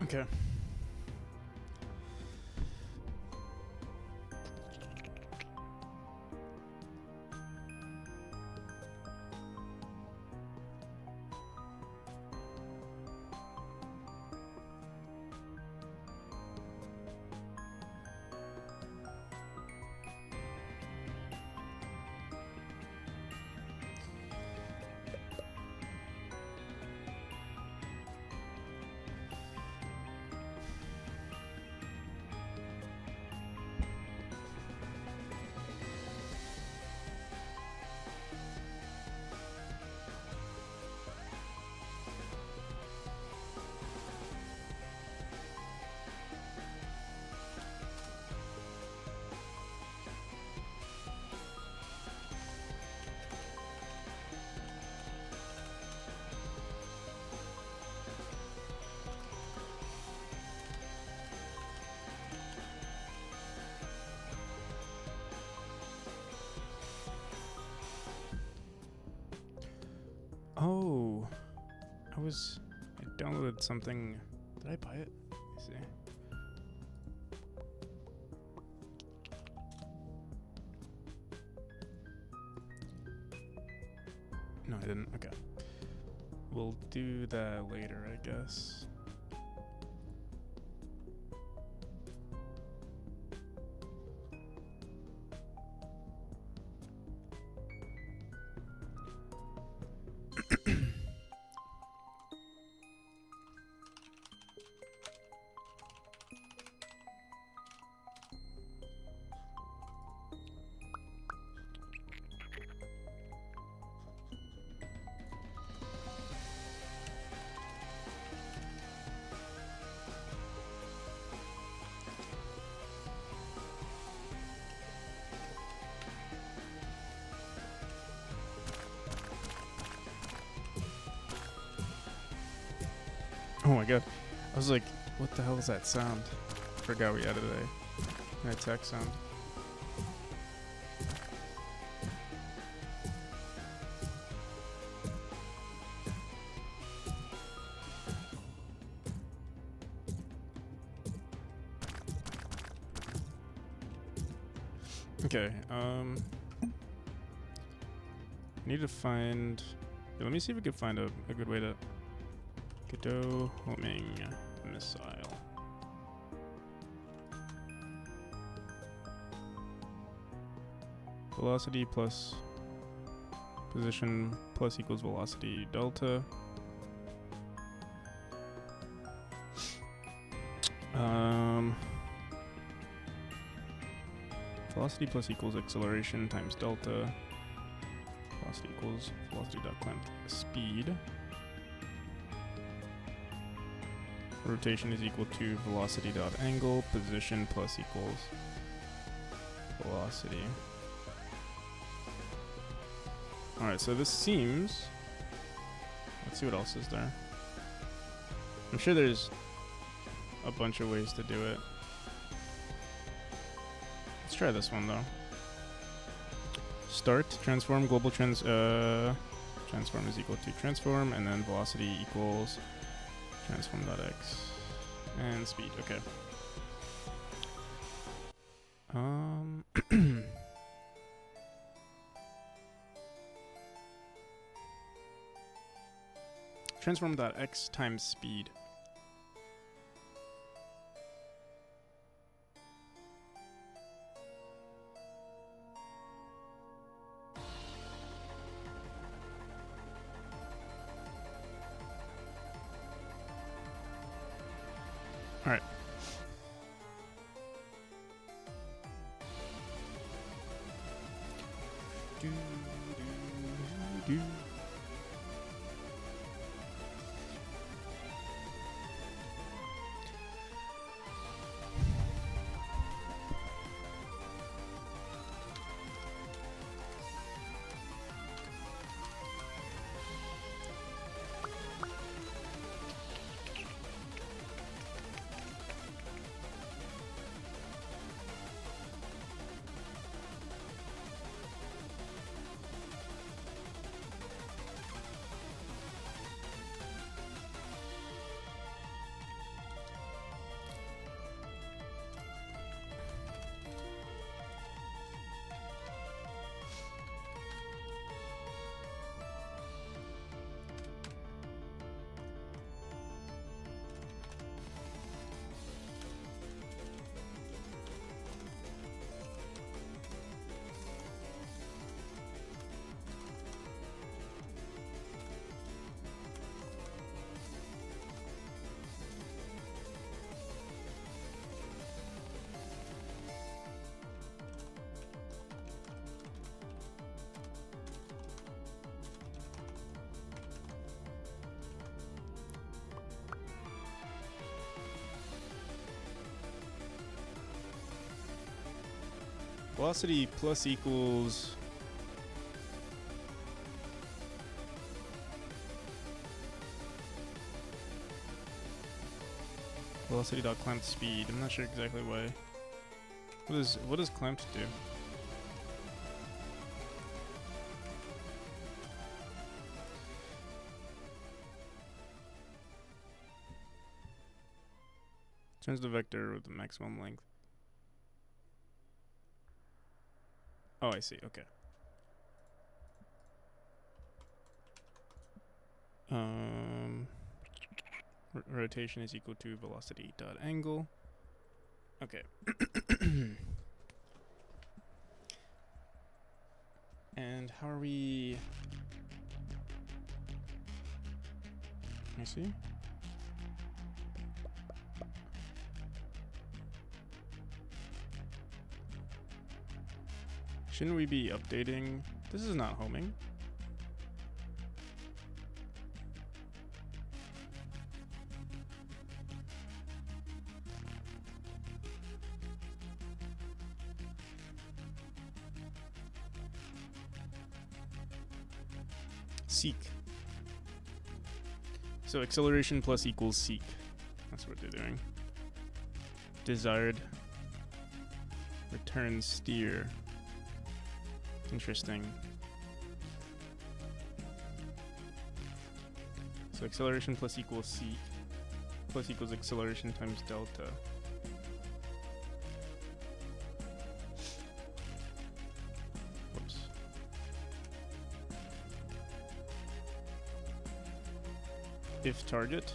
Okay. Oh, I downloaded something. Did I buy it? Let me see. No, I didn't. Okay. We'll do that later, I guess. Oh my god. I was like, what the hell is that sound? Forgot we added a text sound. Okay, need to find... let me see if we can find a good way to... Godot homing missile. Velocity plus position plus equals velocity delta. Velocity plus equals acceleration times delta. Velocity equals velocity dot climb speed. Rotation is equal to velocity dot angle. Position plus equals velocity. Alright, so this seems... let's see what else is there. I'm sure there's a bunch of ways to do it. Let's try this one though. Start, transform, global transform is equal to transform, and then velocity equals transform.x and speed. Okay. Transform.x times speed. All right. velocity plus equals velocity dot clamped speed. I'm not sure exactly why. What does clamped do? Turns the vector with the maximum length. Oh, I see. Okay. Rotation is equal to velocity dot angle. Okay. And how are we? Let me see. Shouldn't we be updating? This is not homing. Seek. So acceleration plus equals seek. That's what they're doing. Desired. Return steer. Interesting. So acceleration plus equals seek plus equals acceleration times delta. Whoops. If target.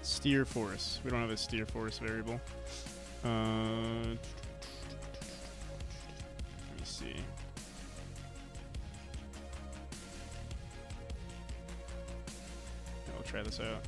Steer force. We don't have a steer force variable. Let me see. I'll try this out.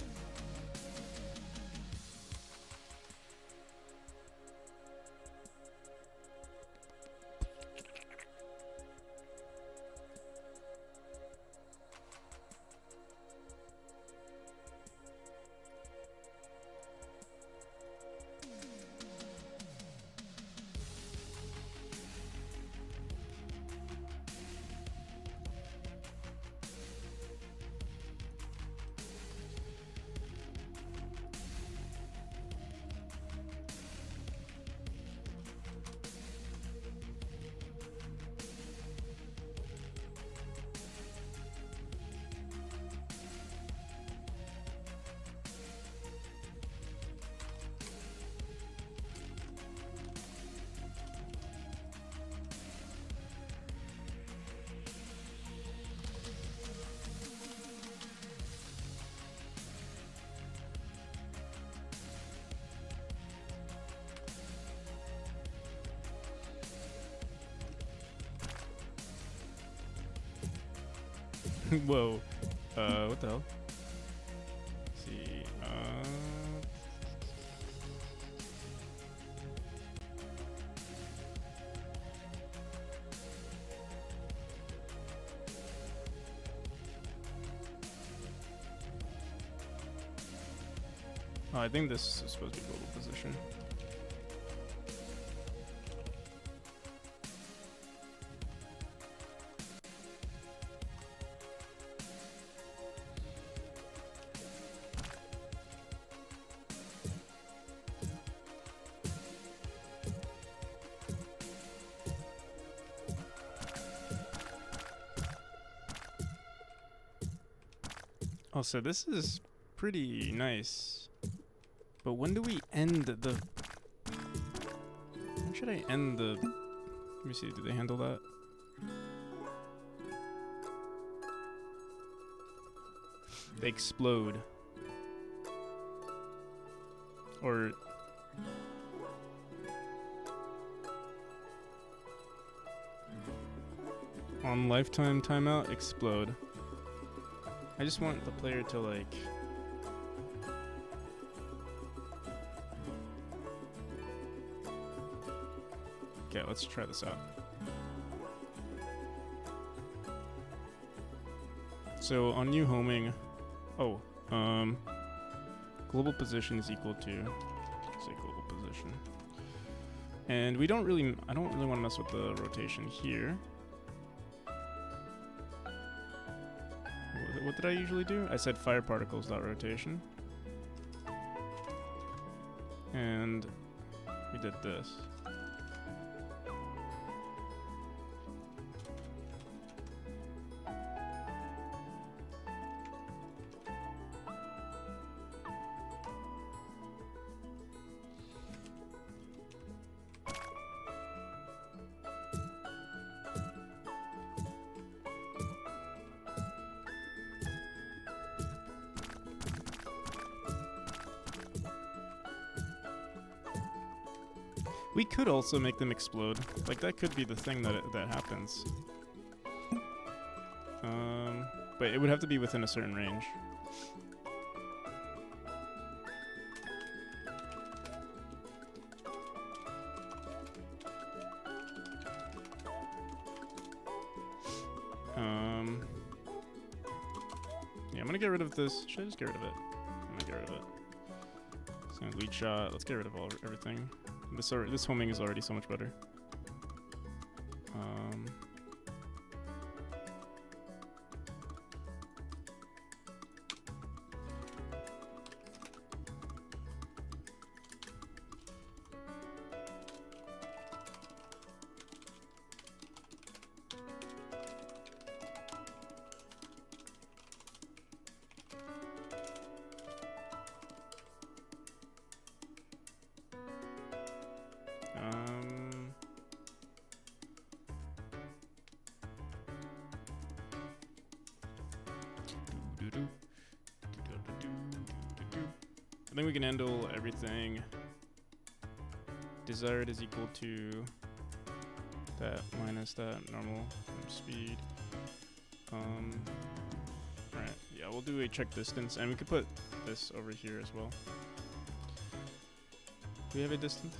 Whoa. What the hell? Let's see. Oh, I think this is supposed to be global position. Oh, so this is pretty nice. But when do we end the... When should I end the... Let me see, do they handle that? They explode. On lifetime timeout, explode. I just want the player to like... Okay, let's try this out. So on new homing, global position is equal to, say global position. And I don't really want to mess with the rotation here. What did I usually do? I said fire particles dot rotation. And we did this. We could also make them explode. Like, that could be the thing that happens. But it would have to be within a certain range. Yeah, I'm gonna get rid of this. Should I just get rid of it? I'm gonna get rid of it. So lead shot. Let's get rid of everything. This homing is already so much better. I think we can handle everything. Desired is equal to that minus that normal speed. Alright, yeah, we'll do a check distance, and we could put this over here as well. Do we have a distance?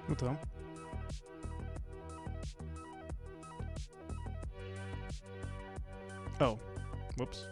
What the hell? Oh, whoops.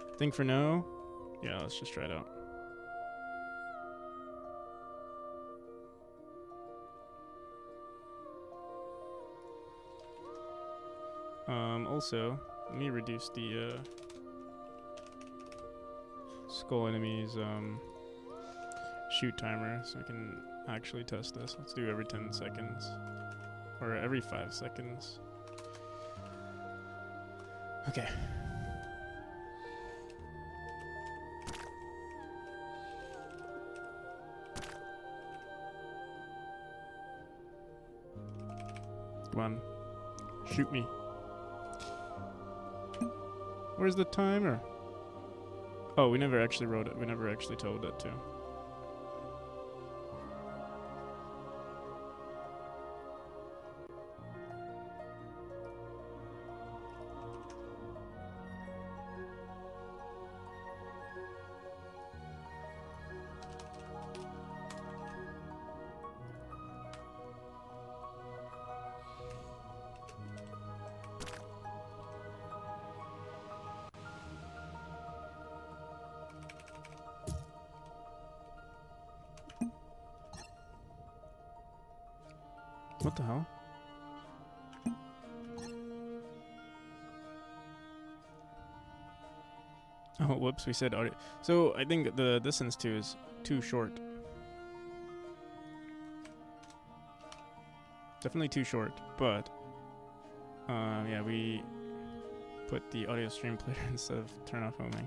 I think for now, yeah, let's just try it out. Also, let me reduce the skull enemies shoot timer so I can actually test this. Let's do every 10 seconds or every 5 seconds. Okay. Come on. Shoot me. Where's the timer? Oh, we never actually wrote it. We never actually told it to. What the hell? Oh, whoops, we said audio. So I think the distance too is too short. Definitely too short, but yeah, we put the audio stream player instead of turn off homing.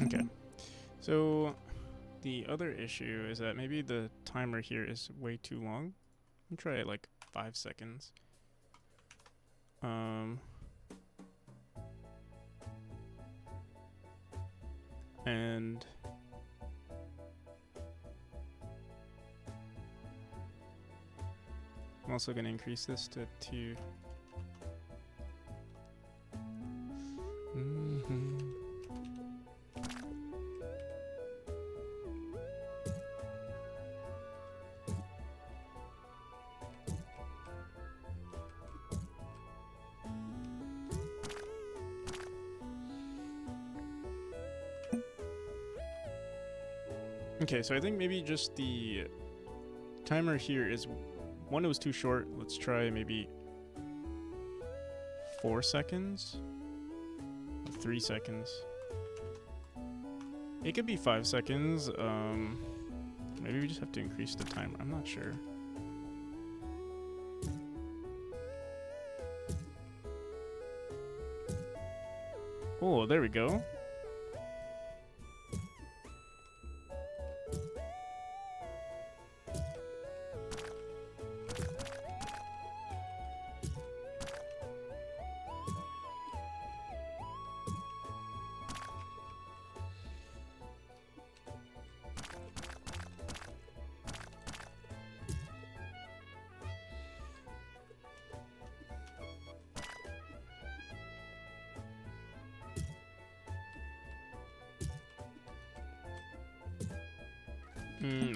Okay. So the other issue is that maybe the timer here is way too long. Let me try it like 5 seconds. And I'm also going to increase this to 2. Okay, so I think maybe just the timer here is one, it was too short. Let's try maybe 4 seconds, 3 seconds. It could be 5 seconds. Maybe we just have to increase the timer. I'm not sure. Oh, there we go.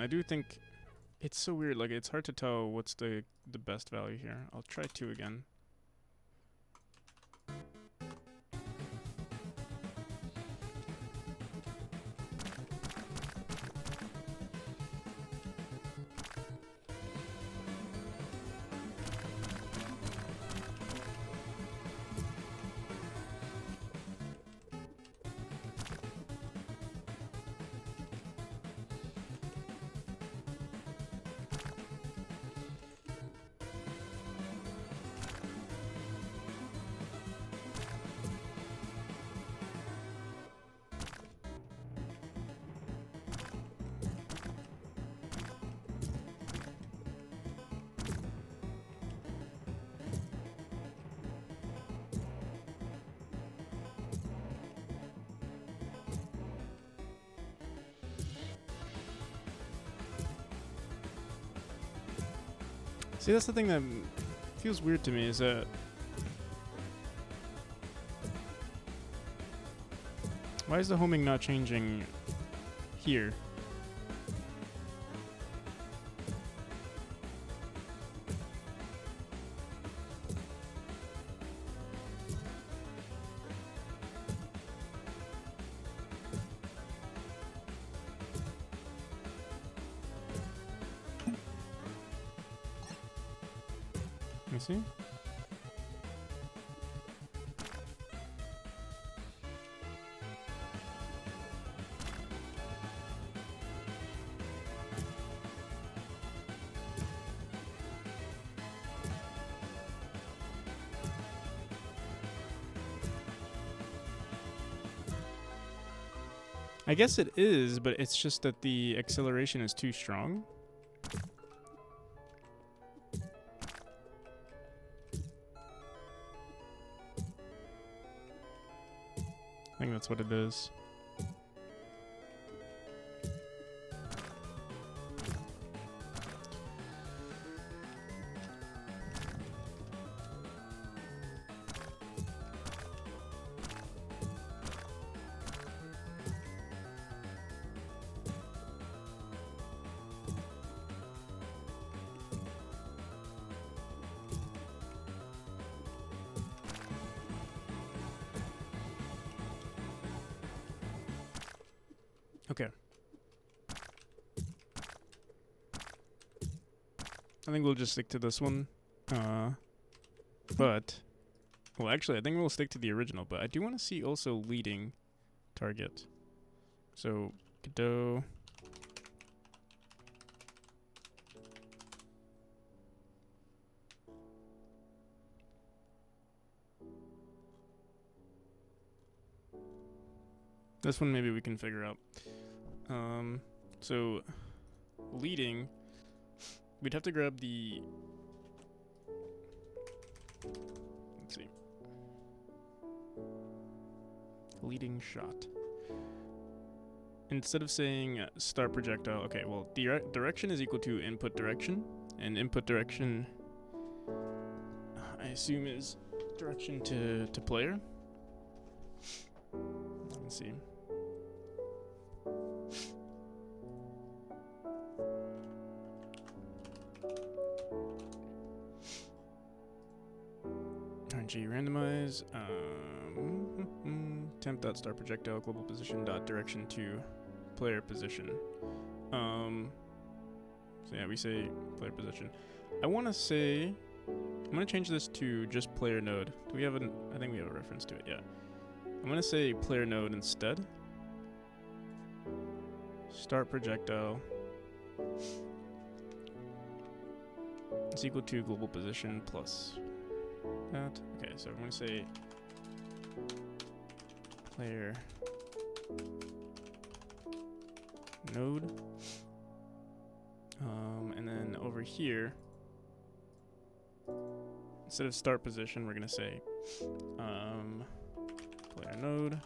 I do think it's so weird. Like, it's hard to tell what's the best value here. I'll try 2 again. See, that's the thing that feels weird to me, is that why is the homing not changing here? Let me see. I guess it is, but it's just that the acceleration is too strong. I think that's what it is. Okay. I think we'll just stick to this one. But, well, actually, I think we'll stick to the original, but I do want to see also leading target. So, Godot. This one maybe we can figure out. So leading, we'd have to grab the, let's see, leading shot. Instead of saying start projectile, okay, well, direction is equal to input direction, and input direction, I assume, is direction to player. Let's see. RNG randomize temp.start projectile global position dot direction to player position. So yeah, we say player position. I want to say, I'm going to change this to just player node. Do we have an, I think we have a reference to it, yeah. I'm going to say player node instead. Start projectile is equal to global position plus that. Okay, so I'm going to say player node. And then over here, instead of start position, we're going to say player node.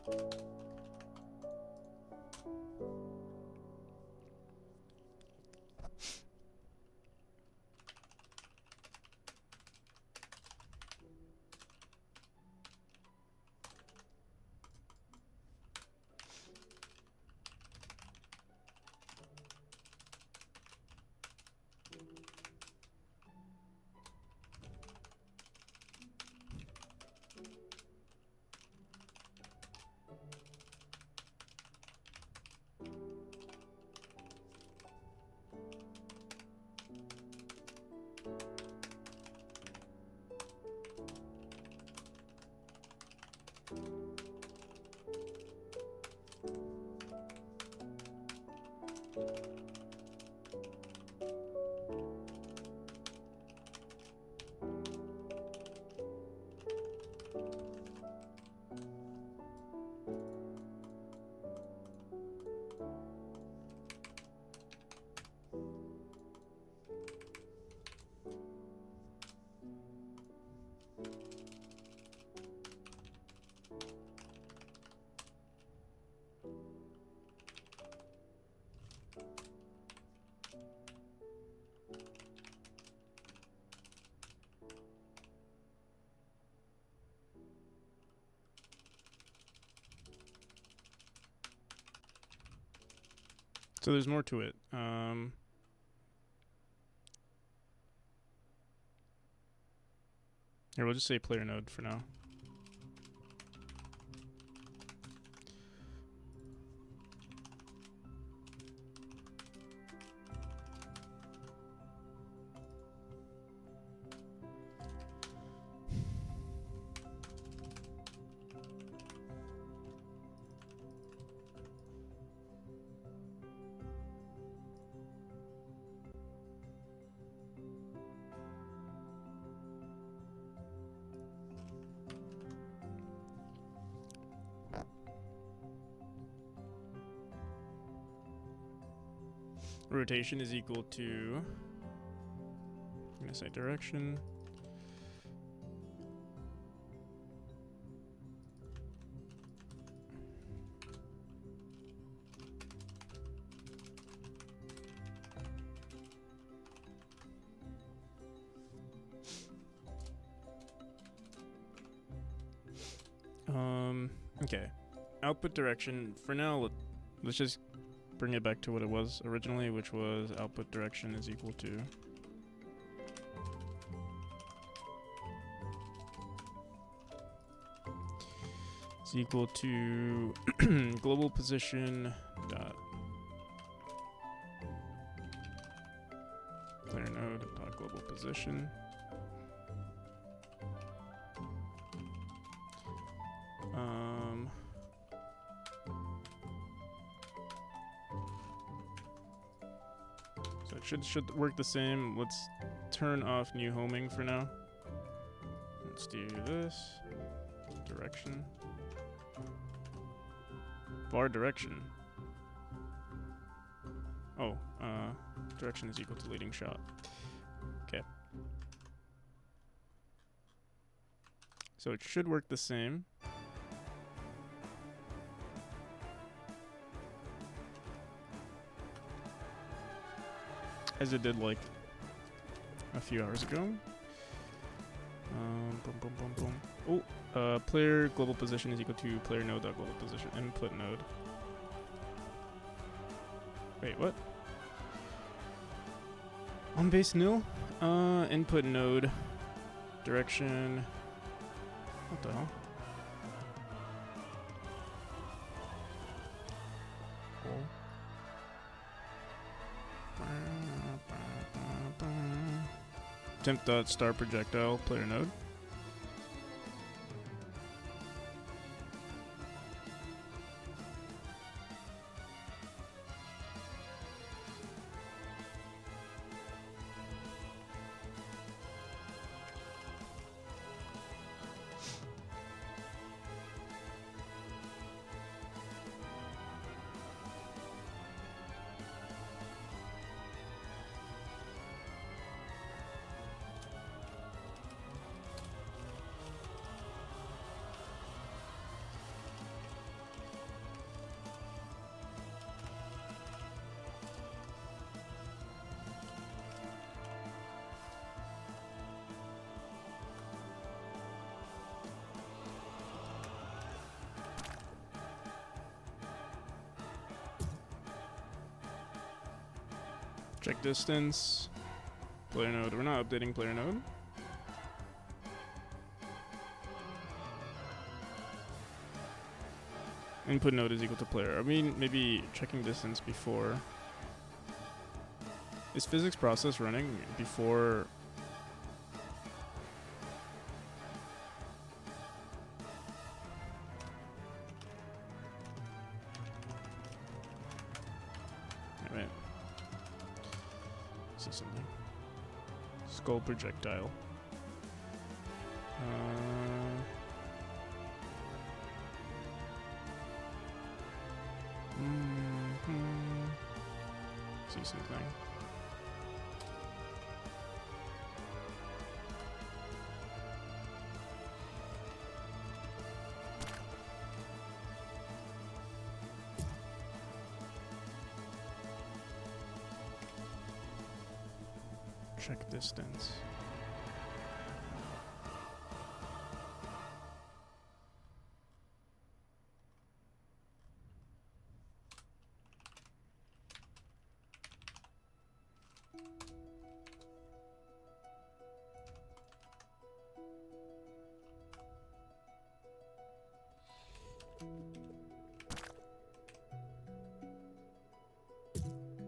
So there's more to it. Here, we'll just say player node for now. Rotation is equal to, I'm going to say direction. Okay. Output direction, for now, let's just bring it back to what it was originally, which was output direction is equal to global position dot player node dot global position. So it should work the same. Let's turn off new homing for now. Let's do this direction. bar direction. Oh, direction is equal to leading shot. Okay. So it should work the same. As it did like a few hours ago. Boom, boom, boom, boom. Oh, player global position is equal to player node dot global position input node. Wait, what? On base nil. Input node direction. What the hell? Temp dot star projectile player node. Check distance. Player node. We're not updating player node. Input node is equal to player. I mean, maybe checking distance before. Is physics process running before? Wait. See something. Skull projectile. See something. Check distance.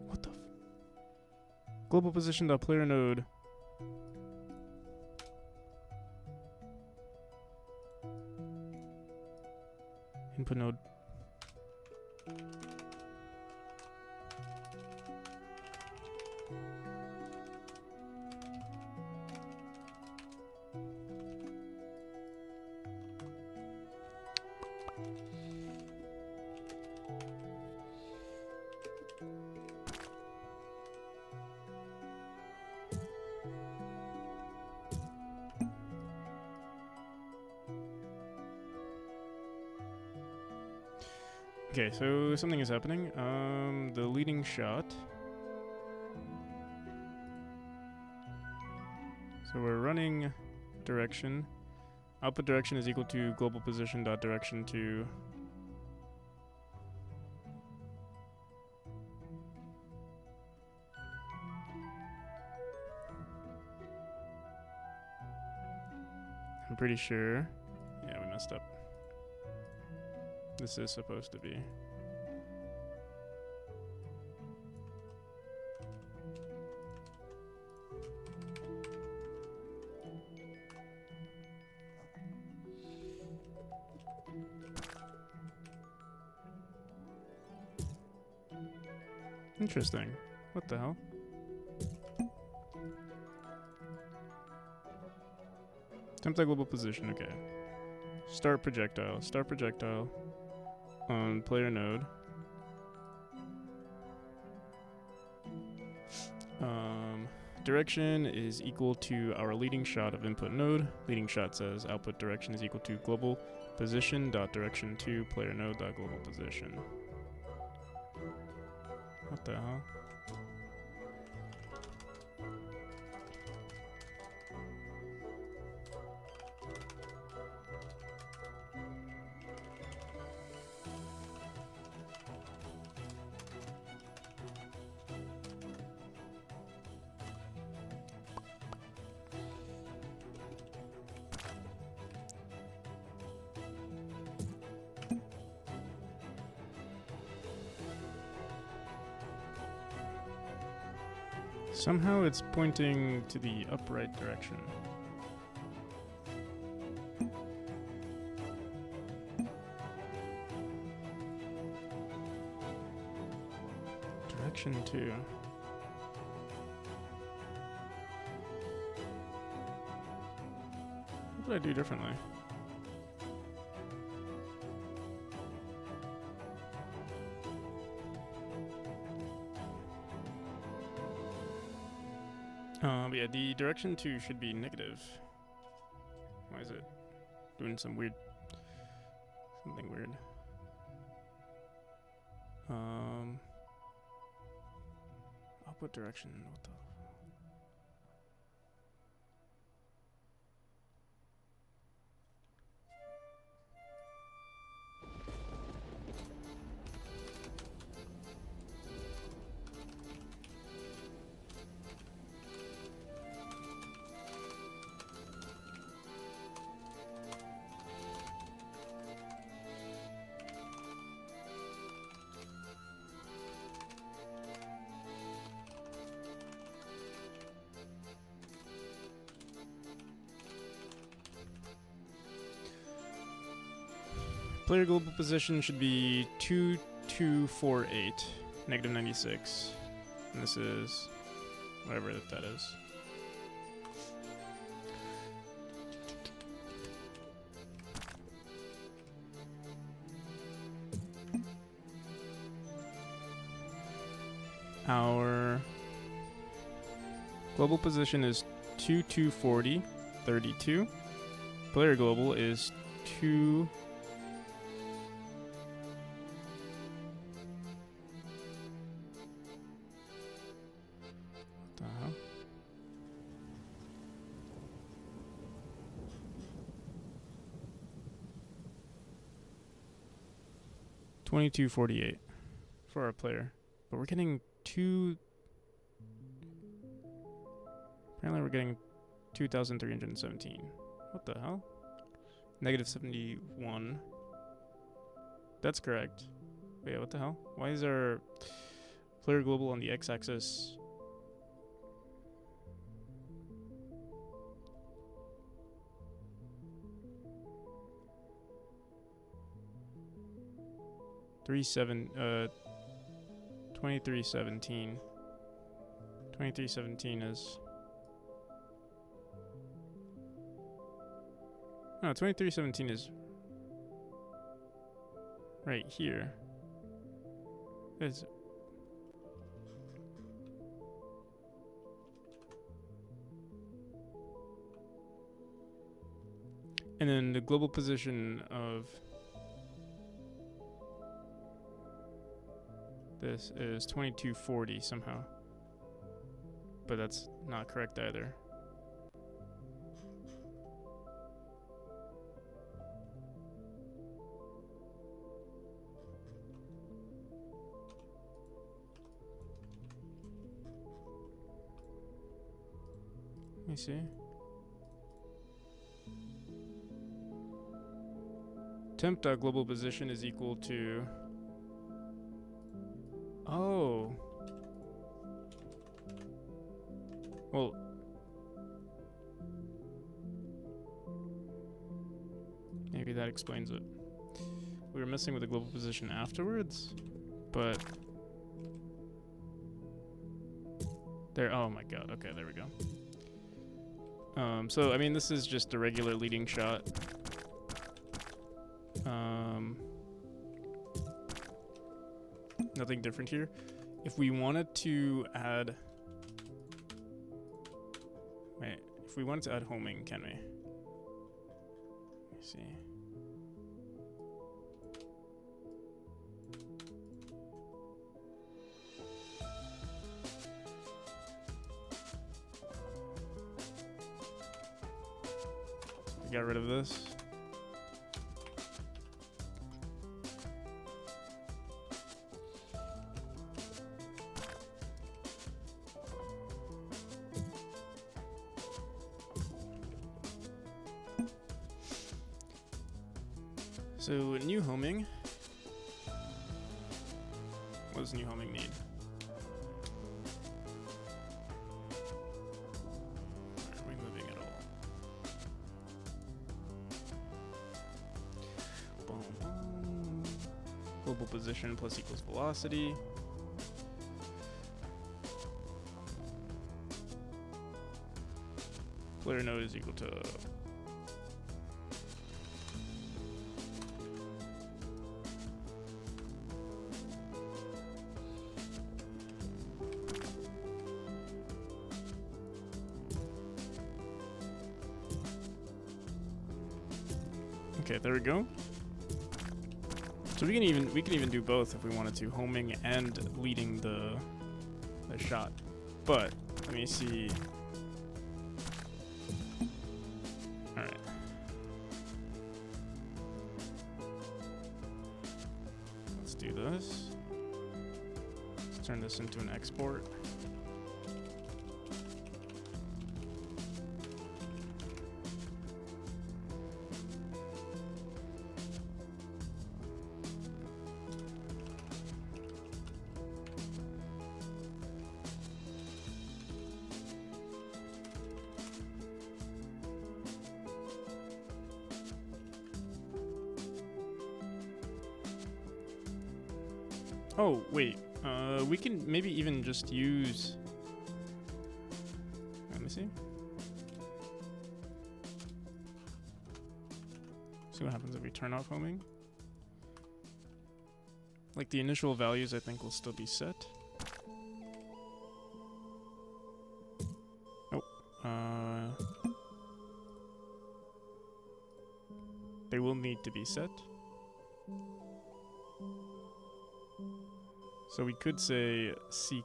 What the f— global position dot player node. Input node. Okay, so something is happening. The leading shot. So we're running direction. Output direction is equal to global position dot direction to. I'm pretty sure. Yeah, we messed up. This is supposed to be. Interesting. What the hell? Temp global position, okay. Start projectile. Start projectile. on player node. Direction is equal to our leading shot of input node. Leading shot says output direction is equal to global position dot direction to player node dot global position. What the hell? Somehow it's pointing to the upright direction. Direction 2. What would I do differently? But yeah, the direction 2 should be negative. Why is it doing something weird? Output direction, what the? Player global position should be 2248, negative 96. And this is whatever that is. Our global position is 2240, 32. Player global is 2. What the hell? 2248 for our player, but we're getting two. Apparently, we're getting 2,317. What the hell? Negative 71. That's correct. Wait, what the hell? Why is our player global on the x-axis? Three seven 2317. 2317 is. No, 2317 is right here. It's and then the global position of this is 2240 somehow. But that's not correct either. Let me see. Temp.global position is equal to. Oh. Well. Maybe that explains it. We were messing with the global position afterwards, but. There. Oh my god. Okay, there we go. So, I mean, this is just a regular leading shot. Nothing different here. If we wanted to add... Wait, if we wanted to add homing, can we? Let me see. Got rid of this. So new homing. What does new homing need? Are we moving at all? Boom, boom. Global position plus equals velocity. Player node is equal to okay, there we go. So we can even do both if we wanted to, homing and leading the shot. But let me see. All right. Let's do this. Let's turn this into an export. Oh, wait. We can maybe even just use... Let me see. See what happens if we turn off homing. Like the initial values I think will still be set. Oh. They will need to be set. So we could say seek.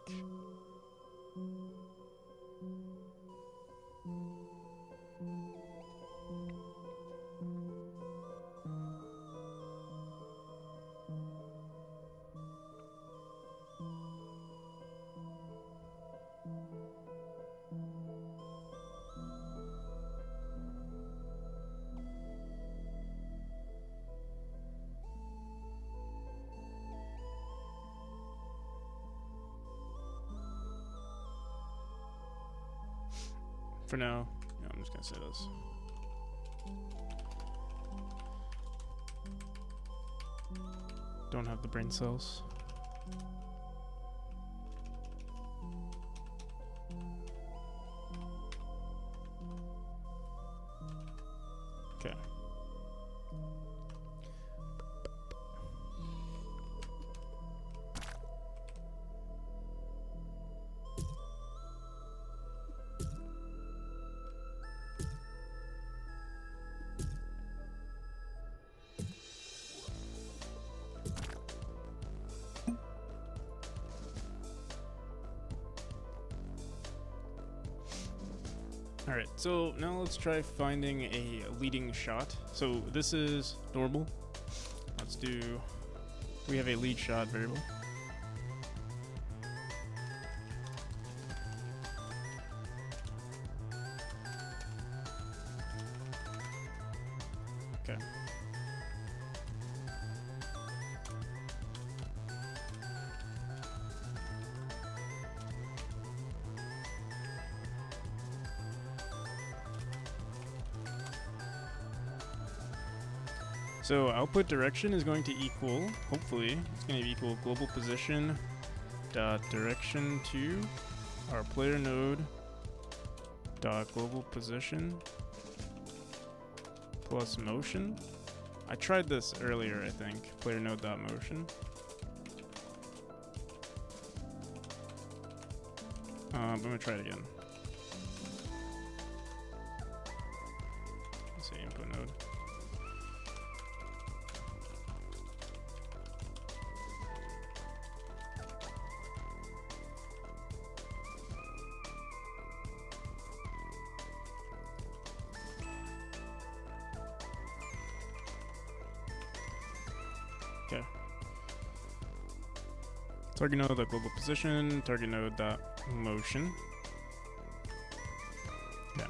For now, yeah, I'm just gonna say this. Don't have the brain cells. Okay. Alright, so now let's try finding a leading shot. So this is normal. Let's do... We have a lead shot variable. Okay. So output direction is going to equal, hopefully, it's going to equal global position dot direction to our player node dot global position plus motion. I tried this earlier, I think, player node dot motion. I'm gonna try it again. Let's say input node. Okay. Target node the global position, target node dot motion. Yeah.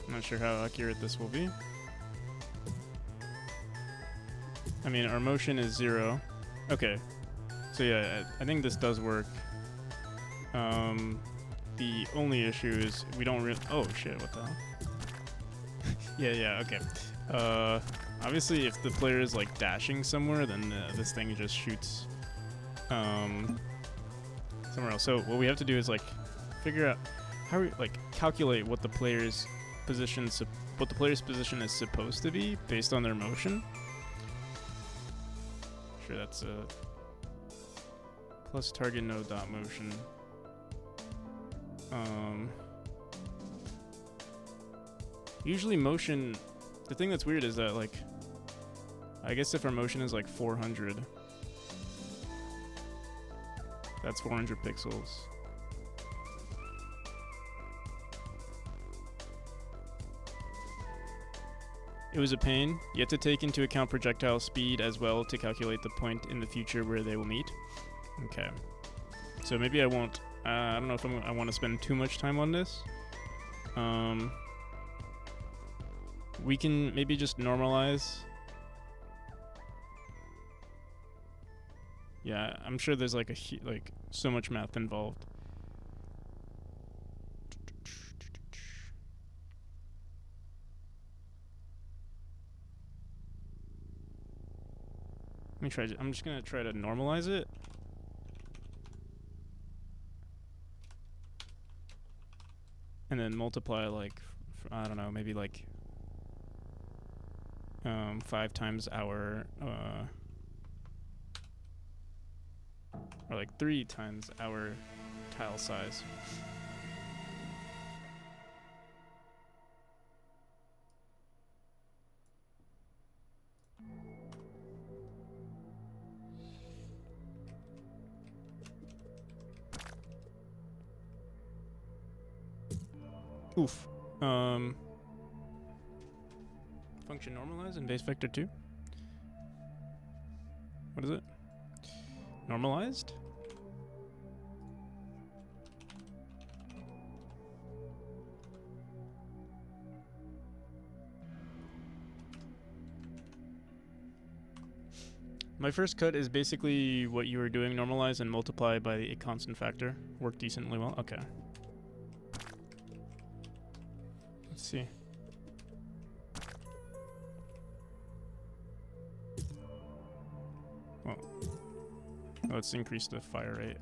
I'm not sure how accurate this will be. I mean, our motion is 0. Okay. So yeah, I think this does work. The only issue is we don't really... Oh shit, what the hell? Yeah, okay. Obviously, if the player is like dashing somewhere, then this thing just shoots somewhere else. So what we have to do is like figure out how we like calculate what the player's position is supposed to be based on their motion. Sure, that's plus target node dot motion. Usually motion. The thing that's weird is that, like, I guess if our motion is like 400, that's 400 pixels. It was a pain. You have to take into account projectile speed as well to calculate the point in the future where they will meet. Okay. So maybe I won't, I don't know if I want to spend too much time on this. We can maybe just normalize. Yeah, I'm sure there's like so much math involved. Let me try. I'm just gonna try to normalize it. And then multiply like, I don't know, maybe like 5 times our or like 3 times our tile size. Oof. Function normalize in base vector 2. What is it? Normalized? My first cut is basically what you were doing, normalize and multiply by a constant factor. Worked decently well. Okay. Let's see. Well, let's increase the fire rate.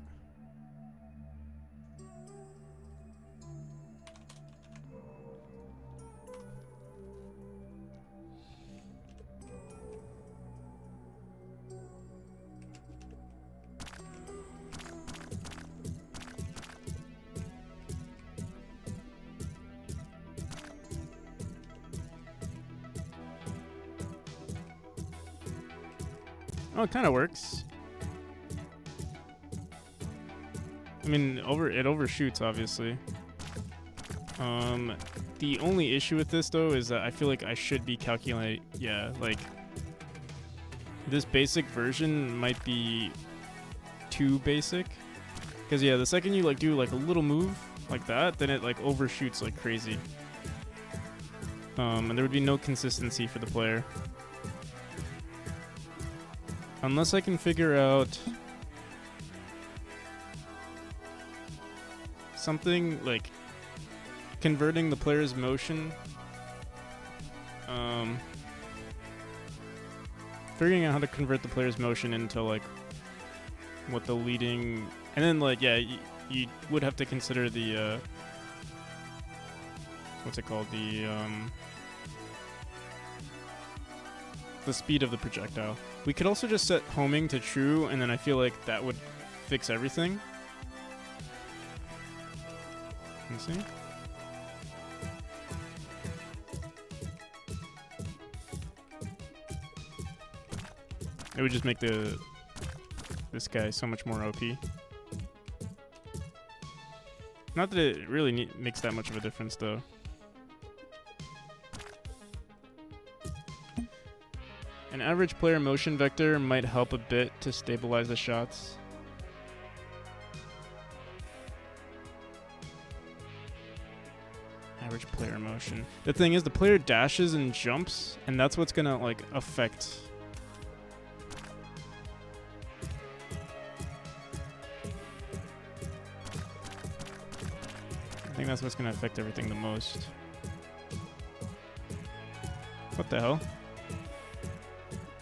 Oh, it kind of works. I mean, it overshoots, obviously. The only issue with this, though, is that I feel like I should be like, this basic version might be too basic. Because, yeah, the second you, like, do, like, a little move like that, then it, like, overshoots like crazy. And there would be no consistency for the player. Unless I can figure out something like converting the player's motion, figuring out how to convert the player's motion into like what the leading, and then like, yeah, you would have to consider the what's it called, the speed of the projectile. We could also just set homing to true, and then I feel like that would fix everything. Let's see. It would just make this guy so much more OP. Not that it really makes that much of a difference, though. An average player motion vector might help a bit to stabilize the shots. Average player motion. The thing is, the player dashes and jumps, and that's what's gonna like affect. I think that's what's gonna affect everything the most. What the hell?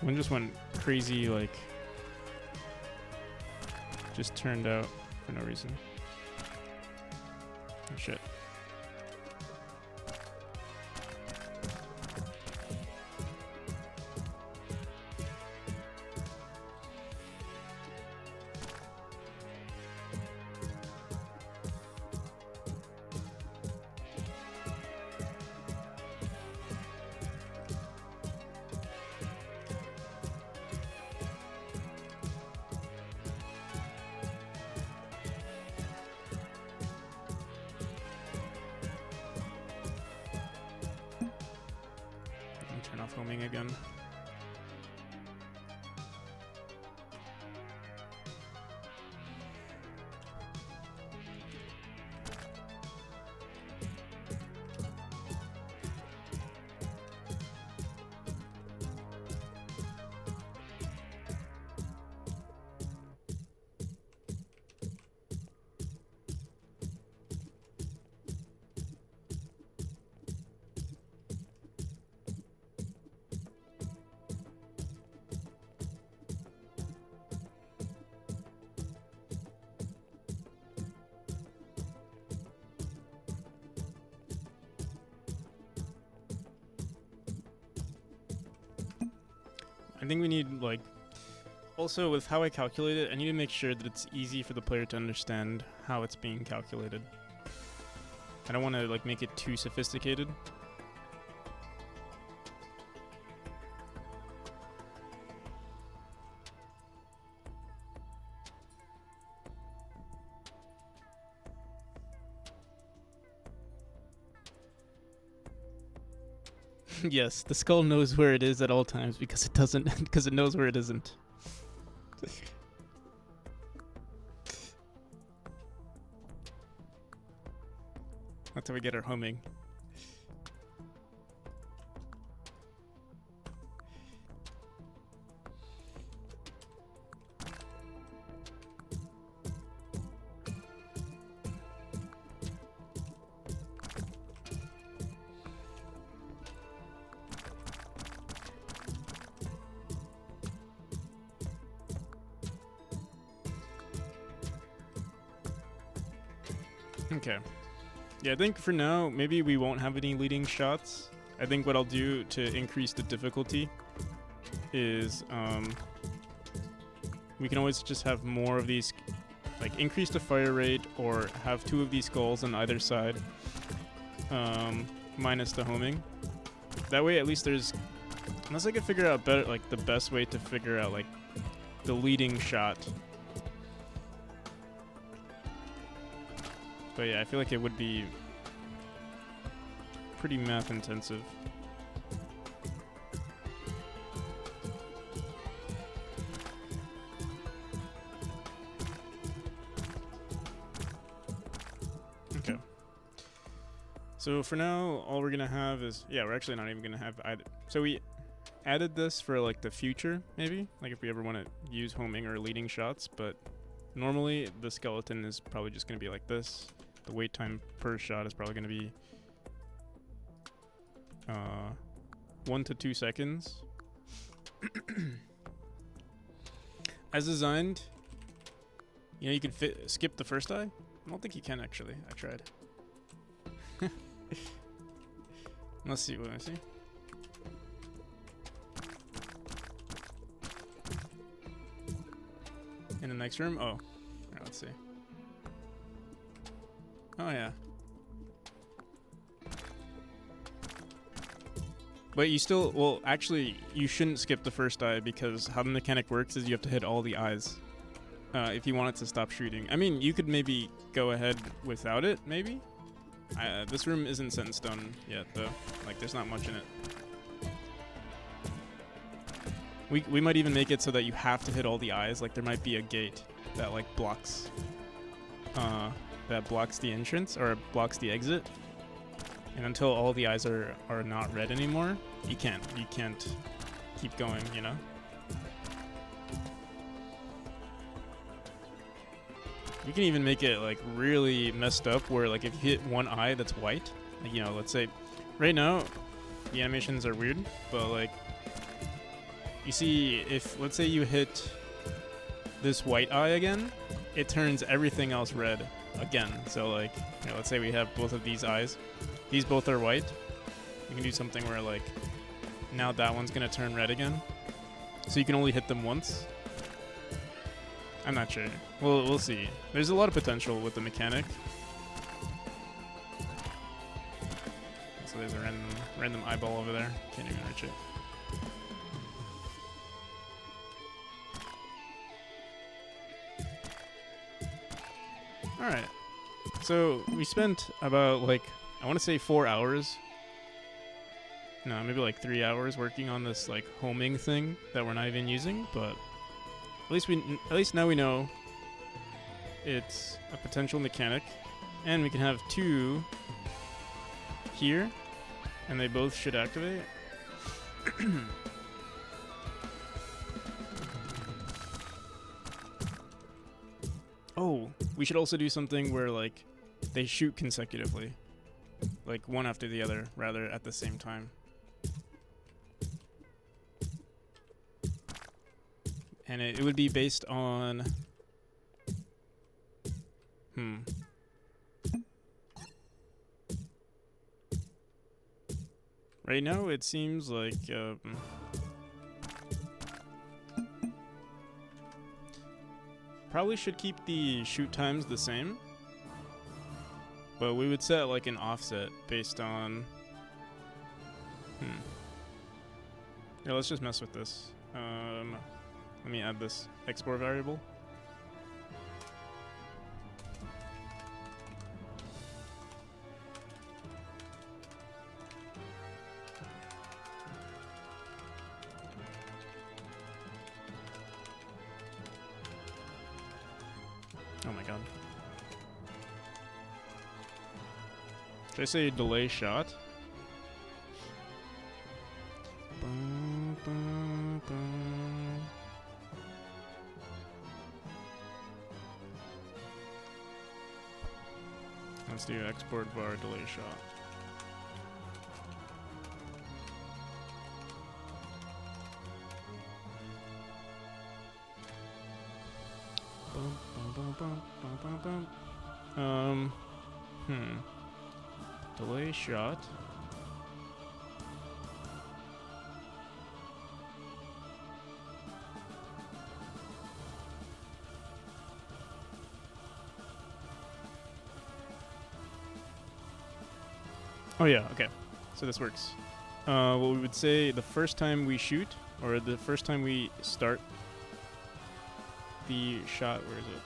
One just went crazy, like, just turned out for no reason. Oh shit. Turn off homing again. I think we need, like, also with how I calculate it, I need to make sure that it's easy for the player to understand how it's being calculated. I don't want to, like, make it too sophisticated. Yes, the skull knows where it is at all times because it doesn't, because it knows where it isn't. That's how we get our homing. Okay. Yeah, I think for now, maybe we won't have any leading shots. I think what I'll do to increase the difficulty is we can always just have more of these, like increase the fire rate or have 2 of these skulls on either side, minus the homing. That way at least there's, unless I can figure out better, like the best way to figure out like the leading shot. But yeah, I feel like it would be pretty math intensive. Okay. So for now, all we're gonna have is, yeah, we're actually not even gonna have either. So we added this for like the future, maybe, like if we ever want to use homing or leading shots, but normally the skeleton is probably just gonna be like this. The wait time per shot is probably going to be 1 to 2 seconds. As designed, you know, you can skip the first eye. I don't think you can actually. I tried. Let's see. What I see. In the next room. Oh, all right, let's see. Oh yeah. But you still, well, actually, you shouldn't skip the first eye because how the mechanic works is you have to hit all the eyes if you want it to stop shooting. I mean, you could maybe go ahead without it, maybe? This room isn't set in stone yet, though. Like, there's not much in it. We might even make it so that you have to hit all the eyes. Like, there might be a gate that, like, blocks the entrance or blocks the exit. And until all the eyes are not red anymore, you can't keep going, you know? You can even make it like really messed up where like if you hit one eye that's white, like, you know, let's say right now the animations are weird, but like you see if let's say you hit this white eye again, it turns everything else red again. So like, you know, let's say we have both of these eyes. These both are white. You can do something where like now that one's gonna turn red again. So you can only hit them once. I'm not sure. We'll see. There's a lot of potential with the mechanic. So there's a random eyeball over there. Can't even reach it. Alright. So we spent about like, I want to say 4 hours. No, maybe like 3 hours working on this like homing thing that we're not even using, but at least now we know it's a potential mechanic, and we can have two here, and they both should activate. Oh, we should also do something where like they shoot consecutively, like one after the other, rather at the same time. And it would be based on... Right now, it seems like... probably should keep the shoot times the same. But we would set like an offset based on... Yeah, let's just mess with this. Let me add this export variable. Oh my god. Should I say delay shot? Let's do export var delay shot. Delay shot. Oh yeah, okay. So this works. What we would say the first time we shoot, or the first time we start the shot, where is it?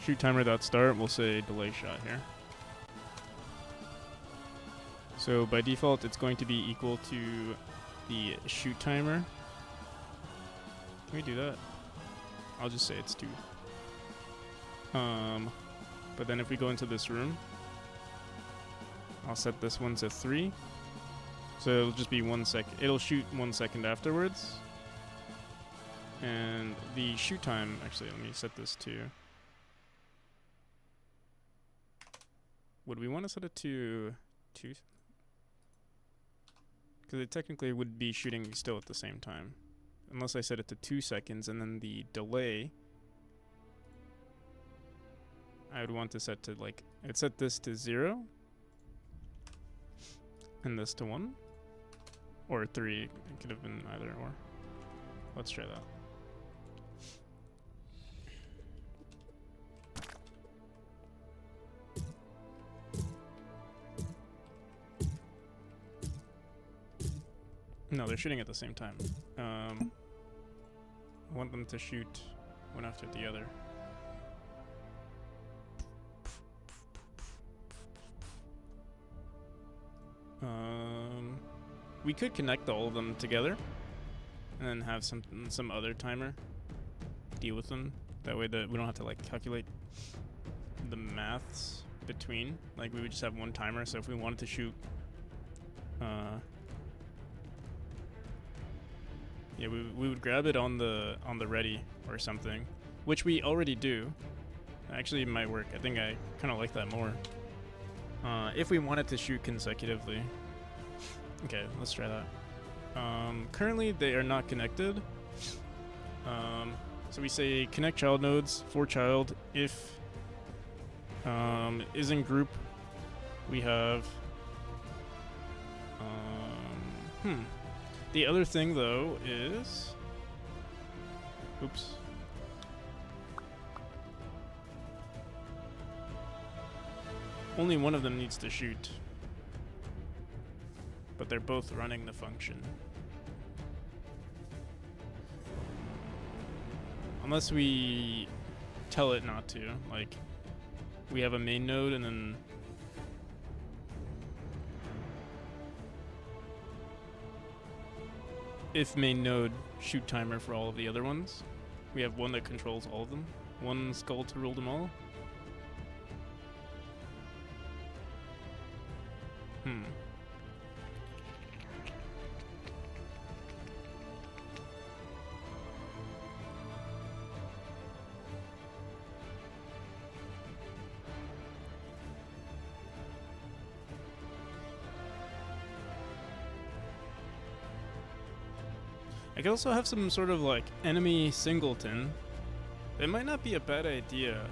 Shoot timer.start, we'll say delay shot here. So by default, it's going to be equal to the shoot timer. Can we do that? I'll just say it's 2. But then if we go into this room, I'll set this one to 3. So it'll just be 1 second. It'll shoot 1 second afterwards. And the shoot time, actually, let me set this to... Would we want to set it to 2? Because it technically would be shooting still at the same time. Unless I set it to 2 seconds, and then the delay, I would want to set to like, I'd set this to 0, and this to 1, or 3. It could have been either or. Let's try that. No, they're shooting at the same time. I want them to shoot one after the other. We could connect all of them together and then have some other timer deal with them. That way that we don't have to like calculate the maths between. Like we would just have one timer. So if we wanted to shoot, yeah, we would grab it on the ready or something, which we already do. Actually, it might work. I think I kind of like that more. If we wanted to shoot consecutively. Okay, let's try that. Currently, they are not connected. So we say connect child nodes for child if is in group. We have the other thing though is oops. Only one of them needs to shoot, but they're both running the function. Unless we tell it not to. Like, we have a main node and then if main node shoot timer for all of the other ones, we have one that controls all of them. One skull to rule them all. I could also have some sort of like enemy singleton. It might not be a bad idea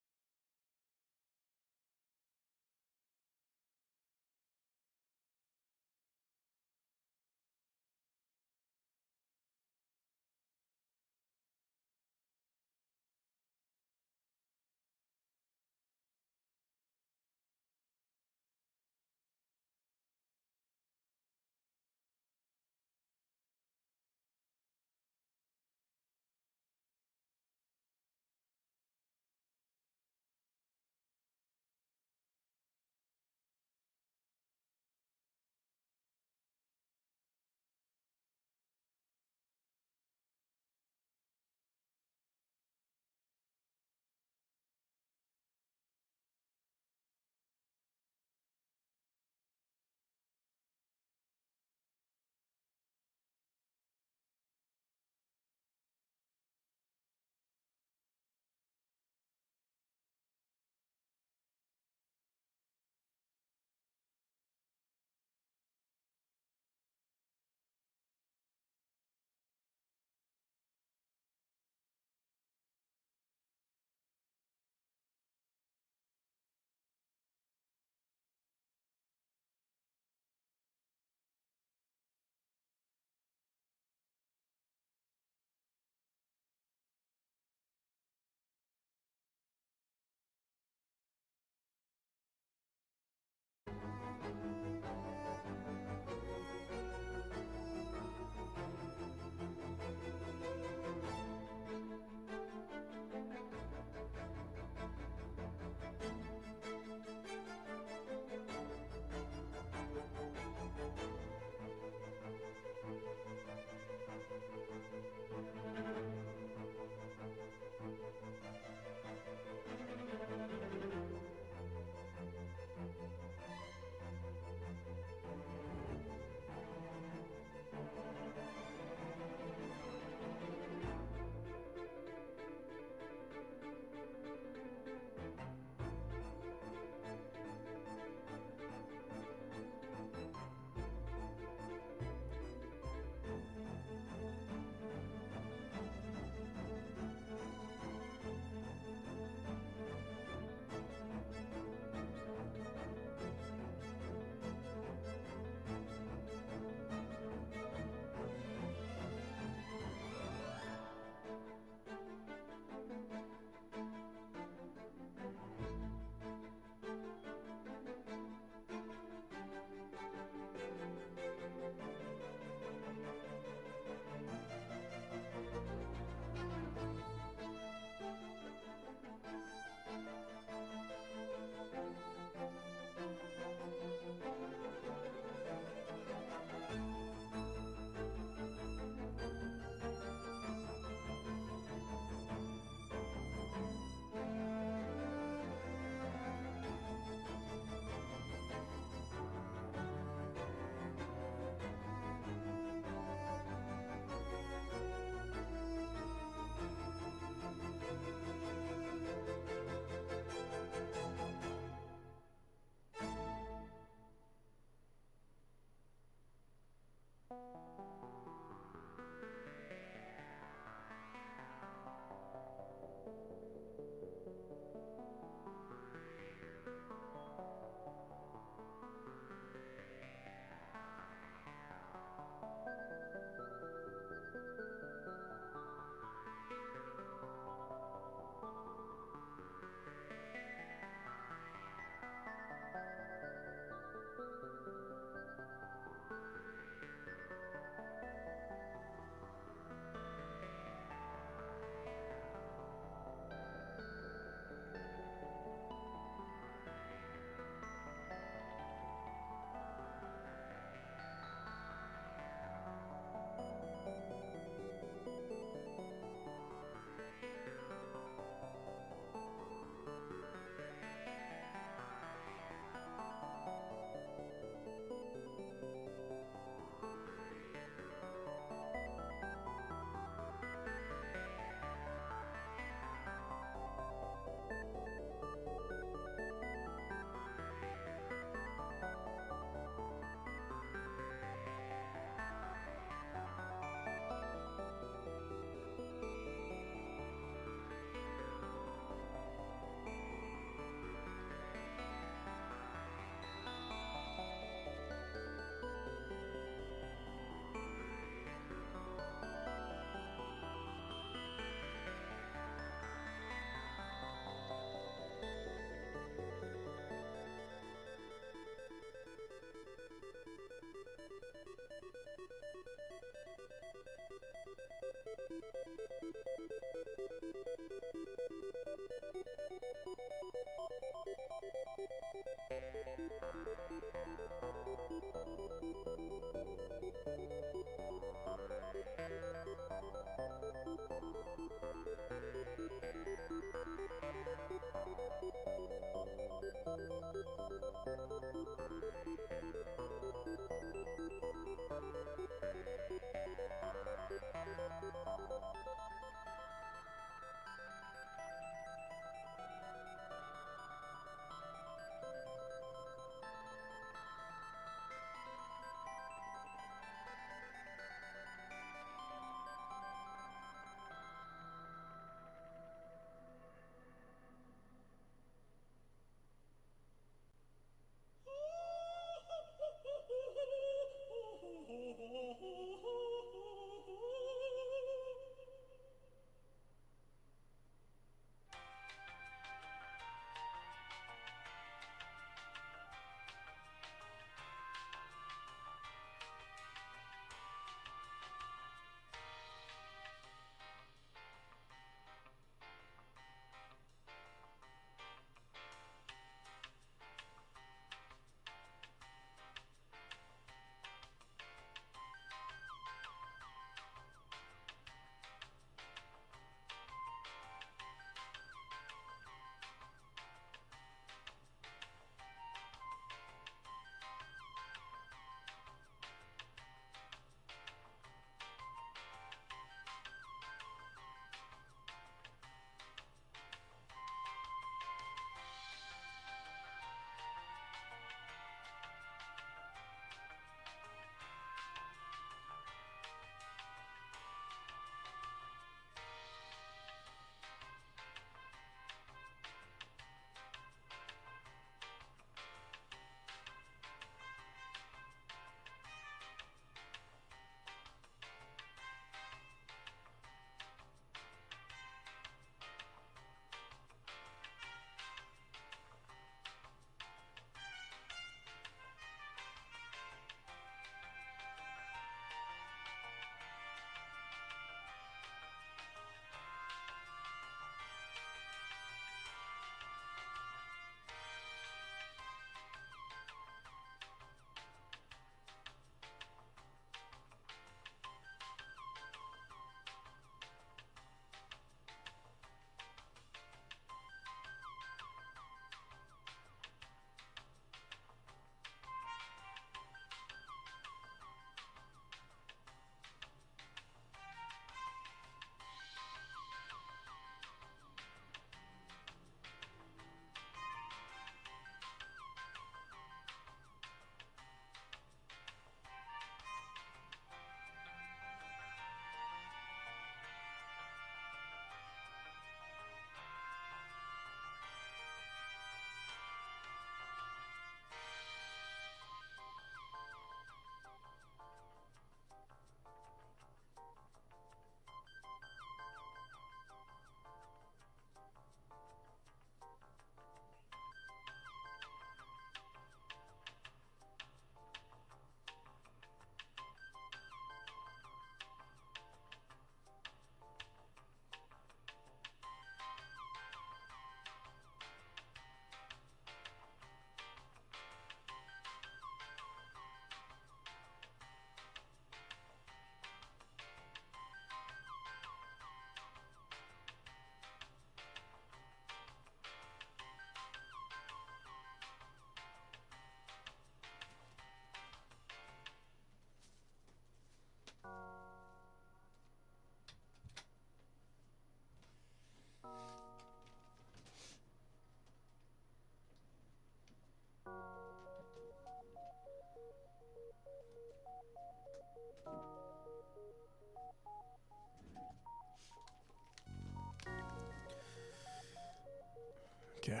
Okay.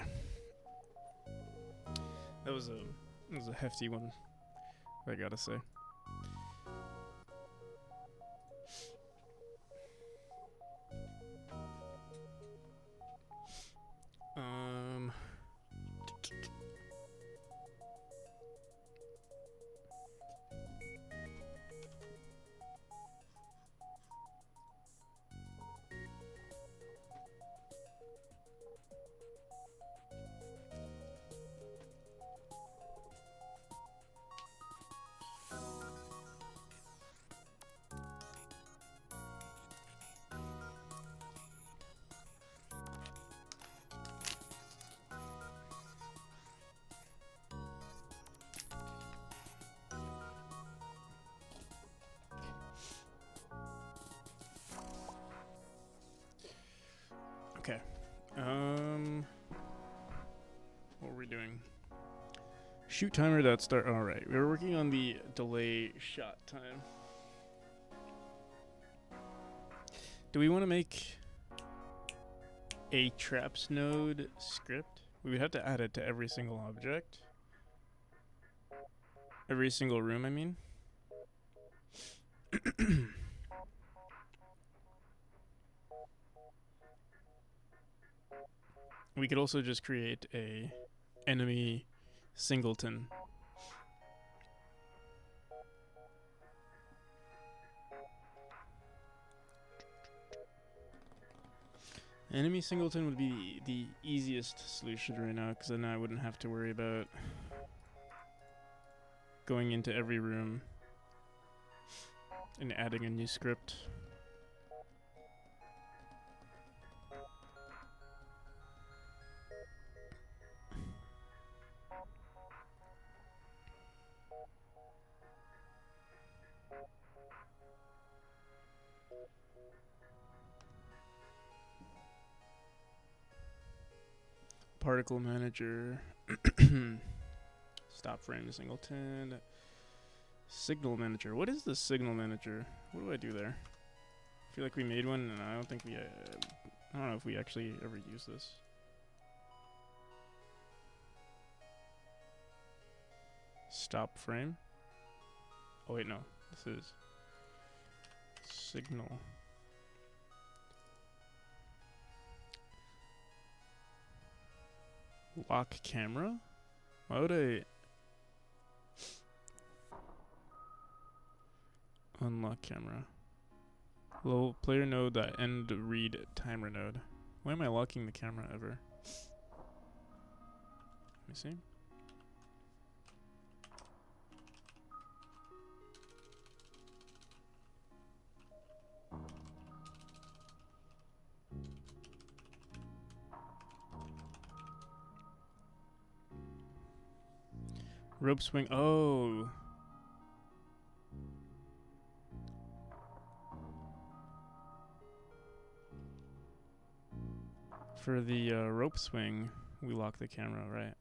That was a hefty one, I gotta say. Okay. What were we doing? Shoot timer that start. All right, we were working on the delay shot time. Do we want to make a traps node script? We would have to add it to every single object. Every single room, I mean. We could also just create a enemy singleton. Enemy singleton would be the easiest solution right now, because then I wouldn't have to worry about going into every room and adding a new script. Particle manager. Stop frame singleton. Signal manager. What is the signal manager? What do I do there? I feel like we made one, and I don't think we. I don't know if we actually ever use this. Stop frame. Oh wait, no. This is signal. Lock camera? Why would I unlock camera? Low player node that end read timer node. Why am I locking the camera ever? Let me see. Rope swing. Oh. For the rope swing, we lock the camera, right?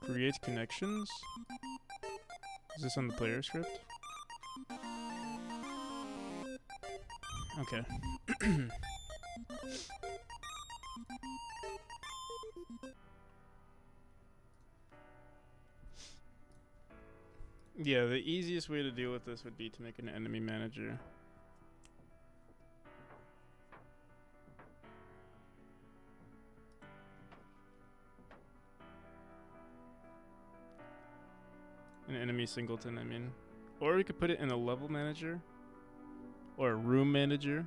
Create connections. Is this on the player script? Okay. Yeah, the easiest way to deal with this would be to make an enemy manager. An enemy singleton, I mean. Or we could put it in a level manager. Or a room manager.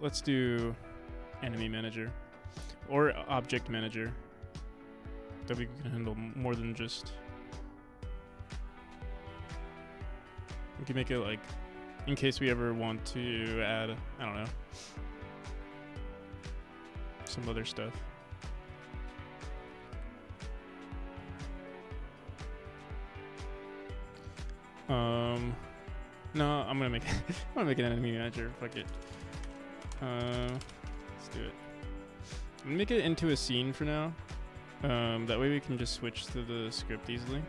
Let's do enemy manager. Or object manager. That we can handle more than just... We can make it like in case we ever want to add, I don't know, some other stuff. No, I'm gonna make I'm gonna make an enemy manager. Fuck it. Let's do it. I'm gonna make it into a scene for now. That way we can just switch to the script easily.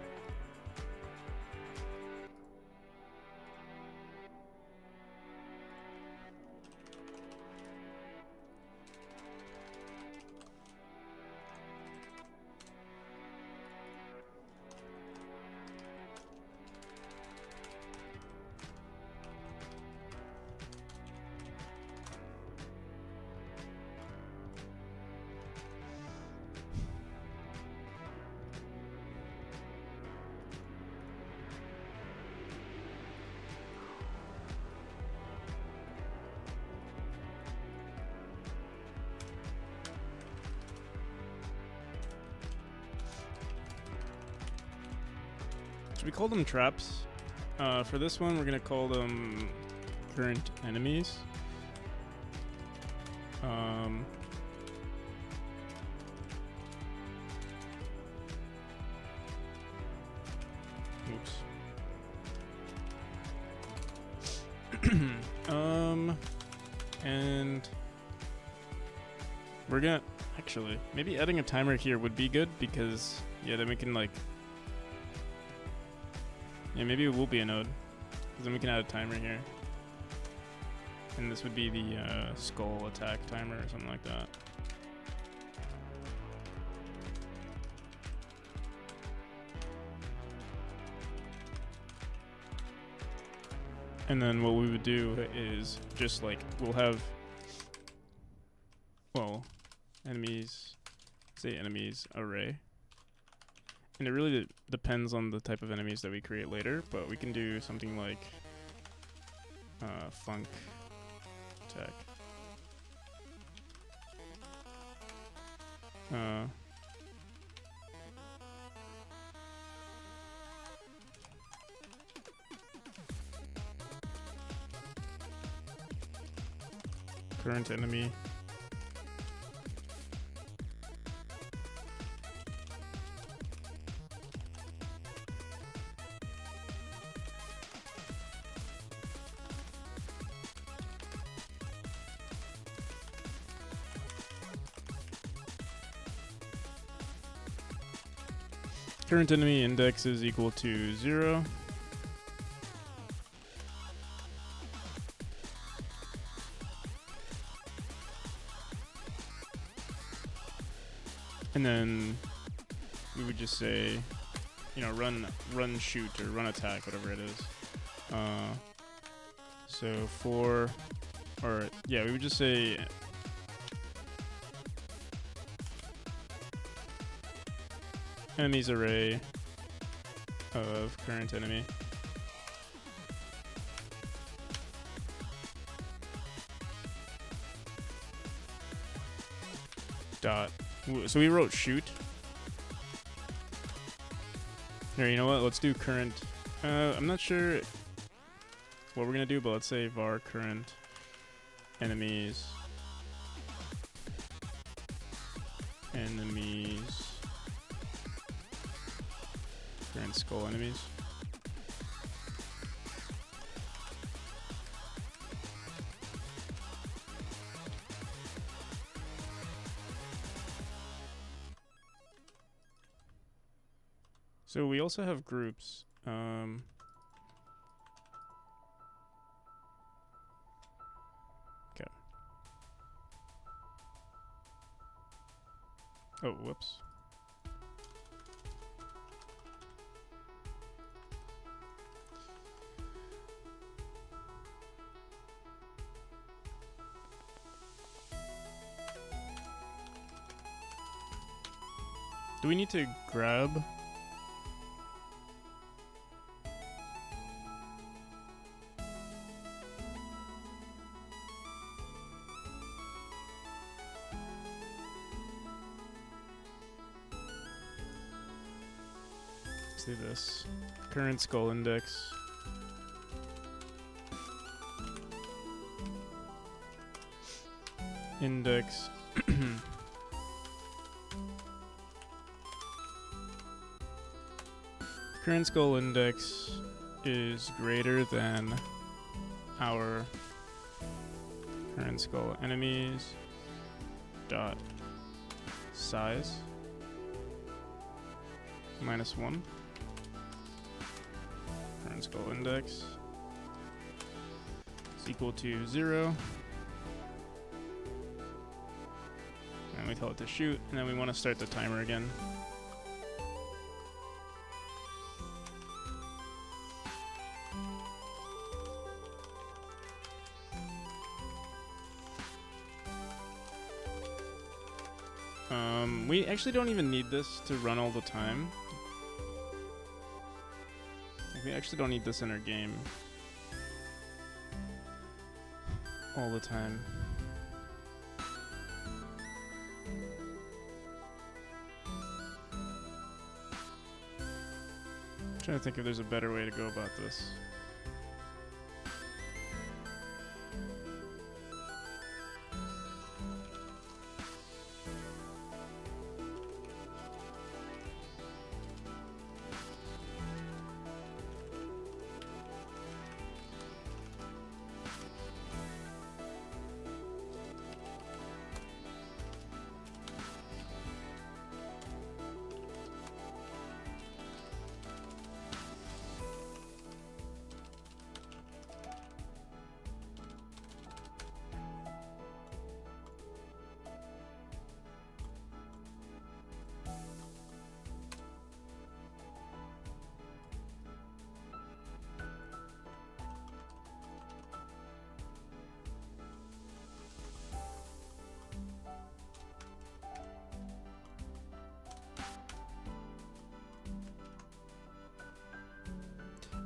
We call them traps. For this one, we're gonna call them current enemies. Oops. And we're gonna actually maybe adding a timer here would be good because then we can like. Yeah, maybe it will be a node, because then we can add a timer here. And this would be the skull attack timer or something like that. And then what we would do is just like, we'll have, well, enemies, say enemies array. And it really depends on the type of enemies that we create later, but we can do something like funk tech. Current enemy. Current enemy index is equal to 0. And then we would just say, run, shoot, or run attack, whatever it is. We would just say enemies array of current enemy. Dot. So we wrote shoot. Here, you know what? Let's do current. I'm not sure what we're gonna do, but let's say var current enemies. Current skull enemies. So we also have groups. Okay. Oh, whoops. Do we need to grab? Let's do this. Current skull index. index current skull index is greater than our current skull enemies dot size -1 current skull index is equal to 0, and we tell it to shoot, and then we want to start the timer again. We actually don't even need this to run all the time. Like, we actually don't need this in our game all the time. I'm trying to think if there's a better way to go about this.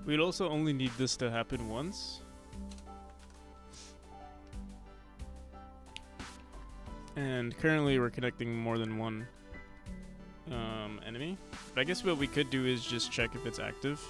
We'd also only need this to happen once. And currently we're connecting more than one enemy. But I guess what we could do is just check if it's active.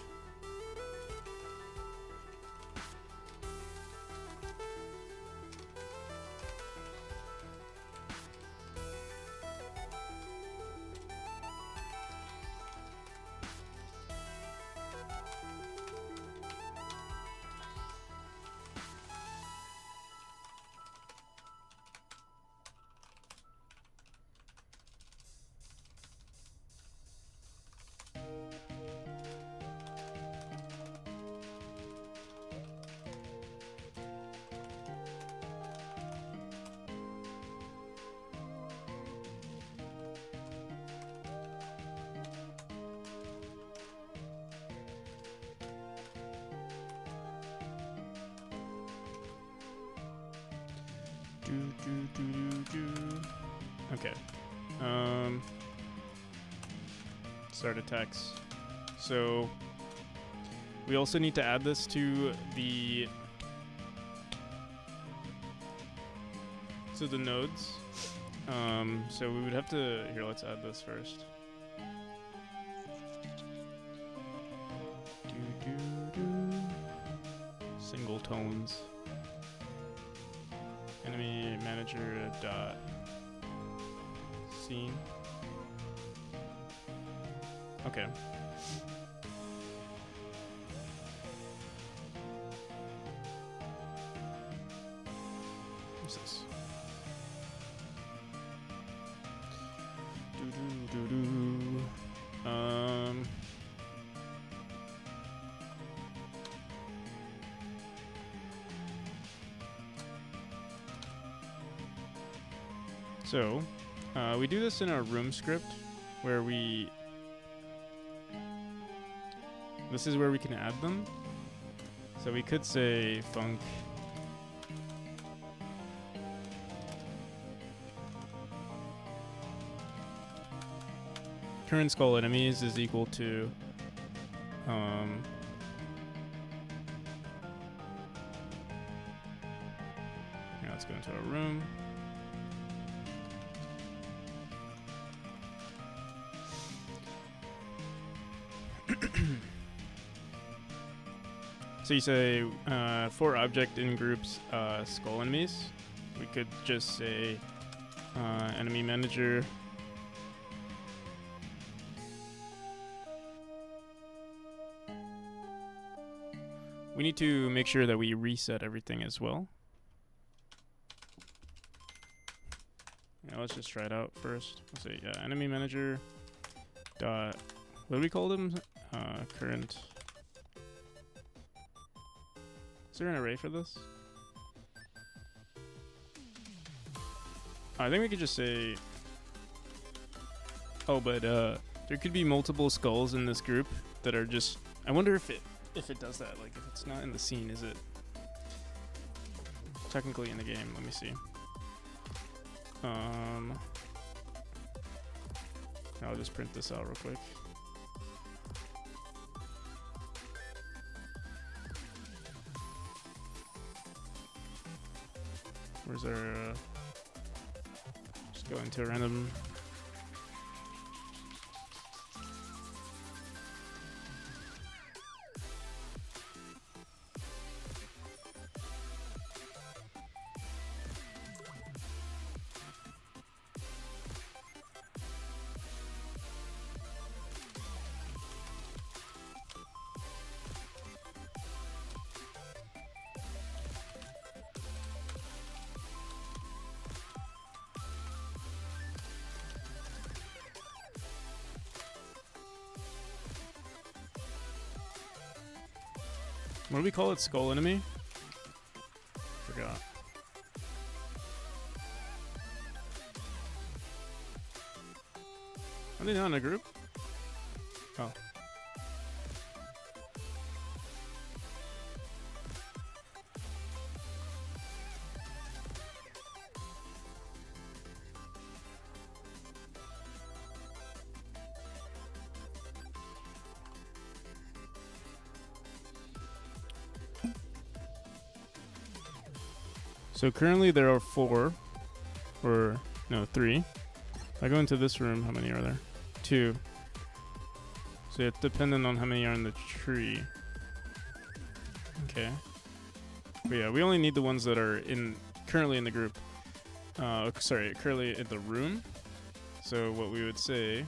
Okay. Start attacks. So we also need to add this to the nodes. So we would have to here. Let's add this first. Single tones. Enemy manager dot scene. Okay. What's this? So, we do this in our room script, where this is where we can add them. So we could say func current skull enemies is equal to now let's go into our room. So you say for object in groups skull enemies we could just say enemy manager. We need to make sure that we reset everything as well. Yeah, let's just try it out first. Let's say enemy manager dot, what do we call them? Current. Is there an array for this? I think we could just say, oh, but there could be multiple skulls in this group that are just, I wonder if it does that. Like if it's not in the scene, is it technically in the game? Let me see. I'll just print this out real quick. Where's our just go into a random. What do we call it? Skull enemy? Forgot. Are they not in a group? Oh. So currently there are 4, or no, 3. If I go into this room, how many are there? 2. So it's dependent on how many are in the tree. Okay. But yeah, we only need the ones that are currently in the group. Sorry, currently in the room. So what we would say.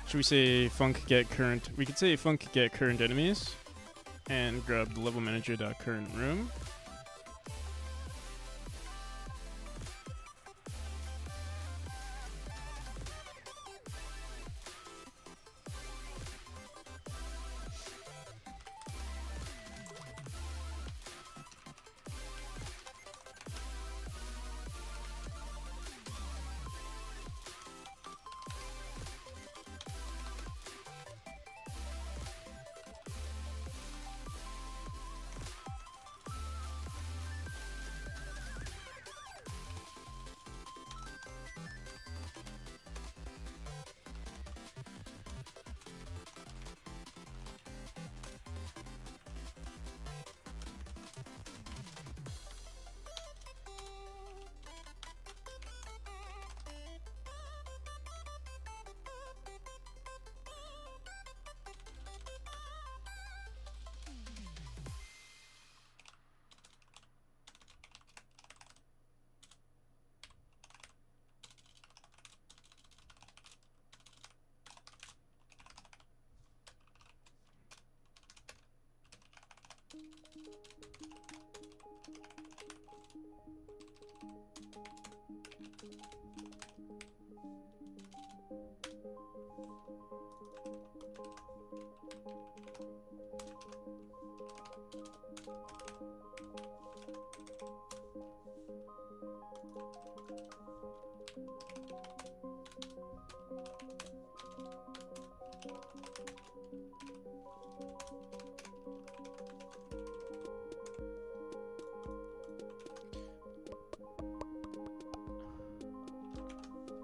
Should we say func get current? We could say func get current enemies and grab the level manager dot current room.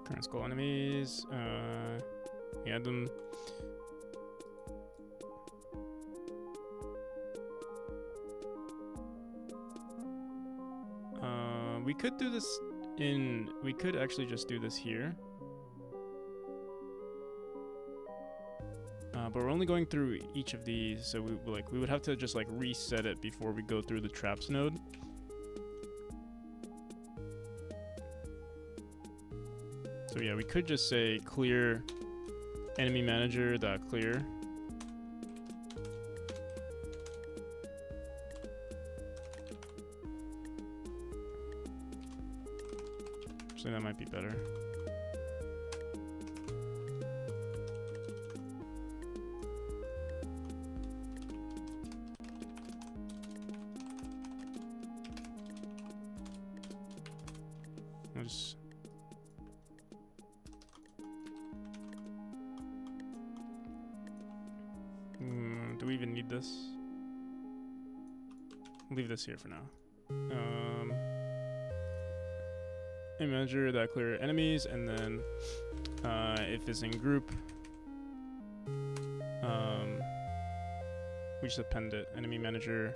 Current skull enemies. Add them. we could do this we could actually just do this here. But we're only going through each of these, so we would have to just like reset it before we go through the traps node. So yeah, we could just say clear enemy manager dot clear. Actually, that might be better. I'll just do we even need this? Leave this here for now. Manager that clear enemies, and then if it's in group, we just append it. Enemy manager.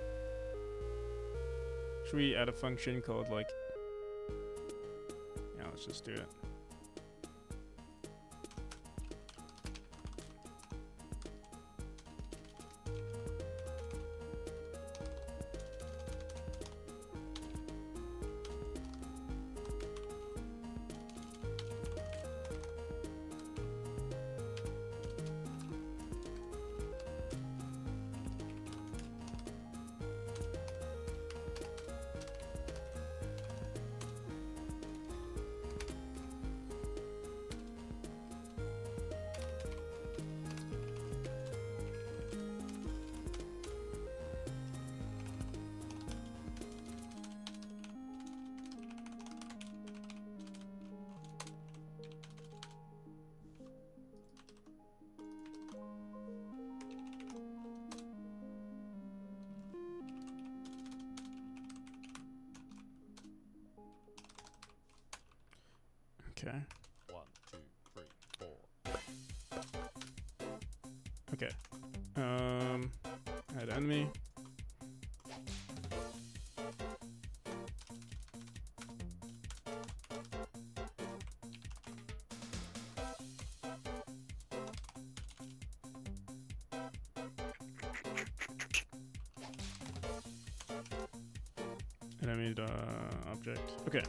Should we add a function called like? Yeah, let's just do it. Okay. 1, 2, 3, 4. Okay. Add enemy. Enemy object. Okay.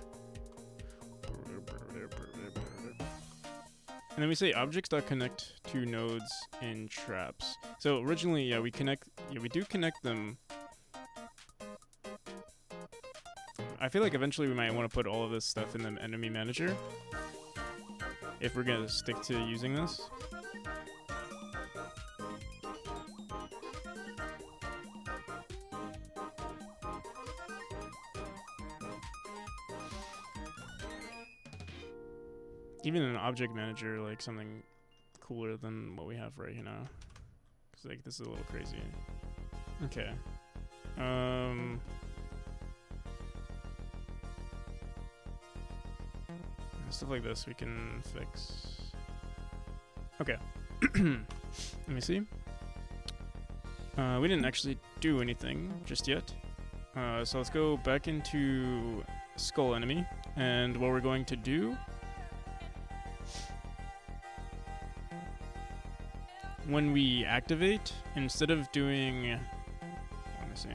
And then we say objects.connect to nodes in traps. So originally, yeah, we do connect them. I feel like eventually we might want to put all of this stuff in the enemy manager if we're gonna stick to using this. Even an object manager, like something cooler than what we have right now. Cause like this is a little crazy. Okay. Stuff like this we can fix. Okay. Let me see. We didn't actually do anything just yet. So let's go back into Skull Enemy, and what we're going to do when we activate, instead of doing, let me see.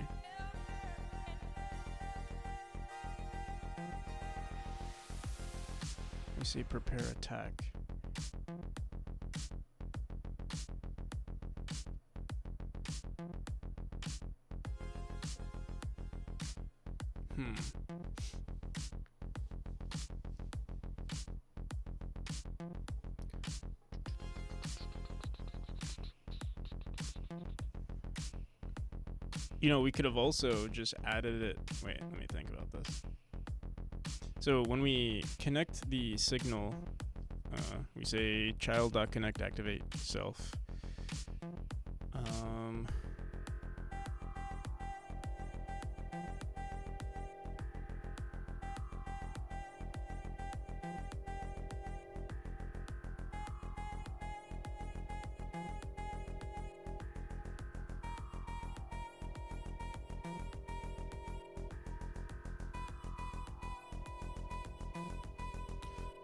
Let me see, prepare attack. You know, we could have also just added it. Wait, let me think about this. So when we connect the signal, we say child.connect activate self.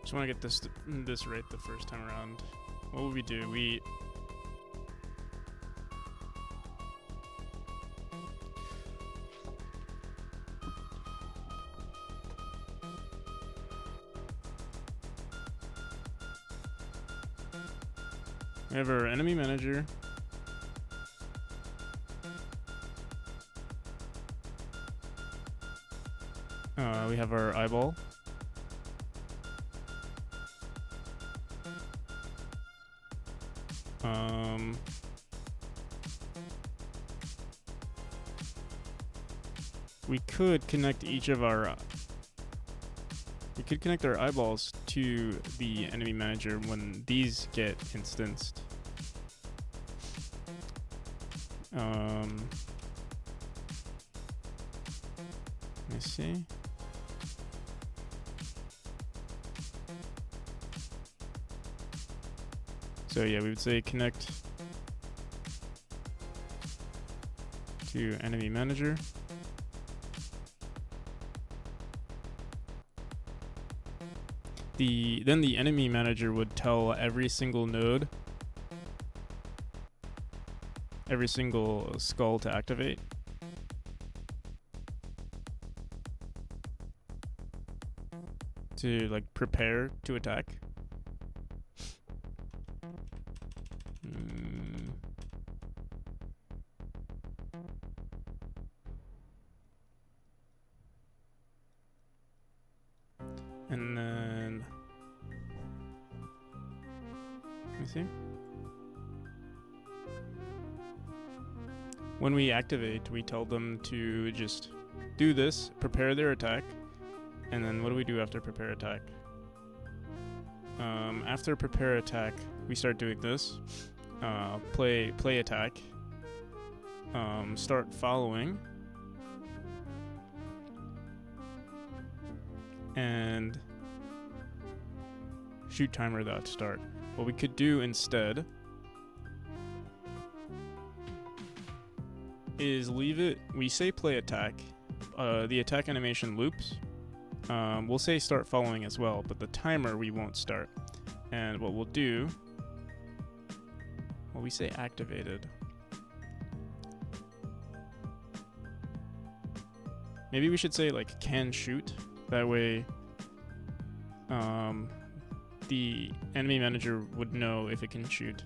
Just want to get this right the first time around. What would we do? We have our enemy manager. We have our eyeball. We could connect each of our we could connect our eyeballs to the enemy manager when these get instanced. Let me see. So yeah, we would say connect to enemy manager. Then the enemy manager would tell every single node, every single skull to activate. To like prepare to attack. And then let me see. When we activate, we tell them to just do this, prepare their attack, and then what do we do after prepare attack? After prepare attack, we start doing this. Play attack. Start following. And shoot timer that start. What we could do instead is leave it. We say play attack. The attack animation loops. We'll say start following as well, but the timer we won't start. And what we'll do, well, we say activated. Maybe we should say like can shoot. That way, the enemy manager would know if it can shoot.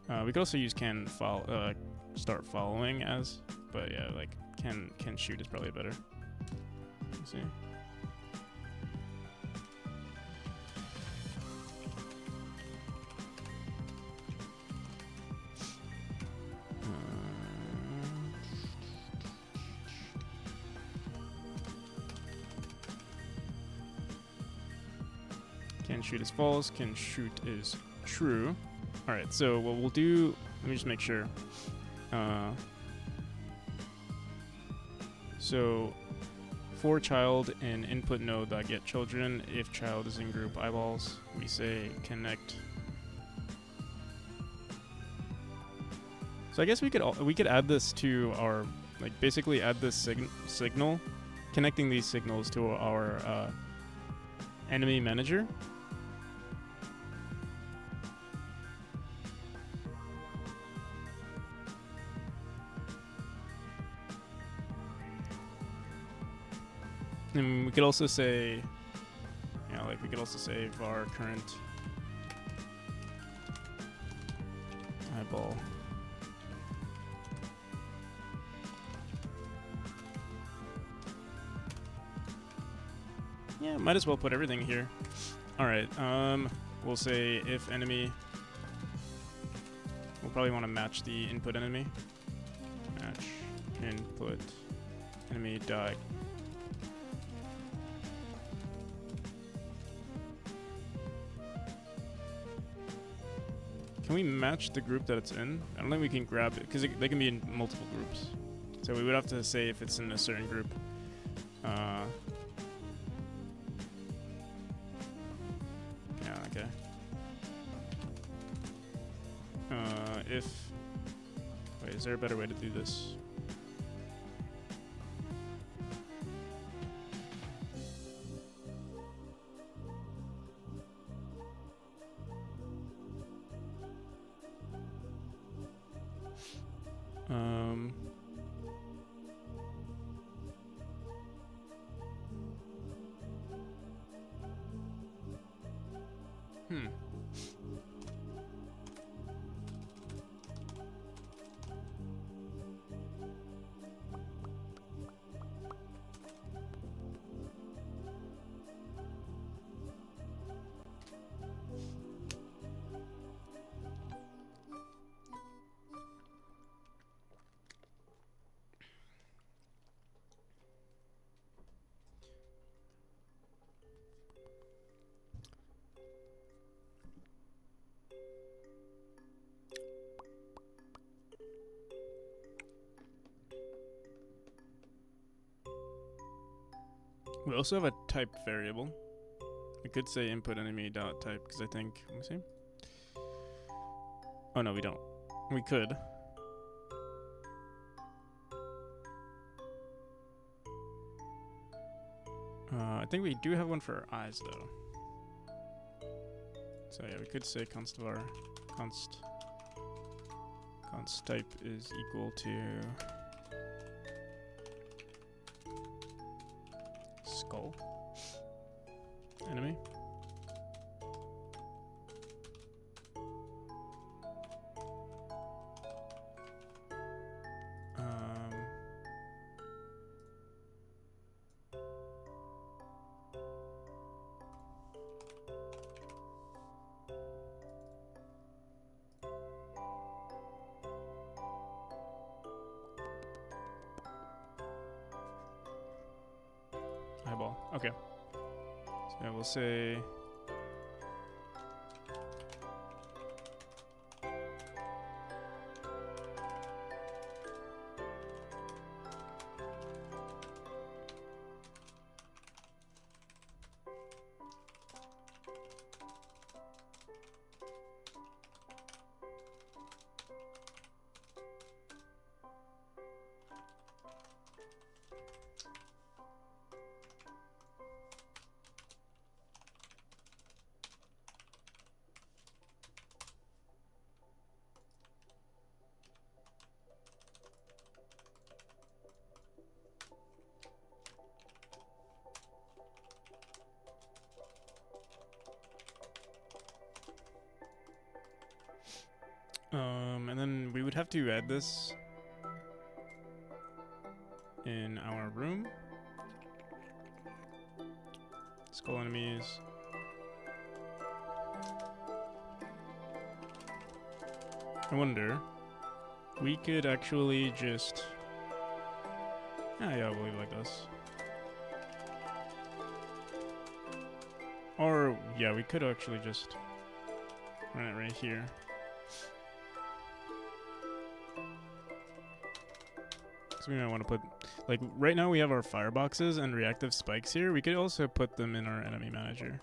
We could also use can start following as, but yeah, like can shoot is probably better. Let's see. Can shoot is false, can shoot is true. Alright, so what we'll do, let me just make sure. So for child in input node that get children, if child is in group eyeballs, we say connect. So I guess we could add this to our, like basically add this signal, connecting these signals to our enemy manager. And we could also say, like we could also say var current eyeball. Yeah, might as well put everything here. All right, we'll say if enemy. We'll probably want to match the input enemy. Match input enemy dot. Can we match the group that it's in? I don't think we can grab it because they can be in multiple groups. So we would have to say if it's in a certain group. Yeah, okay. Wait, is there a better way to do this? Um, hmm. We also have a type variable. We could say input enemy dot type because I think, let me see. Oh no, we don't. We could. I think we do have one for our eyes though. So yeah, we could say const var const type is equal to skull enemy. Eyeball. Okay. So yeah, we'll say and then we would have to add this in our room. Skull enemies. I wonder, we could actually just, yeah, we'll leave it like this. Or, yeah, we could actually just run it right here. So we might want to put, like, right now we have our fireboxes and reactive spikes here. We could also put them in our enemy manager.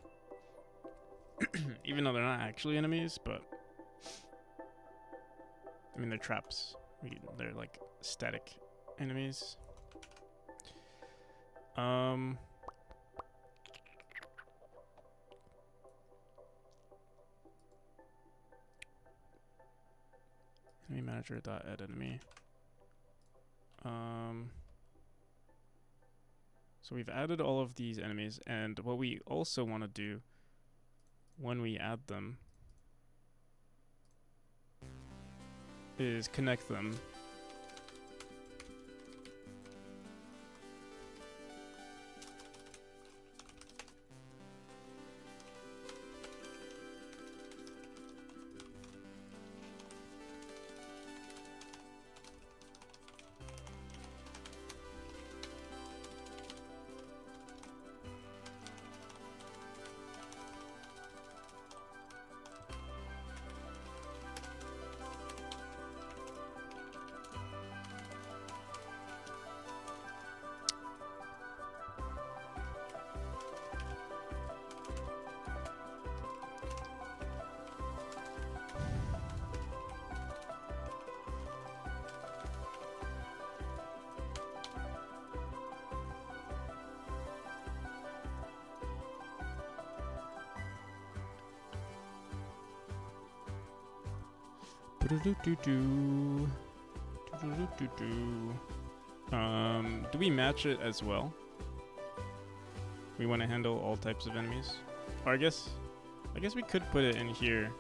Even though they're not actually enemies, but I mean, they're traps. They're like static enemies. Enemy manager dot add enemy. So we've added all of these enemies, and what we also want to do when we add them is connect them. Do we match it as well? We want to handle all types of enemies. Or I guess we could put it in here.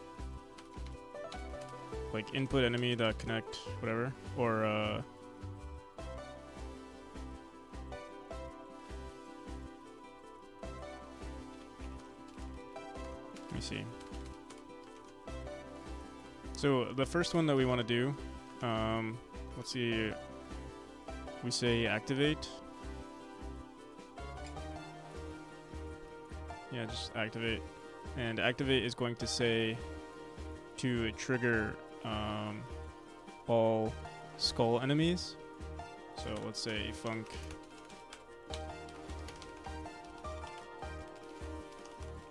Like input enemy dot connect whatever, or let me see. So the first one that we want to do, let's see. We say activate. Yeah, just activate. And activate is going to say to trigger all skull enemies. So let's say func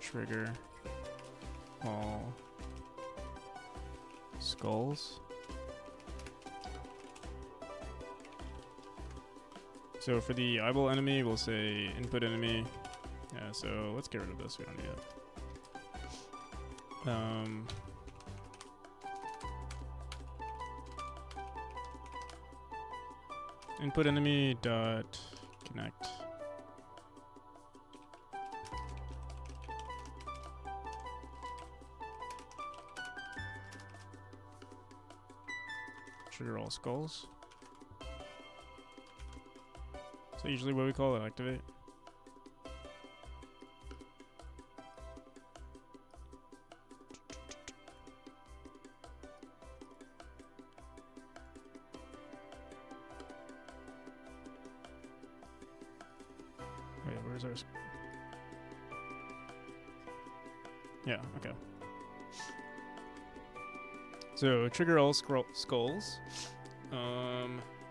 trigger all skulls. So for the eyeball enemy, we'll say input enemy. Yeah, so let's get rid of this. We don't need it. Input enemy dot connect. Trigger all skulls. So usually what we call it, activate. Wait, where's our... Yeah, okay. So trigger all skulls.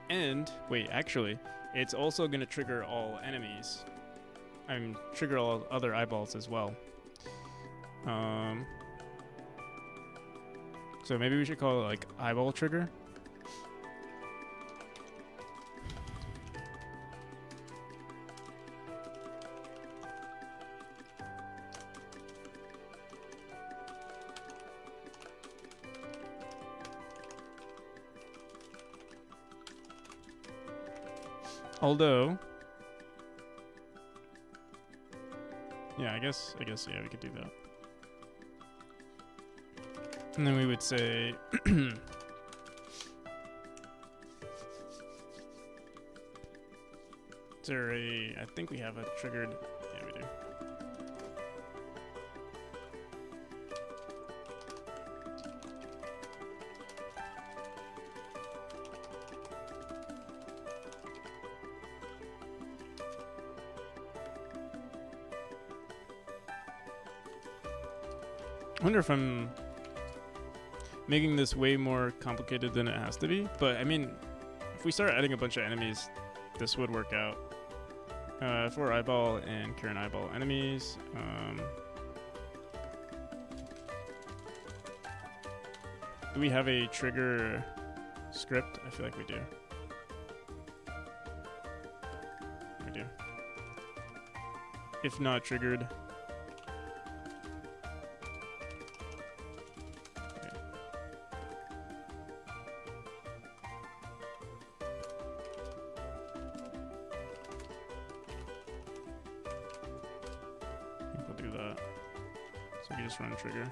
And wait, actually, it's also gonna trigger all enemies. I mean, trigger all other eyeballs as well. So maybe we should call it like eyeball trigger. Although, yeah, I guess, yeah, we could do that. And then we would say, is there a, I think we have a triggered, yeah, we do. I wonder if I'm making this way more complicated than it has to be, but I mean, if we start adding a bunch of enemies, this would work out. For eyeball and current eyeball enemies, do we have a trigger script? I feel like we do. We do. If not triggered, run trigger.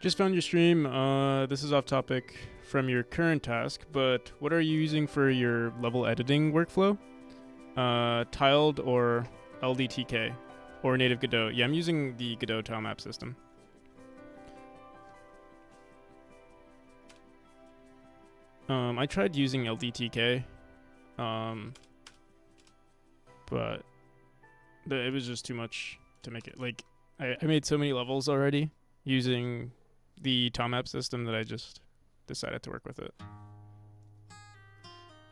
Just found your stream. This is off topic from your current task, but what are you using for your level editing workflow? Tiled or LDTK or native Godot? Yeah, I'm using the Godot tile map system. I tried using LDTK, but it was just too much to make it. Like, I made so many levels already using the tile map system that I just decided to work with it.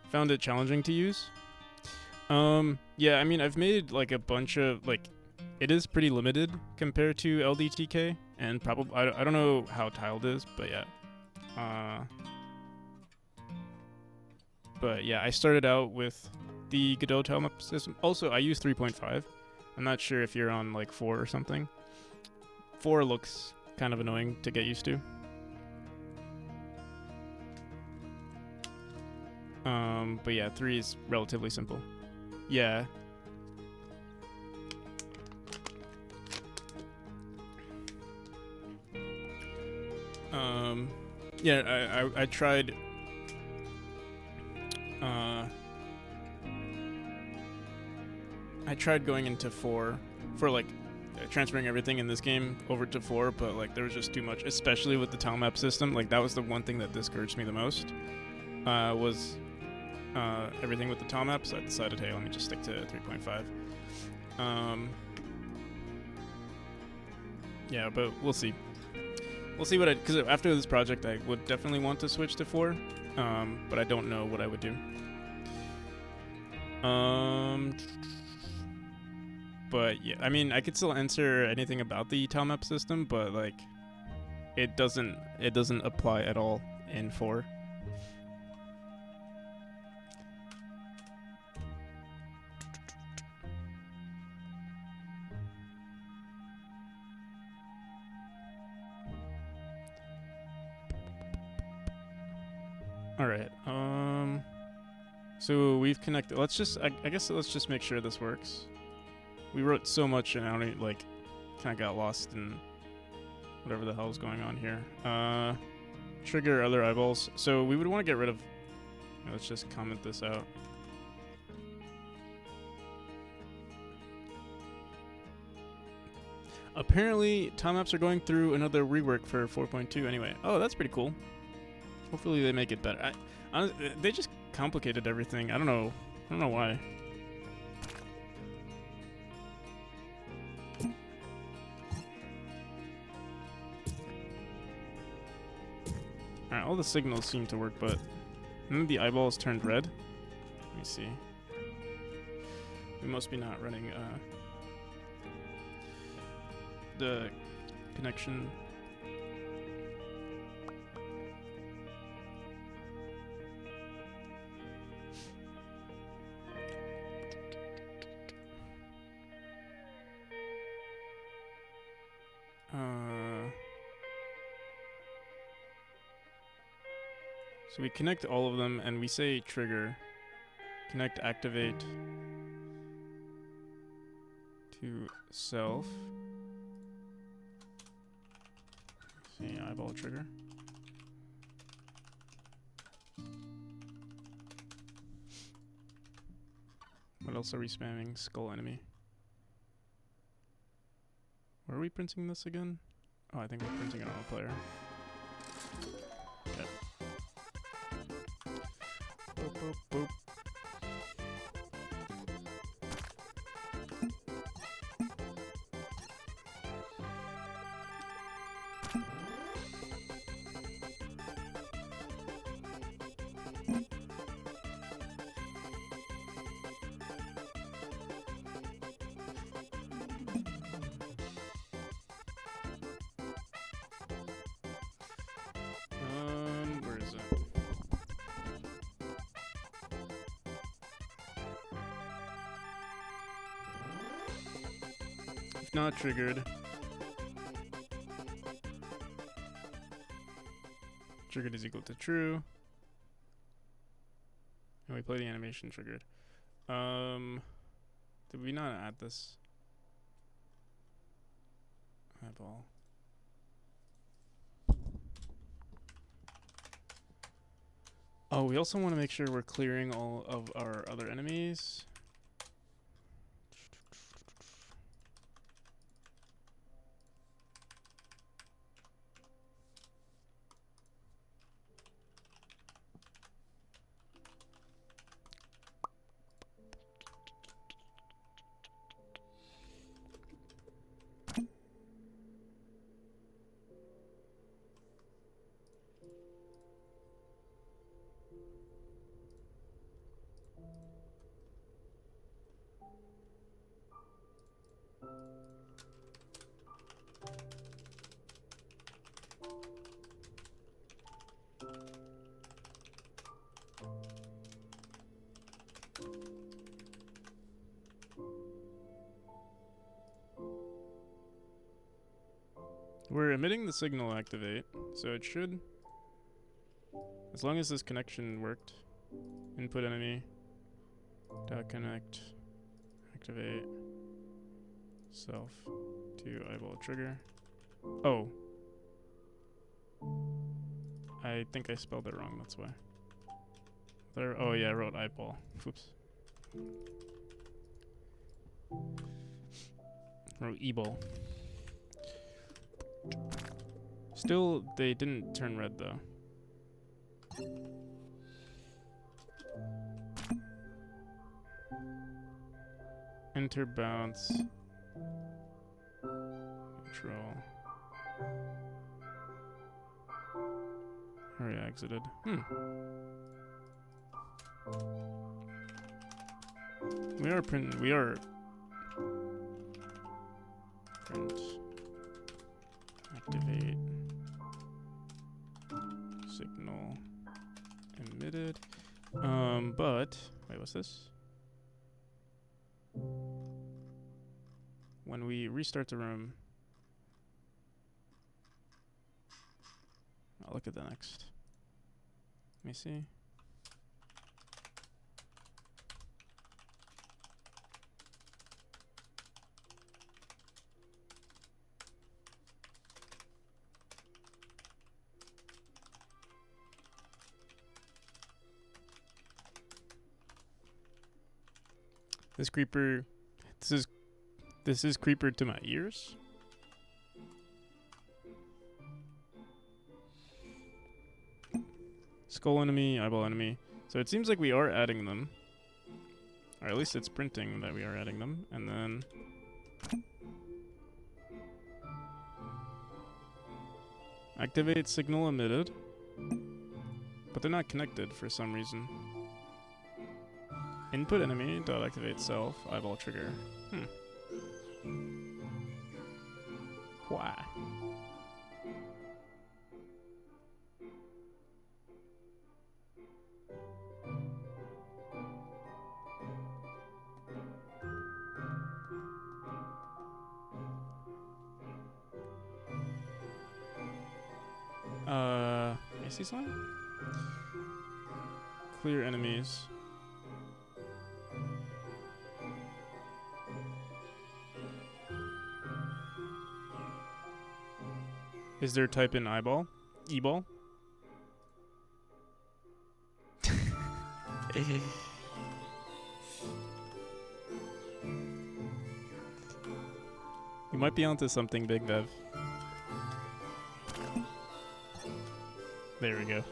Found it challenging to use. Yeah, I mean, I've made like a bunch of like it is pretty limited compared to LDTK, and probably I don't know how tiled is, but yeah. But yeah, I started out with the Godot tile map system. Also, I use 3.5. I'm not sure if you're on like 4 or something. 4 looks kind of annoying to get used to. But yeah, 3 is relatively simple. Yeah. Yeah, I tried. I tried going into 4 for like transferring everything in this game over to 4, but like there was just too much, especially with the tile map system. Like that was the one thing that discouraged me the most. Was everything with the tile map, so I decided, hey, let me just stick to 3.5. Yeah, but we'll see. We'll see what because after this project, I would definitely want to switch to 4, but I don't know what I would do. But yeah, I mean, I could still answer anything about the tile map system, but like, it doesn't apply at all in 4. All right. So we've connected. Let's just. I guess let's just make sure this works. We wrote so much, and I don't even, like, kind of got lost in whatever the hell is going on here. Trigger other eyeballs. So we would want to get rid of. Let's just comment this out. Apparently, time maps are going through another rework for 4.2 anyway. Oh, that's pretty cool. Hopefully they make it better. They just complicated everything. I don't know why. Alright, all the signals seem to work, but then the eyeballs turned red. Let me see. We must be not running the connection. So we connect all of them and we say trigger, connect, activate to self. See, eyeball trigger. What else are we spamming? Skull enemy. Where are we printing this again? Oh, I think we're printing it on a player. Okay. Boop, boop, boop. Where is it? If not triggered. Triggered is equal to true. And we play the animation triggered. Did we not add this? Eyeball. Oh, we also want to make sure we're clearing all of our other enemies. We're emitting the signal activate, so it should, as long as this connection worked, input enemy, dot connect, activate, self to eyeball trigger. Oh. I think I spelled it wrong, that's why. There, oh yeah, I wrote eyeball. Oops. Wrote e-ball. Still, they didn't turn red though. Enter bounce. Control. Area exited. We are print. Print. Activate. Signal emitted. But wait, what's this? When we restart the room, I'll look at the next. Let me see. This creeper, this is creeper to my ears. Skull enemy, eyeball enemy. So it seems like we are adding them. Or at least it's printing that we are adding them. And then activate signal emitted. But they're not connected for some reason. Input enemy dot activate self eyeball trigger. Why? I see something? Clear enemies. Is there type in eyeball? E-ball? You might be onto something, Big Bev. There we go.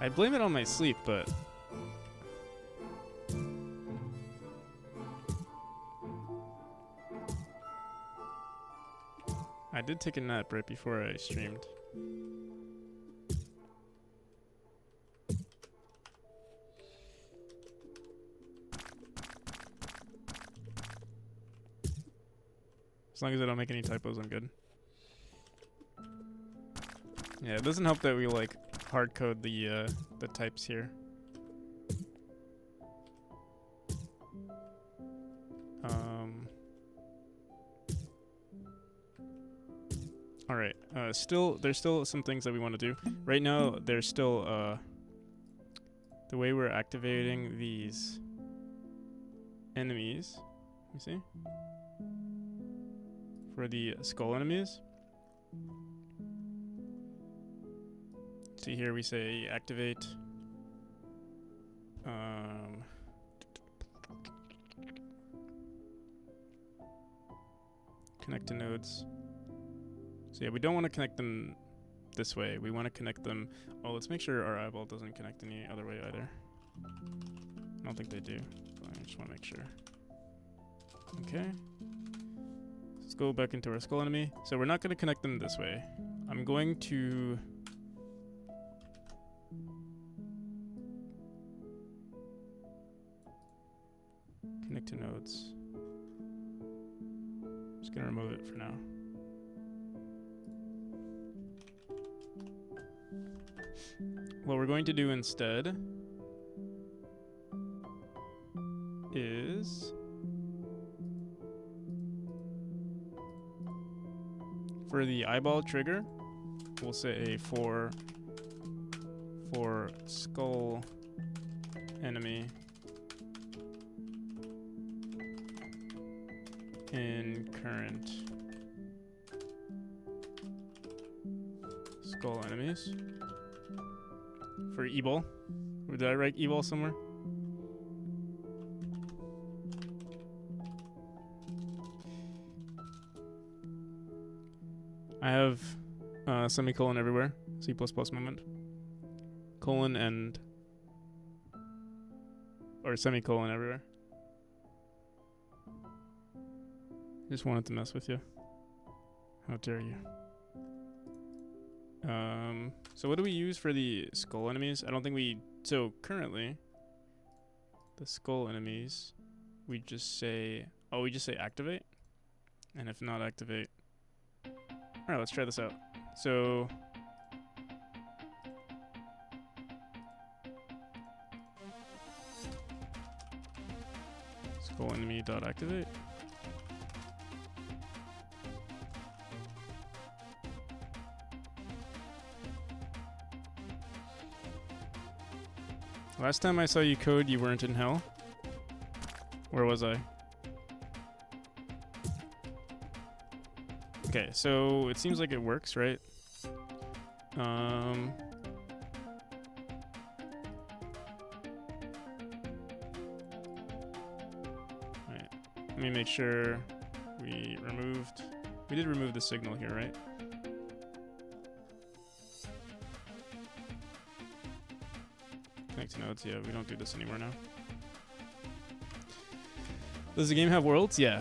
I blame it on my sleep, but I did take a nap right before I streamed. As long as I don't make any typos, I'm good. Yeah, it doesn't help that we like hard code the types here. All right. There's still some things that we want to do. Right now, there's still the way we're activating these enemies. Let me see. For the skull enemies. See here we say activate. Connect to nodes. So yeah, we don't want to connect them this way. We want to connect them. Oh, let's make sure our eyeball doesn't connect any other way either. I don't think they do, but I just want to make sure. Okay. Let's go back into our skull enemy. So we're not going to connect them this way. I'm going to connect to nodes. Just going to remove it for now. What we're going to do instead is for the eyeball trigger, we'll say for skull enemy in current skull enemies. For e-ball. Or did I write e-ball somewhere? I have semicolon everywhere. C++ moment. Colon and or semicolon everywhere. Just wanted to mess with you. How dare you? So what do we use for the skull enemies? I don't think we... So currently, the skull enemies, we just say... Oh, we just say activate? And if not activate... Alright, let's try this out. So... skull enemy dot activate. Last time I saw you code, you weren't in hell. Where was I? Okay, so it seems like it works, right? Right. Let me make sure we did remove the signal here, right? Connect to nodes, yeah, we don't do this anymore now. Does the game have worlds? Yeah.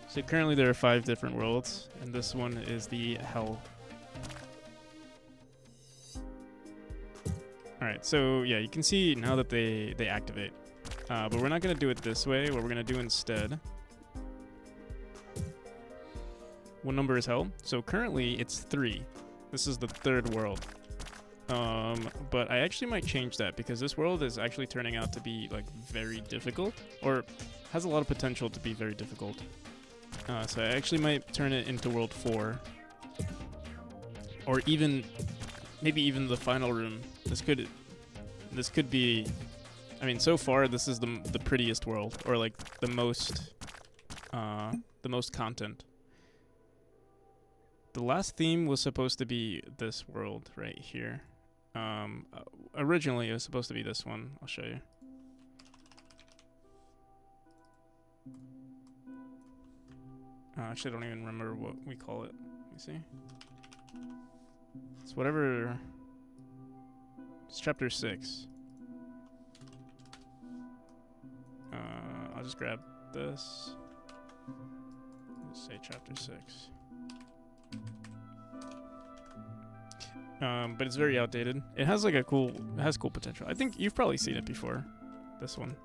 So currently there are 5 different worlds, and this one is the hell. Alright, so yeah, you can see now that they activate. But we're not going to do it this way. What we're going to do instead... What number is hell? So currently it's 3. This is the 3rd world. But I actually might change that because this world is actually turning out to be like very difficult, or has a lot of potential to be very difficult. So I actually might turn it into world 4, or even maybe even the final room. This could be. I mean, so far this is the prettiest world, or like the most content. The last theme was supposed to be this world right here. Originally it was supposed to be this one. I'll show you. Actually, I don't even remember what we call it. Let me see. It's whatever. It's chapter 6. I'll just grab this. Let's say chapter 6. But it's very outdated. It has like cool potential. I think you've probably seen it before. This one.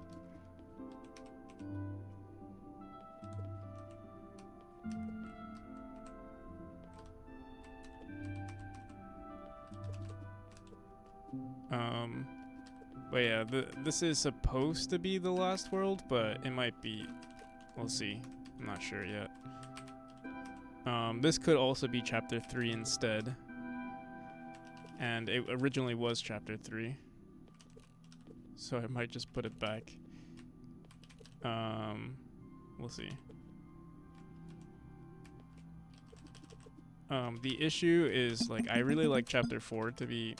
But yeah, this is supposed to be the last world, but it might be. We'll see. I'm not sure yet. This could also be chapter 3 instead. And it originally was chapter 3. So I might just put it back. We'll see. The issue is, like, I really like chapter 4 to be...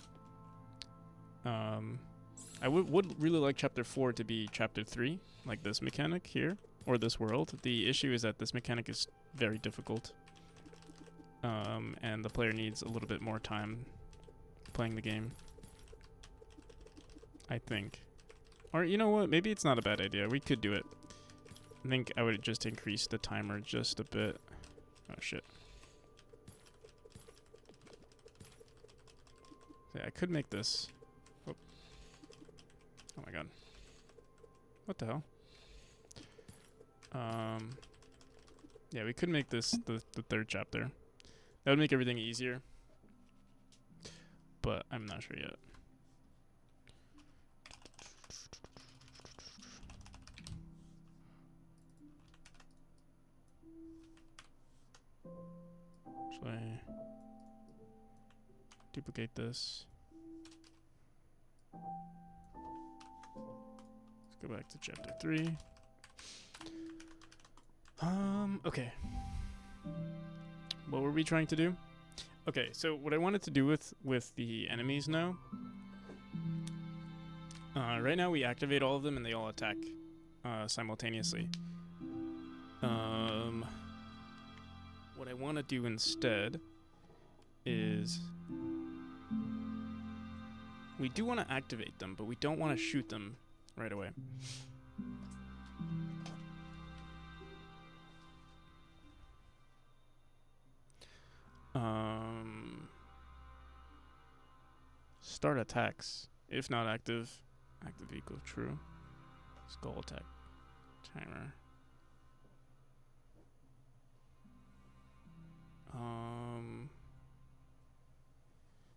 I would really like chapter 4 to be chapter 3, like this mechanic here, or this world. The issue is that this mechanic is very difficult. And the player needs a little bit more time playing the game, I think. Or you know what, maybe it's not a bad idea. We could do it. I think I would just increase the timer just a bit. Oh shit. Yeah, I could make this. Oh, oh my god. What the hell? Yeah, we could make this the 3rd chapter. That would make everything easier. but I'm not sure yet. Actually, duplicate this. Let's go back to chapter 3. Okay. What were we trying to do? Okay, so what I wanted to do with the enemies now. Right now we activate all of them and they all attack simultaneously. What I want to do instead is we do want to activate them, but we don't want to shoot them right away. Start attacks. If not active, active equals true. Skull attack timer.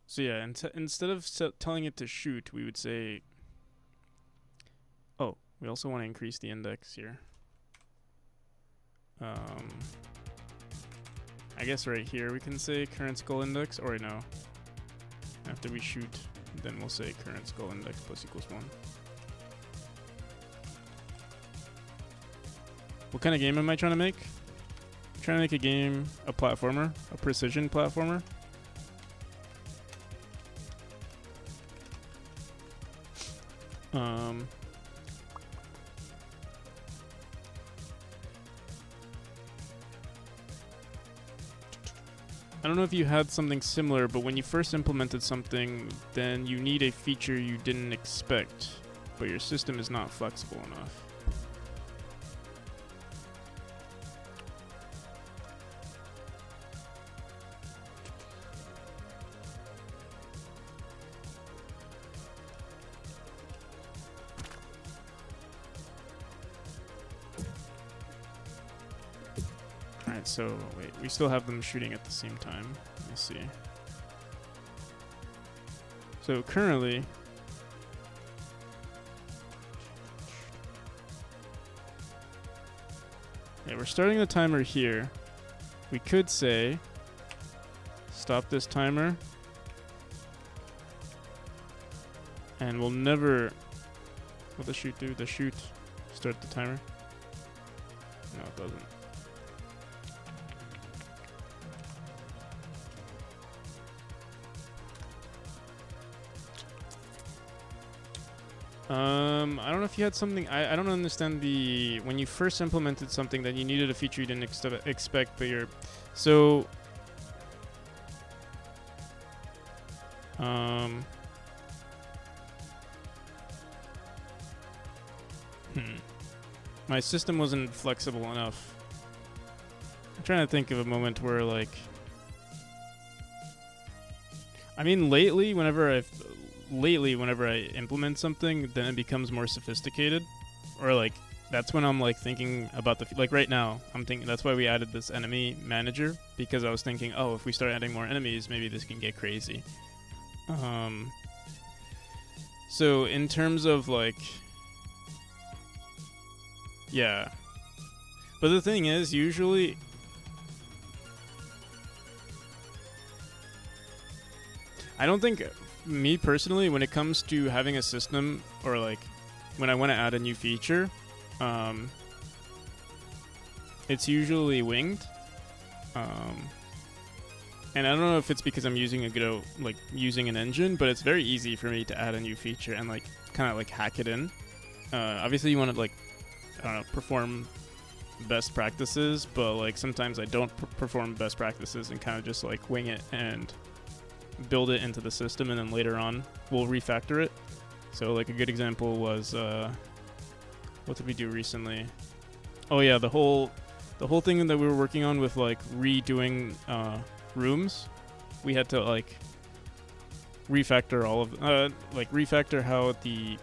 So yeah, instead of telling it to shoot, we would say, oh, we also want to increase the index here. I guess right here we can say current skull index, or no. After we shoot, then we'll say current skull index plus equals 1. What kind of game am I trying to make? I'm trying to make a game, a platformer, a precision platformer. I don't know if you had something similar, but when you first implemented something, then you need a feature you didn't expect, but your system is not flexible enough. Alright, so wait, we still have them shooting at the same time. Let me see. So currently, yeah, we're starting the timer here. We could say, stop this timer, and we'll never, what does shoot do? The shoot start the timer? No, it doesn't. I don't know if you had something. I don't understand the when you first implemented something that you needed a feature you didn't expect, but you're so. My system wasn't flexible enough. I'm trying to think of a moment where, like, I mean, lately, whenever I implement something, then it becomes more sophisticated, or like that's when I'm like thinking about like right now I'm thinking that's why we added this enemy manager, because I was thinking, oh, if we start adding more enemies, maybe this can get crazy. So in terms of like, yeah, but the thing is, usually I don't think, me personally, when it comes to having a system, or like when I want to add a new feature, it's usually winged. And I don't know if it's because I'm using a Godot, like using an engine, but it's very easy for me to add a new feature and like kind of like hack it in. Obviously you want to like, I don't know, perform best practices, but like sometimes I don't perform best practices and kind of just like wing it and build it into the system, and then later on we'll refactor it. So like a good example was what did we do recently? Oh yeah, the whole thing that we were working on with like redoing rooms. We had to like refactor all of like refactor how the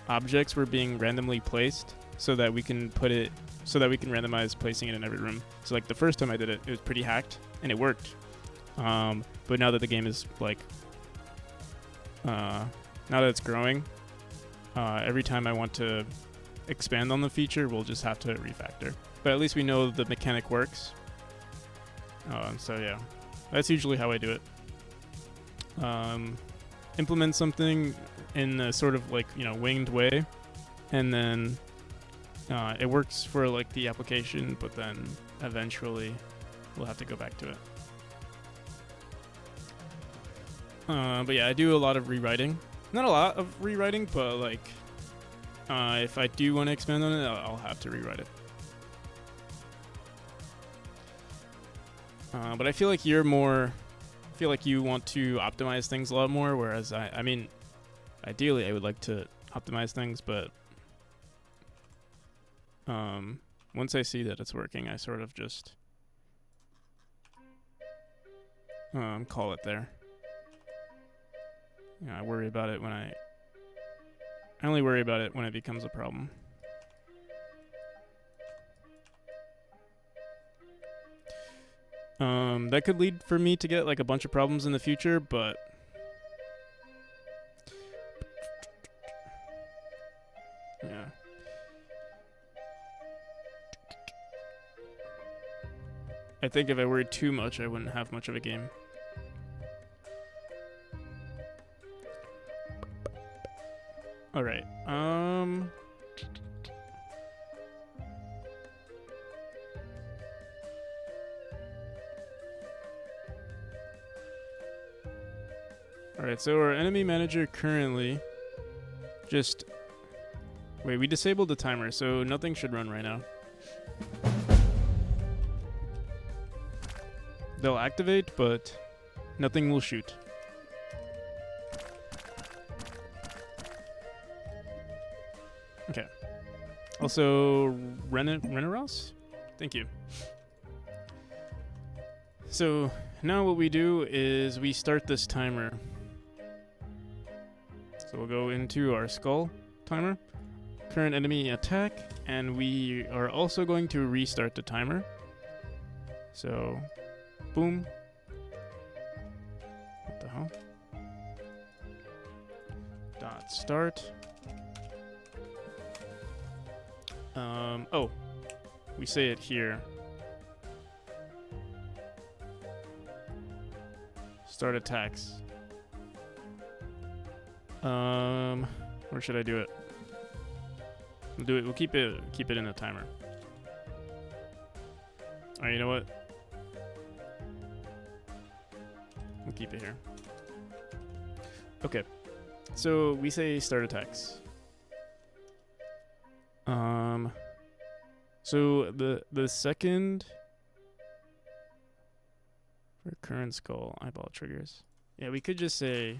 objects were being randomly placed so that we can randomize placing it in every room. So like the first time I did it, it was pretty hacked and it worked. But now that the game is like now that it's growing, every time I want to expand on the feature, we'll just have to refactor. But at least we know the mechanic works. So yeah, that's usually how I do it. Implement something in a sort of like, winged way, and then it works for like the application, but then eventually we'll have to go back to it. But yeah, I do a lot of rewriting. Not a lot of rewriting, but like if I do want to expand on it, I'll have to rewrite it. But I feel like you want to optimize things a lot more, whereas I mean, ideally I would like to optimize things, but once I see that it's working, I sort of just call it there. I worry about it I only worry about it when it becomes a problem. That could lead for me to get like a bunch of problems in the future, but yeah. I think if I worried too much, I wouldn't have much of a game. All right. All right, so our enemy manager currently just... Wait, we disabled the timer, so nothing should run right now. They'll activate, but nothing will shoot. Okay. Also, Renaros? Thank you. So now what we do is we start this timer. So we'll go into our skull timer, current enemy attack, and we are also going to restart the timer. So, boom. What the hell? Dot start. Oh, we say it here. Start attacks. Where should I do it? We'll do it. We'll keep it in the timer. All right, you know what? We'll keep it here. Okay. So we say start attacks. So the second for current skull eyeball triggers. Yeah, we could just say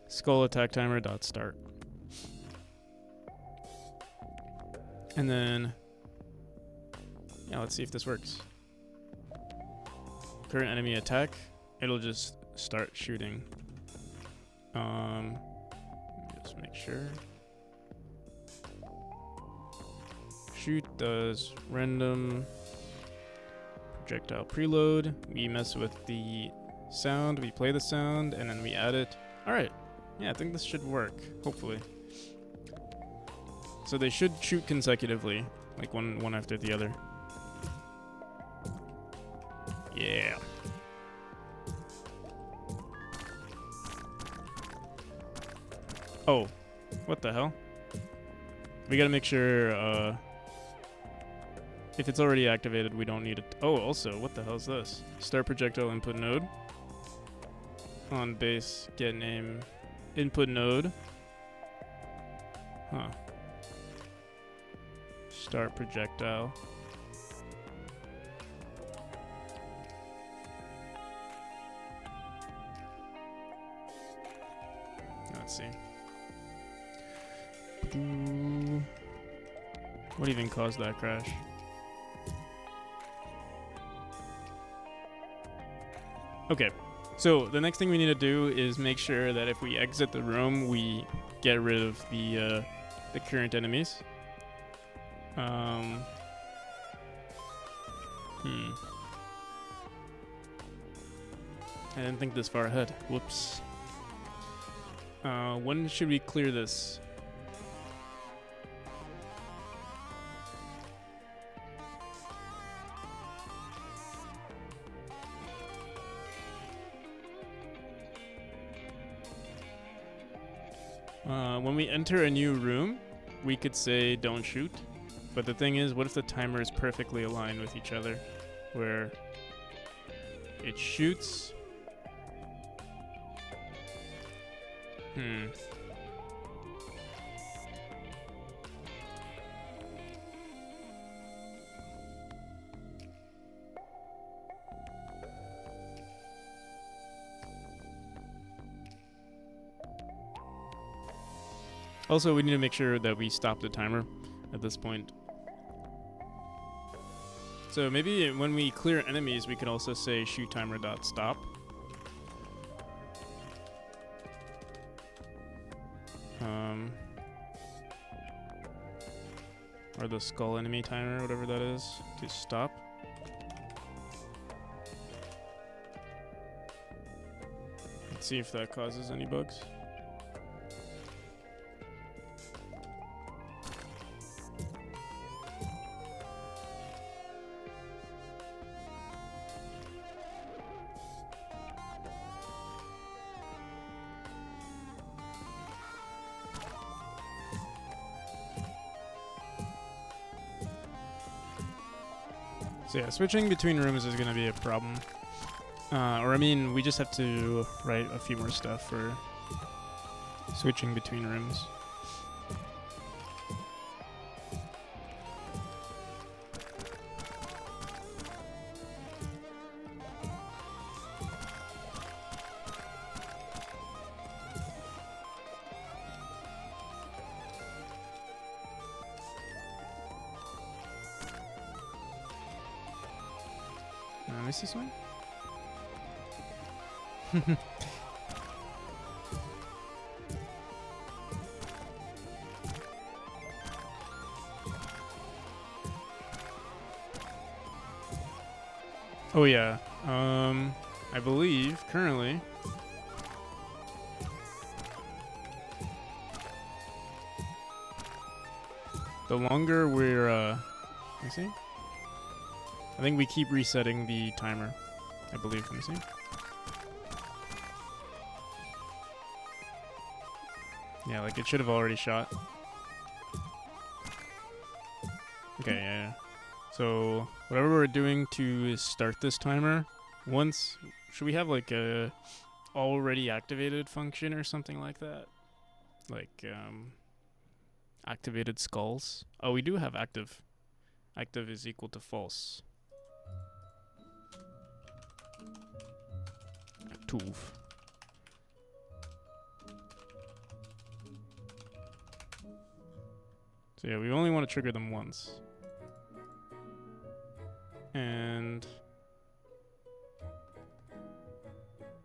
skull attack timer dot start. And then let's see if this works. Current enemy attack, it'll just start shooting. Just make sure. Shoot does random projectile preload. We mess with the sound, we play the sound, and then we add it. All right. Yeah, I think this should work, hopefully. So they should shoot consecutively, like one after the other. Yeah. Oh, what the hell? We gotta make sure, if it's already activated, we don't need it. Oh, also, what the hell is this? Start projectile input node. On base, get name, input node. Huh. Start projectile. Let's see. What even caused that crash? Okay, so the next thing we need to do is make sure that if we exit the room, we get rid of the current enemies. I didn't think this far ahead. Whoops. When should we clear this? When we enter a new room, we could say don't shoot. But the thing is, what if the timer is perfectly aligned with each other? Where it shoots. Also, we need to make sure that we stop the timer at this point. So maybe when we clear enemies, we could also say shoot timer dot stop. Or the skull enemy timer, whatever that is, to stop. Let's see if that causes any bugs. So yeah, switching between rooms is going to be a problem. Or I mean, we just have to write a few more stuff for switching between rooms. I miss this one? Oh yeah. I believe currently the longer we're let me see. I think we keep resetting the timer, I believe. Let me see. Yeah, like it should have already shot. Okay, yeah. So whatever we're doing to start this timer, once should we have like a already activated function or something like that? Like activated skulls. Oh, we do have active. Active is equal to false. Active. So yeah, we only want to trigger them once. And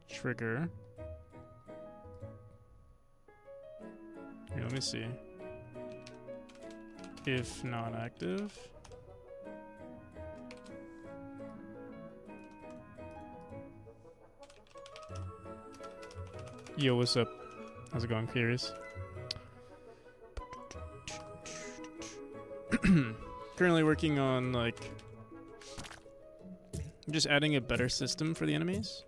trigger. Here, let me see. If not active. Yo, what's up? How's it going, Curious? Currently working on like just adding a better system for the enemies.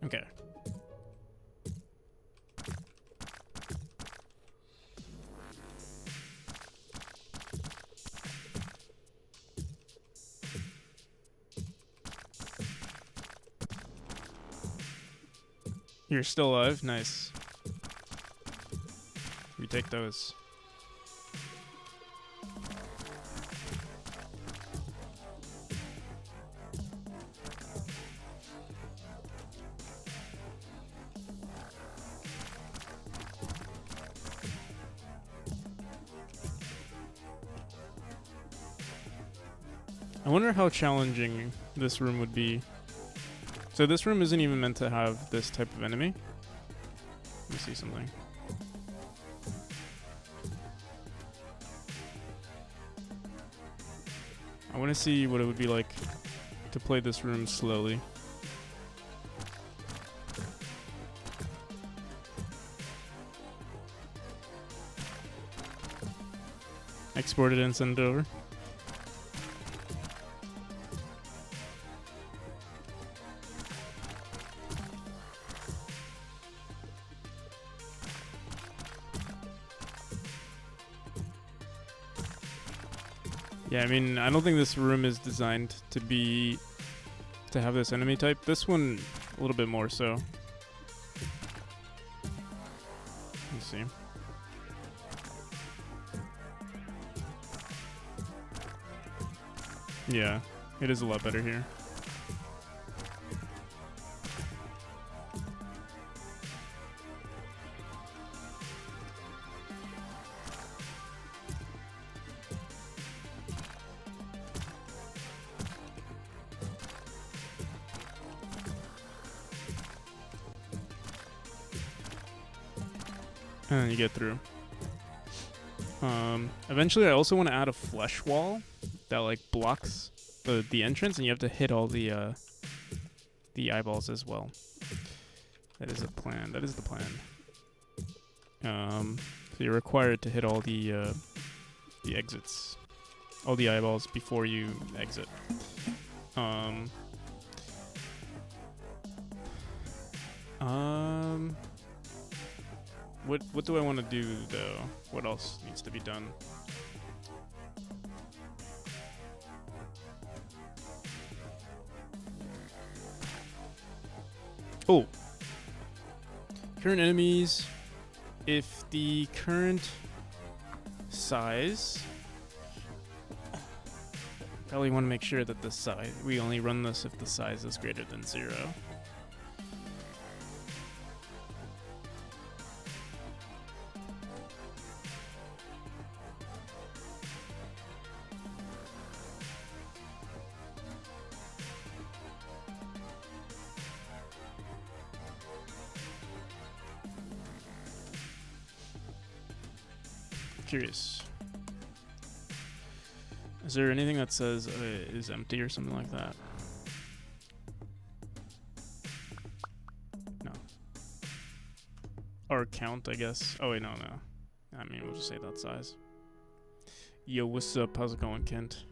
Okay. You're still alive? Nice. We take those. I wonder how challenging this room would be. So this room isn't even meant to have this type of enemy. Let me see something. I want to see what it would be like to play this room slowly. Export it and send it over. Yeah, I mean, I don't think this room is designed to have this enemy type. This one, a little bit more so. Let's see. Yeah, it is a lot better here. And then you get through. Eventually, I also want to add a flesh wall that like blocks the entrance, and you have to hit all the eyeballs as well. That is a plan. That is the plan. So you're required to hit all the exits, all the eyeballs before you exit. What do I want to do though? What else needs to be done? Oh, current enemies. If the current size, probably want to make sure that the size. We only run this if the size is greater than 0. Curious. Is there anything that says it is empty or something like that? No. Or count, I guess. Oh wait, no. I mean, we'll just say that size. Yo, what's up? How's it going, Kent?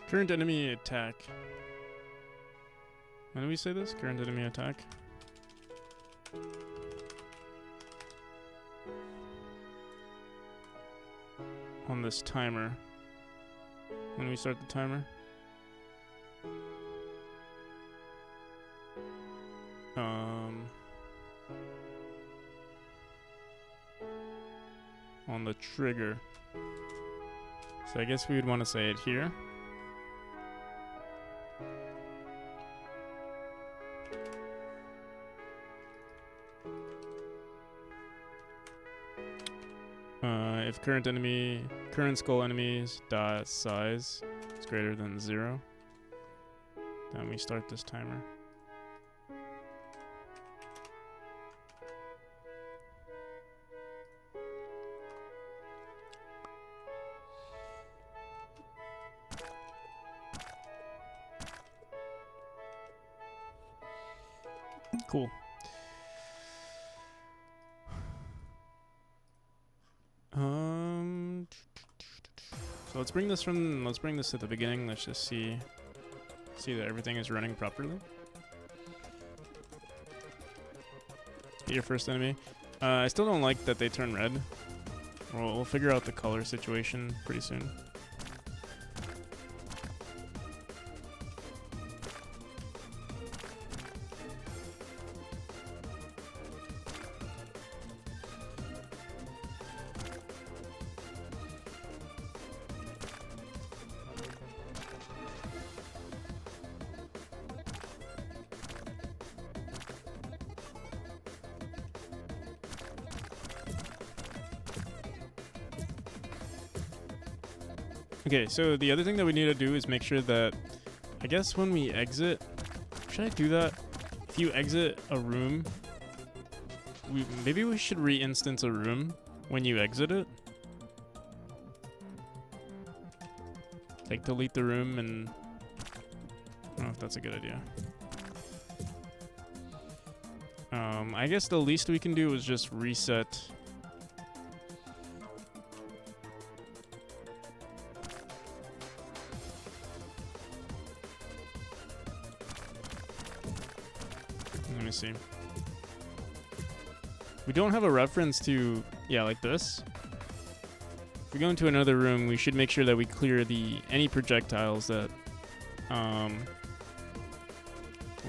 Current enemy attack. When do we say this? Current enemy attack. On this timer. When we start the timer. On the trigger. So I guess we would want to say it here. If current skull enemies dot size is greater than 0, then we start this timer. Cool. So let's bring this to the beginning. Let's just see that everything is running properly. Get your first enemy. I still don't like that they turn red. We'll figure out the color situation pretty soon. Okay, so the other thing that we need to do is make sure that, I guess when we exit, should I do that? If you exit a room, maybe we should re-instance a room when you exit it. Like delete the room and, I don't know if that's a good idea. I guess the least we can do is just reset. Let me see. We don't have a reference to, yeah, like this. If we go into another room, we should make sure that we clear any projectiles that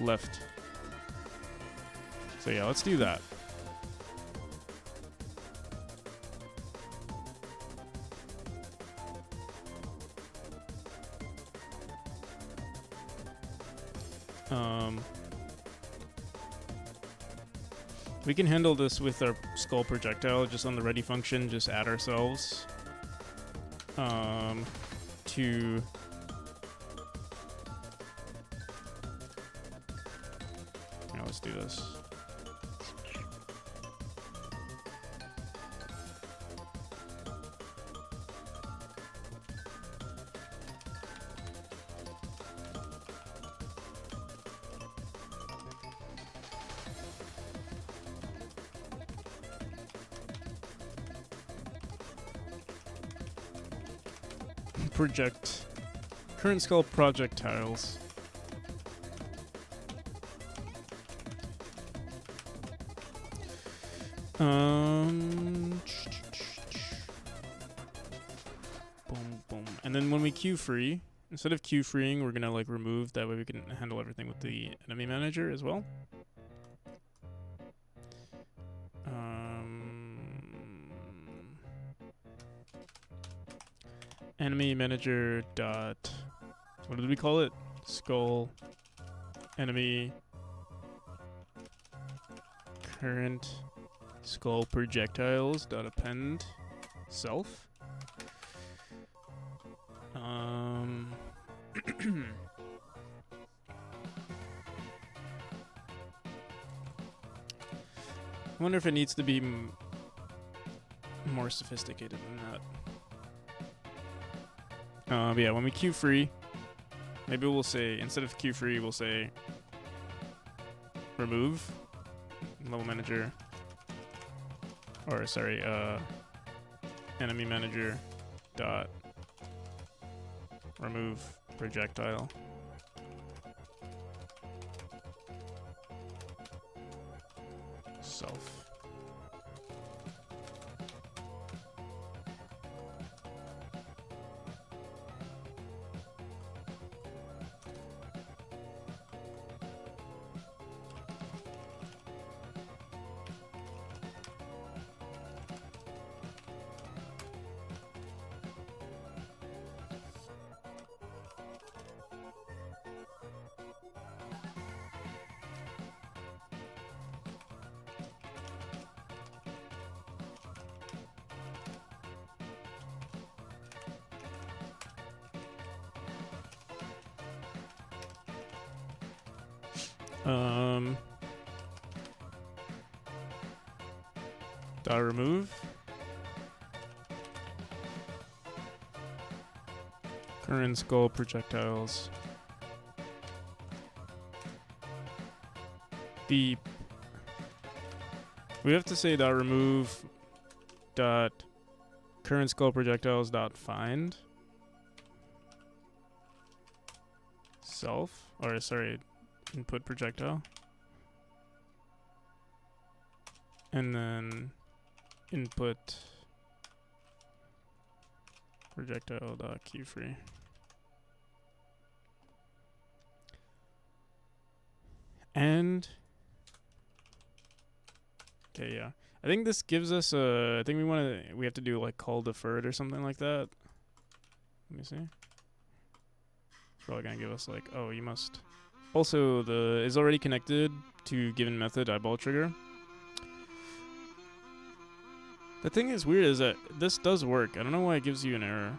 left. So yeah, let's do that. We can handle this with our skull projectile, just on the ready function, just add ourselves to yeah, let's do this. Current skull projectiles. Boom, boom. And then when we queue free, instead of queue freeing, we're gonna like remove, that way we can handle everything with the enemy manager as well. Enemy manager dot, what did we call it? Skull enemy current skull projectiles dot append self. I wonder if it needs to be more sophisticated than that. But yeah, when we queue free, maybe we'll say, instead of queue free, we'll say remove level manager, or sorry, enemy manager dot remove projectile. Self. Dot remove current skull projectiles. We have to say dot remove dot current skull projectiles dot find self, or sorry, input projectile, and then input projectile dot queue free. And okay, yeah, I think this gives us I think we have to do like call deferred or something like that. Let me see. Probably gonna give us like, oh, you must also is already connected to given method eyeball trigger. The thing is weird is that this does work. I don't know why it gives you an error.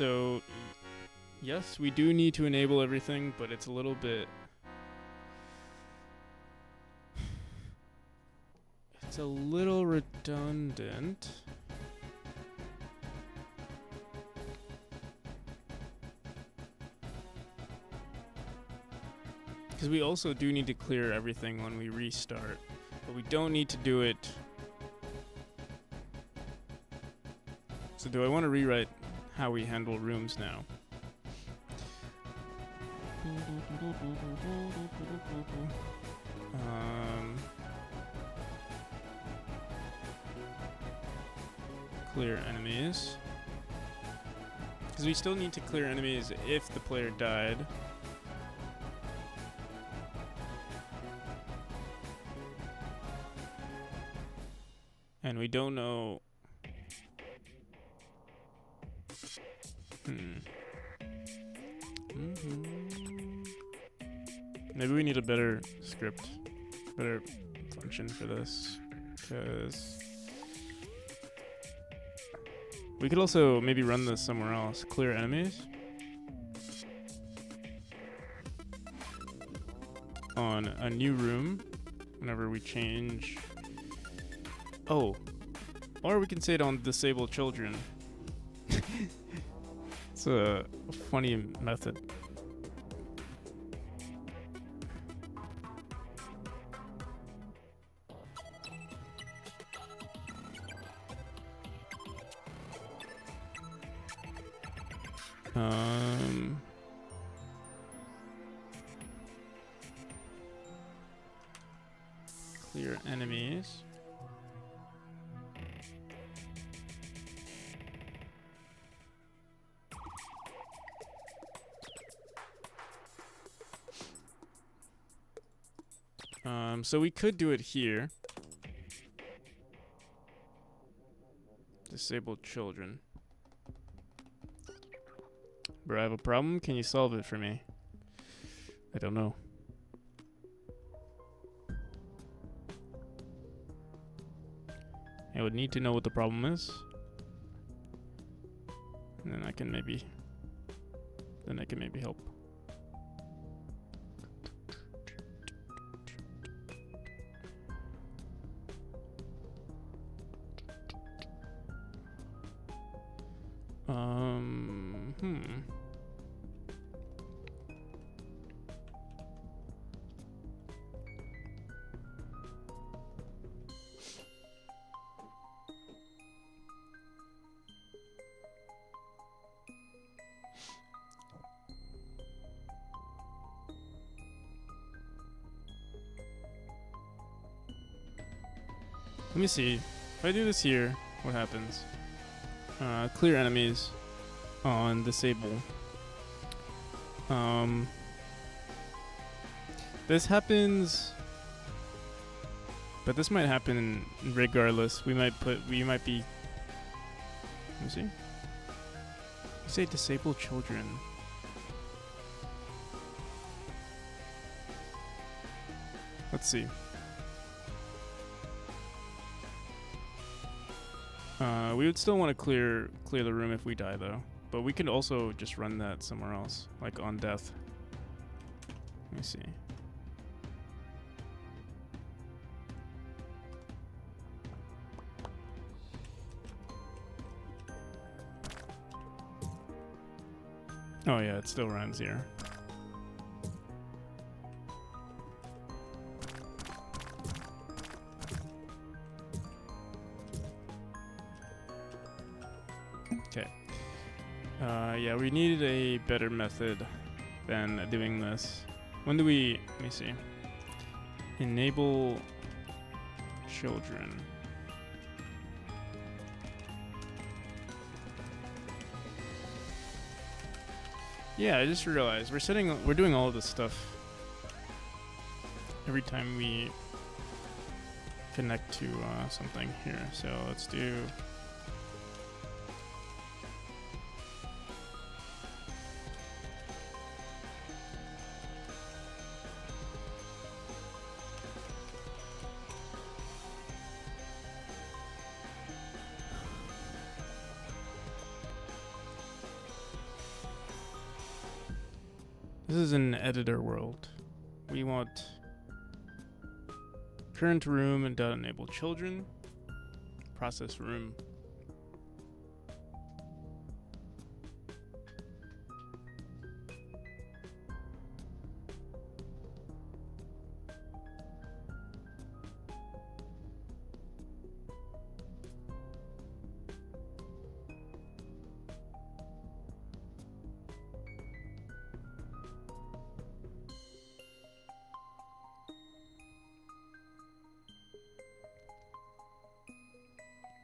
So, yes, we do need to enable everything, but it's a little bit... It's a little redundant. Because we also do need to clear everything when we restart, but we don't need to do it. So do I want to rewrite how we handle rooms now? Clear enemies. Because we still need to clear enemies if the player died. And we don't know. Maybe we need a better script, better function for this, because we could also maybe run this somewhere else. Clear enemies on a new room whenever we change. Oh, or we can say it on disable children. It's a funny method. Clear enemies. So we could do it here. Disable children. Bro, I have a problem. Can you solve it for me? I don't know. I would need to know what the problem is. And then I can maybe help. Let me see. If I do this here, what happens? Clear enemies on disable. This happens, but this might happen regardless. We might be. Let me see. You say disable children. Let's see. We would still want to clear the room if we die though, but we could also just run that somewhere else, like on death. Let me see. Oh yeah, it still runs here. Okay. Yeah, we needed a better method than doing this. When do we, let me see. Enable children. Yeah, I just realized we're doing all of this stuff every time we connect to something here. So let's do. This is an editor world. We want current room and dot enable children. Process room.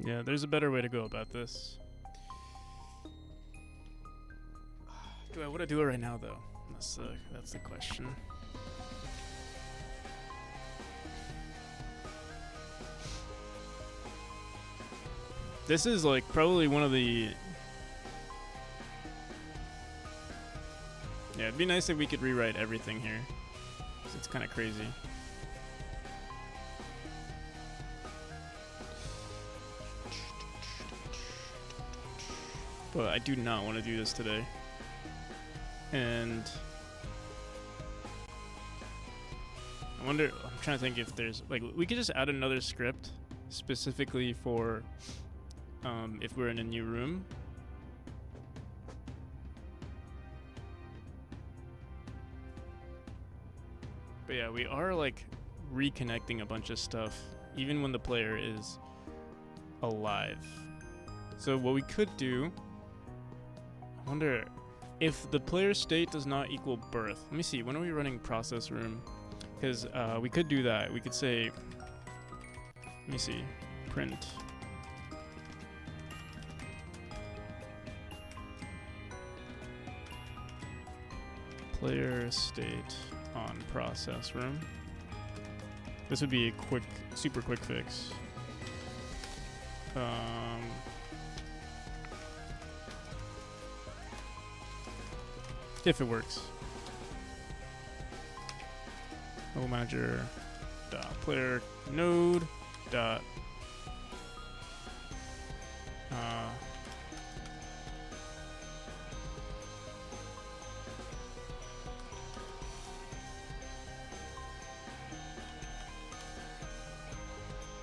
Yeah, there's a better way to go about this. Do I want to do it right now, though? That's the question. This is like probably one of the... Yeah, it'd be nice if we could rewrite everything here. 'Cause it's kind of crazy. But I do not want to do this today. And I wonder, I'm trying to think if there's, like, we could just add another script specifically for if we're in a new room. But yeah, we are like reconnecting a bunch of stuff even when the player is alive. So what we could do, I wonder if the player state does not equal birth. Let me see, when are we running process room? Because we could do that. We could say, let me see, print. Player state on process room. This would be a quick, super quick fix. If it works. Level manager dot player node dot I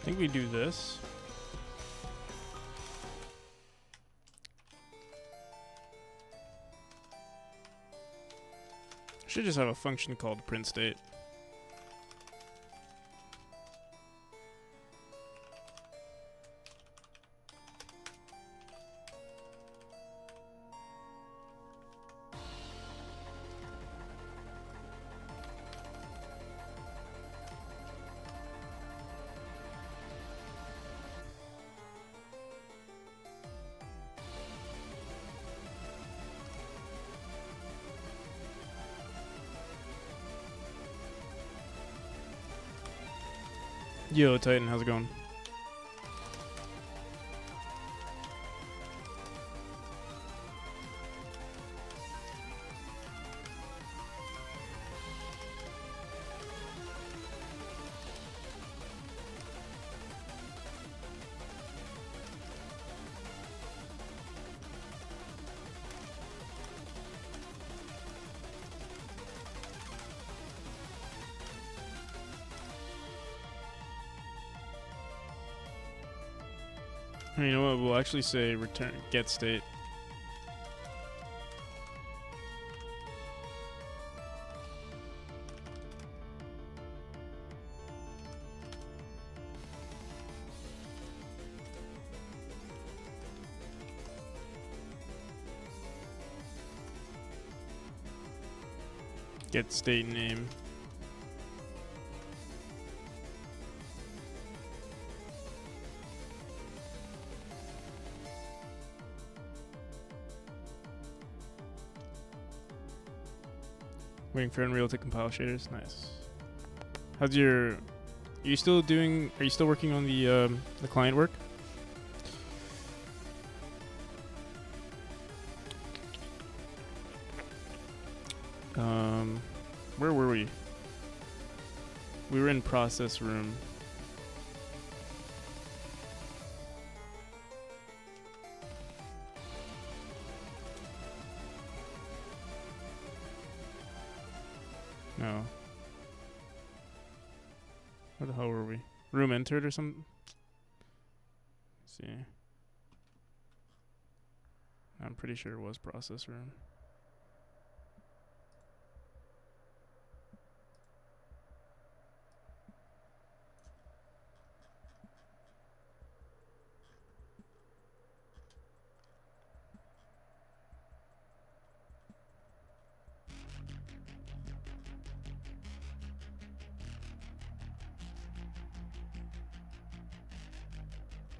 think we do this. Should just have a function called print state. Yo, Titan, how's it going? You know what? We'll actually say return get state. Get state name. Waiting for Unreal to compile shaders. Nice. How's your? Are you still working on the client work? Where were we? We were in process room. No. Where the hell were we? Room entered or something? Let's see. I'm pretty sure it was process room.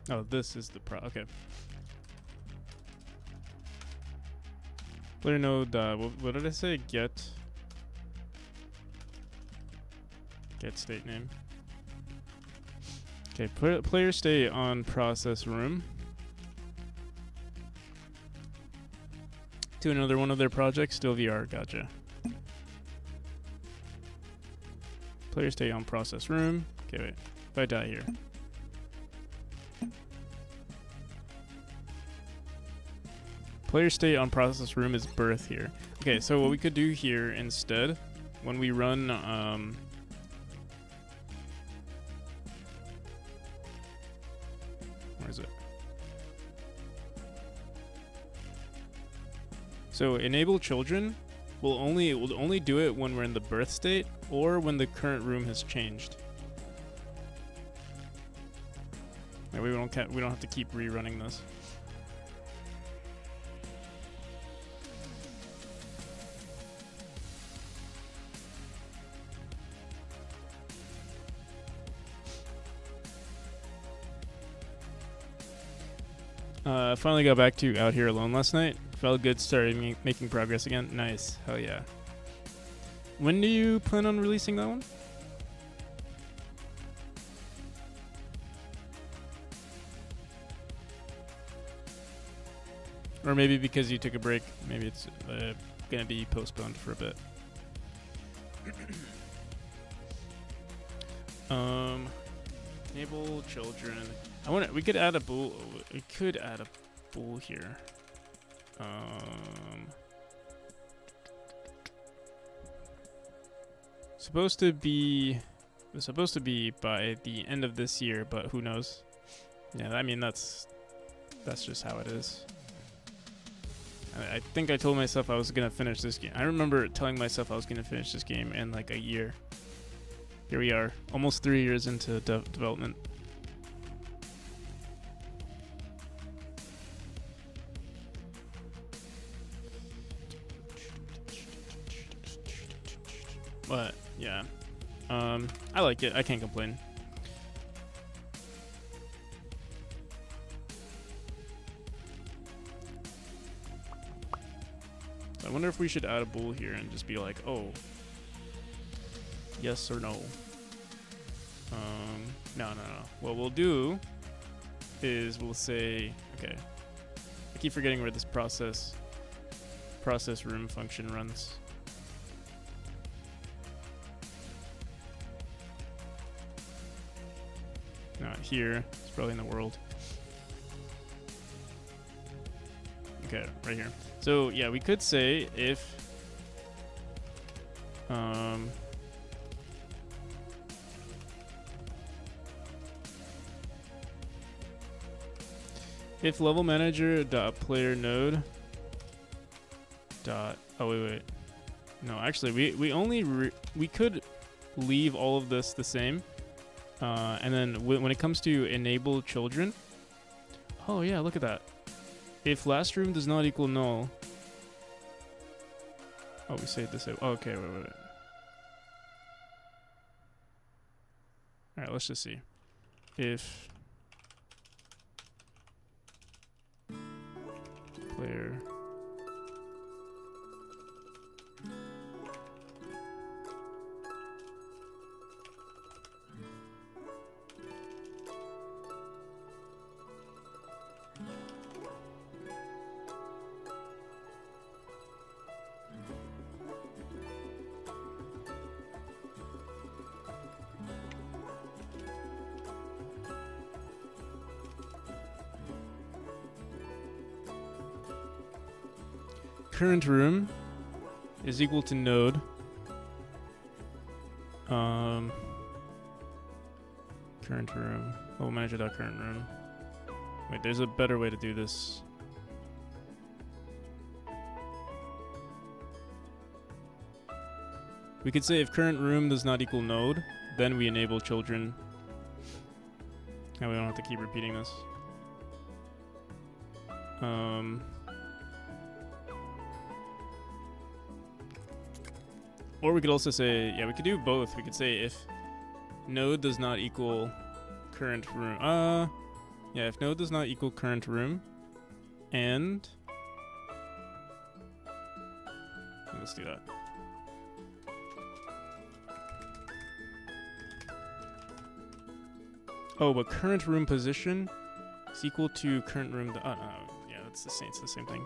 Oh, this is the okay. Player node, what did I say? Get state name. Okay, player state on process room to another one of their projects, still VR, gotcha. Player state on process room. Okay, wait, if I die here. Player state on process room is birth here. Okay, so what we could do here instead, when we run, where is it? So enable children will only do it when we're in the birth state or when the current room has changed. Like we don't have to keep rerunning this. Finally got back to Out Here Alone last night. Felt good, started making progress again. Nice, hell yeah. When do you plan on releasing that one? Or maybe because you took a break, maybe it's gonna be postponed for a bit. Enable children. We could add a bool. We could add a bool here. Supposed to be by the end of this year, but who knows? Yeah, I mean that's just how it is. I think I told myself I was gonna finish this game. I remember telling myself I was gonna finish this game in like a year. Here we are, almost 3 years into development. But yeah, I like it. I can't complain. I wonder if we should add a bool here and just be like, oh, yes or no. No. What we'll do is we'll say, okay, I keep forgetting where this process room function runs. Not here. It's probably in the world. Okay, right here. So yeah, we could say if level manager dot player node dot wait. No, actually we could leave all of this the same. And then when it comes to enable children, oh yeah, look at that. If last room does not equal null, oh, we say it this way. Oh, okay, wait. All right, let's just see. If player current room is equal to node Current room. Level manager dot current room. Wait, there's a better way to do this. We could say if current room does not equal node, then we enable children. And we don't have to keep repeating this. Or we could also say, yeah, we could do both. We could say if node does not equal current room. Yeah, if node does not equal current room, and let's do that. Oh, but current room position is equal to current room. Oh no, yeah, that's the same. It's the same thing.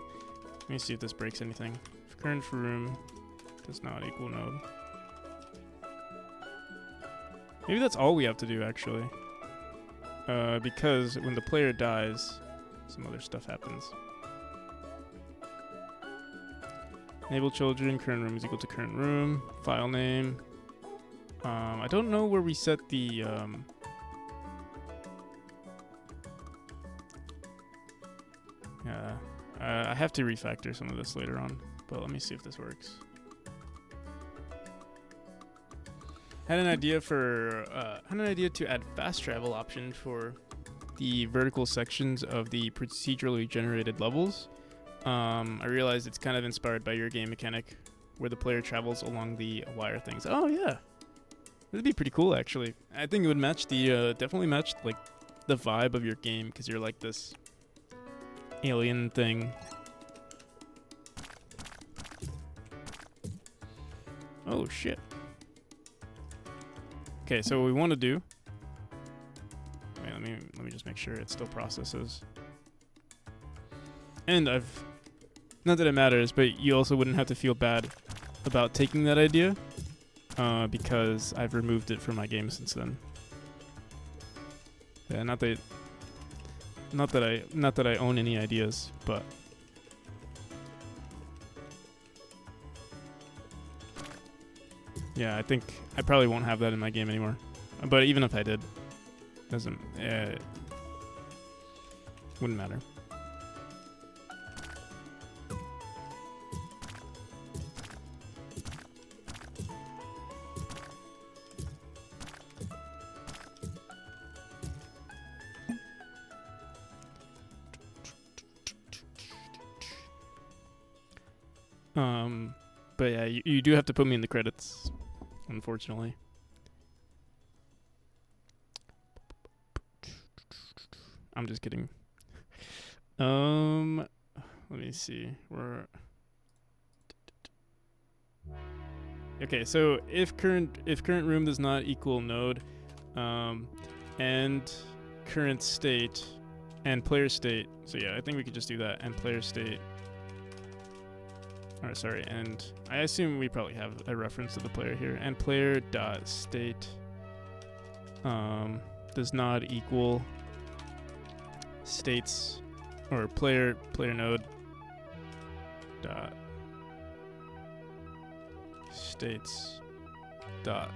Let me see if this breaks anything. If current room does not equal node. Maybe that's all we have to do actually. Because when the player dies, some other stuff happens. Enable children, current room is equal to current room, file name. I don't know where we set the I have to refactor some of this later on, but let me see if this works. Had an idea to add fast travel option for the vertical sections of the procedurally generated levels. I realized it's kind of inspired by your game mechanic, where the player travels along the wire things. Oh yeah, that'd be pretty cool actually. I think it would match the definitely match like the vibe of your game, because you're like this alien thing. Oh shit. Okay, so what we want to do. Wait, let me just make sure it still processes. And not that it matters, but you also wouldn't have to feel bad about taking that idea, because I've removed it from my game since then. Yeah, not that I own any ideas, but yeah, I think I probably won't have that in my game anymore. But even if I did, wouldn't matter. But yeah, you do have to put me in the credits, unfortunately. I'm just kidding. Let me see. Okay, so if current room does not equal node, and current state and player state. So yeah, I think we could just do that, and player state. Or sorry, and I assume we probably have a reference to the player here. And player dot state does not equal states, or player node dot states dot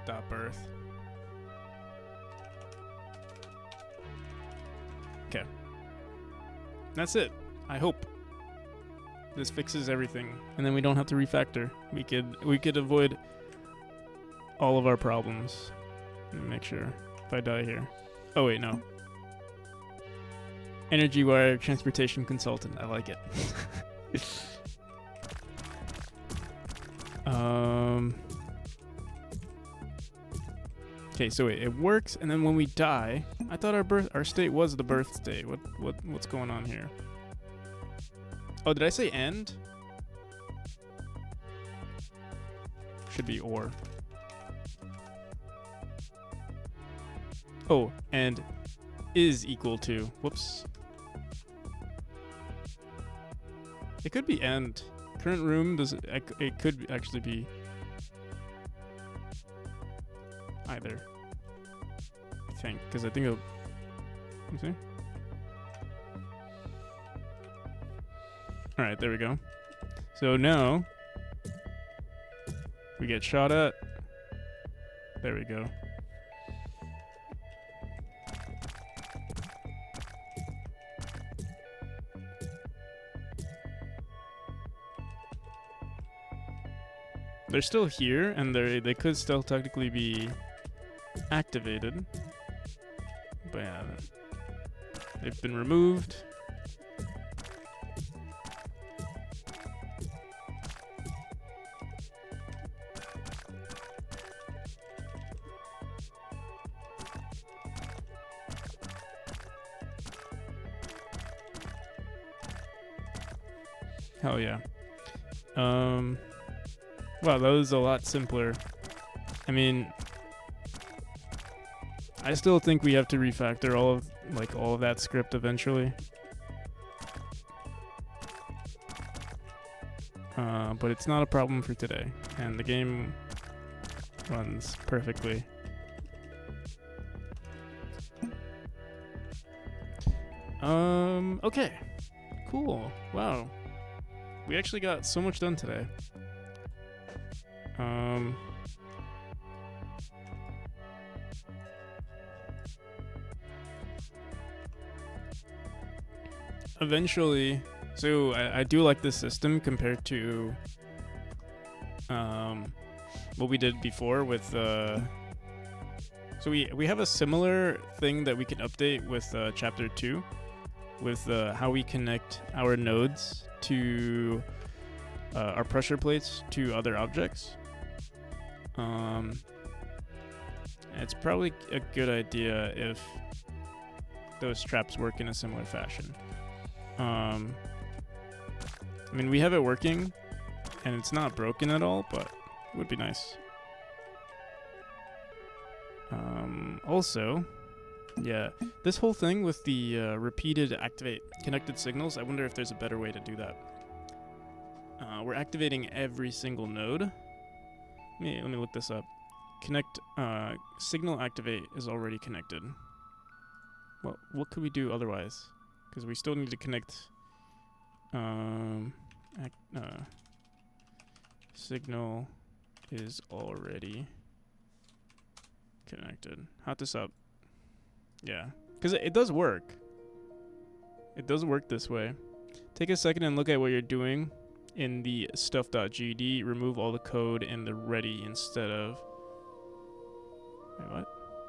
dot birth. Okay. That's it. I hope this fixes everything, and then we don't have to refactor. We could avoid all of our problems. Let me make sure. If I die here. Oh wait, no. Energy wire transportation consultant. I like it. Okay, so wait, it works, and then when we die, I thought our state was the birth state. What's going on here? Oh, did I say end? Should be or. Oh, and is equal to. Whoops. It could be end. Current room does it could actually be either. I think, because I think it'll. Let me see. Alright, there we go. So now we get shot at. There we go. They're still here, and they could still technically be activated. But yeah, they've been removed. Hell yeah. Wow, that was a lot simpler. I mean, I still think we have to refactor all of that script eventually. But it's not a problem for today, and the game runs perfectly. Okay. Cool. Wow. We actually got so much done today. Eventually, so I do like this system compared to what we did before with so we have a similar thing that we can update with chapter 2 with how we connect our nodes to our pressure plates to other objects. It's probably a good idea if those traps work in a similar fashion. I mean, we have it working, and it's not broken at all, but it would be nice. Also, yeah, this whole thing with the repeated activate connected signals, I wonder if there's a better way to do that. We're activating every single node. Let me look this up. Signal activate is already connected. Well, what could we do otherwise? Because we still need to connect signal is already connected. Hot this up. Yeah, because it does work. It does work this way. Take a second and look at what you're doing in the stuff.gd. Remove all the code in the ready instead of... Wait, what?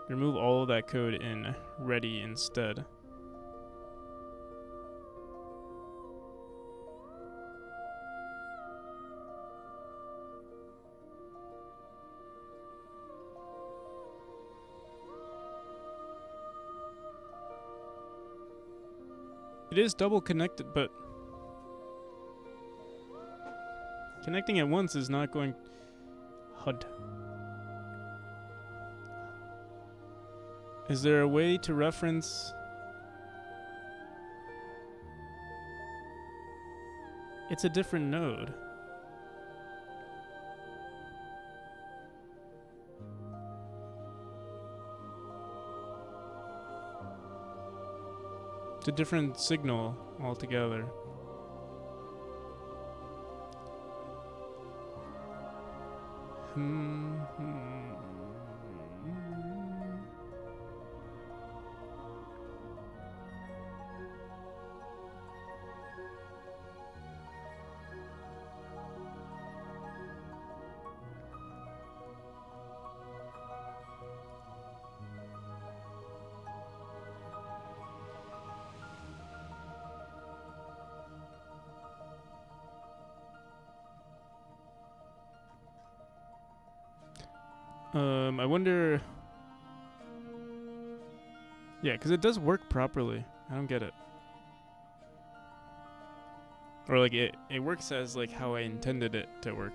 Remove all of that code in ready instead. It is double connected, but connecting at once is not going... HUD. Is there a way to reference... It's a different node. It's a different signal altogether. I wonder... Yeah, because it does work properly. I don't get it. Or like it works as like how I intended it to work,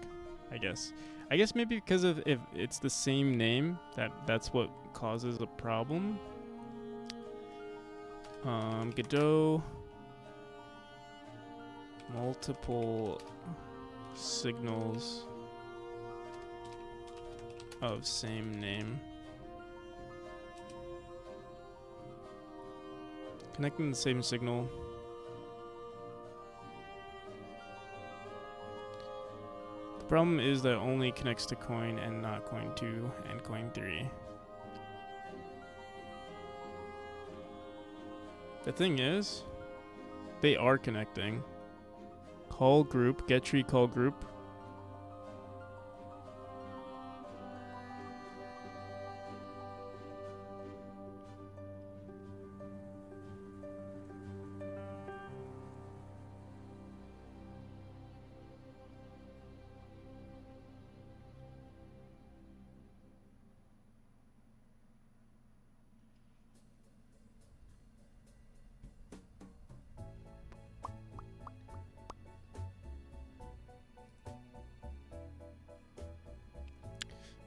I guess. I guess maybe because of if it's the same name, that's what causes a problem. Godot, multiple signals of same name. Connecting the same signal. Problem is that it only connects to coin and not coin 2 and coin 3. The thing is, they are connecting. Call group, get tree call group.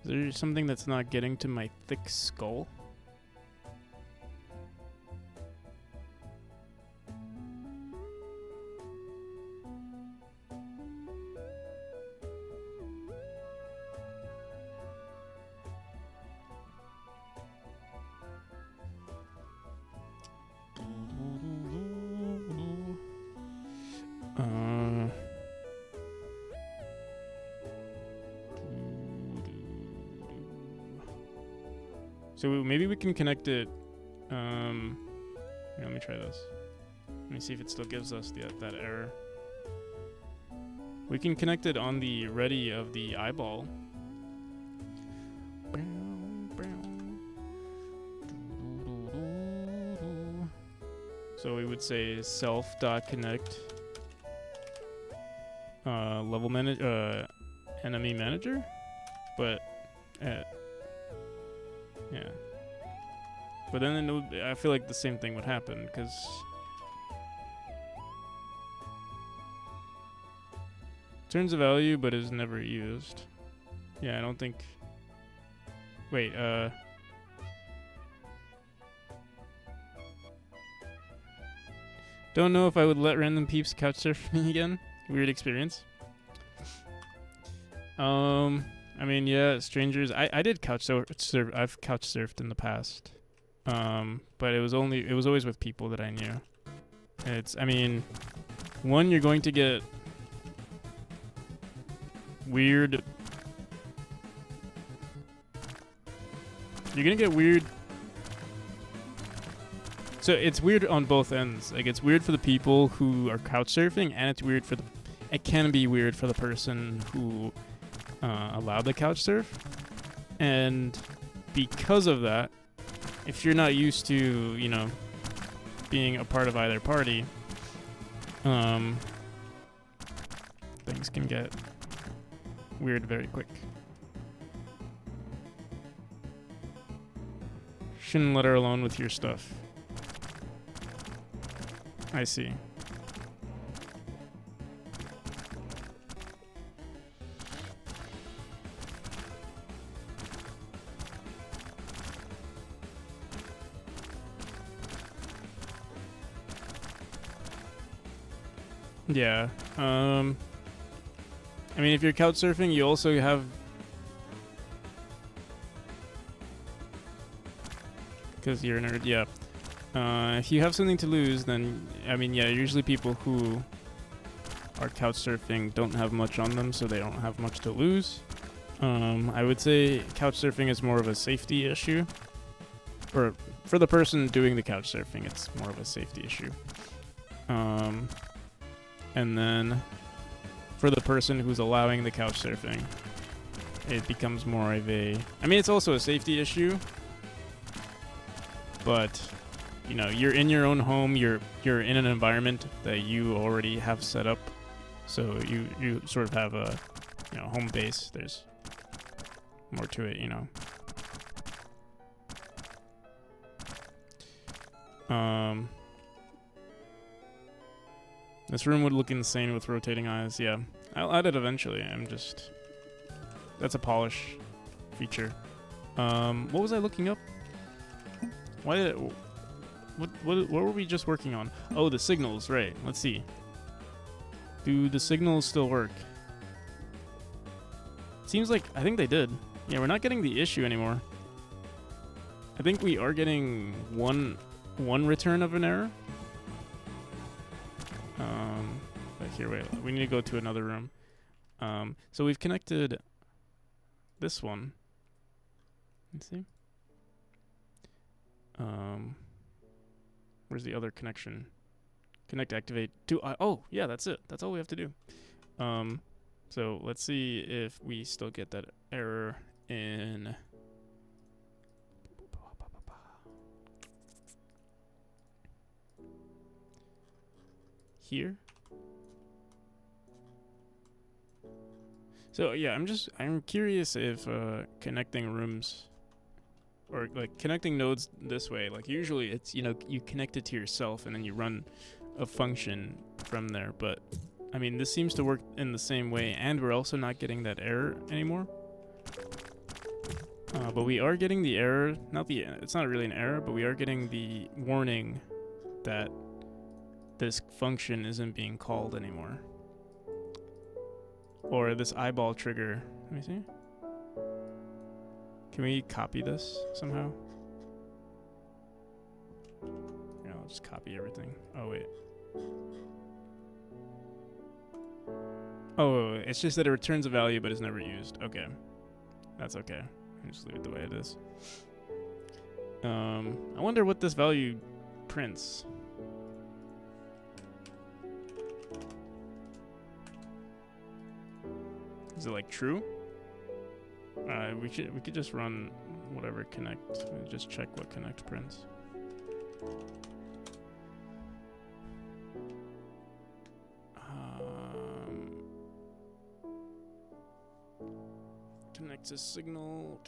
Is there something that's not getting to my thick skull? So maybe we can connect it. Here, let me try this. Let me see if it still gives us that error. We can connect it on the ready of the eyeball. So we would say self.connect level manager, enemy manager, but yeah. But then I feel like the same thing would happen, because turns a value but is never used. Yeah, I don't think. Wait, don't know if I would let random peeps couch surf me again. Weird experience. I mean, yeah, strangers. I did couch surf. I've couch surfed in the past, but it was always with people that I knew. I mean, one, you're going to get weird. You're gonna get weird. So it's weird on both ends. Like, it's weird for the people who are couch surfing, and it's weird for the. It can be weird for the person who allowed the couch surf, and because of that, if you're not used to, being a part of either party, things can get weird very quick. Shouldn't let her alone with your stuff. I see. Yeah. I mean, if you're couch surfing, you also have. Because you're a nerd, yeah. If you have something to lose, then, I mean, yeah, usually people who are couch surfing don't have much on them, so they don't have much to lose. I would say couch surfing is more of a safety issue. Or for the person doing the couch surfing, it's more of a safety issue. And then for the person who's allowing the couch surfing, it becomes more of a. I mean, it's also a safety issue, but you're in your own home. You're in an environment that you already have set up, so you sort of have a home base. There's more to it, This room would look insane with rotating eyes. Yeah, I'll add it eventually. That's a polish feature. What was I looking up? What were we just working on? Oh, the signals, right. Let's see. Do the signals still work? Seems like, I think they did. Yeah, we're not getting the issue anymore. I think we are getting one return of an error. But here, wait. We need to go to another room. So we've connected this one. Let's see. Where's the other connection? Connect, activate to. Oh, yeah, that's it. That's all we have to do. So let's see if we still get that error in. Here. So yeah, I'm curious if connecting rooms or like connecting nodes this way, like usually it's, you know, you connect it to yourself and then you run a function from there, but I mean this seems to work in the same way, and we're also not getting that error anymore. But we are getting the error, it's not really an error, but we are getting the warning that this function isn't being called anymore. Or this eyeball trigger. Let me see. Can we copy this somehow? Yeah, I'll just copy everything. Oh, wait. Oh, it's just that it returns a value but is never used. Okay. That's okay. I'll just leave it the way it is. I wonder what this value prints. Is it like true? We could just run whatever connect. Just check what connect prints. Connect a signal.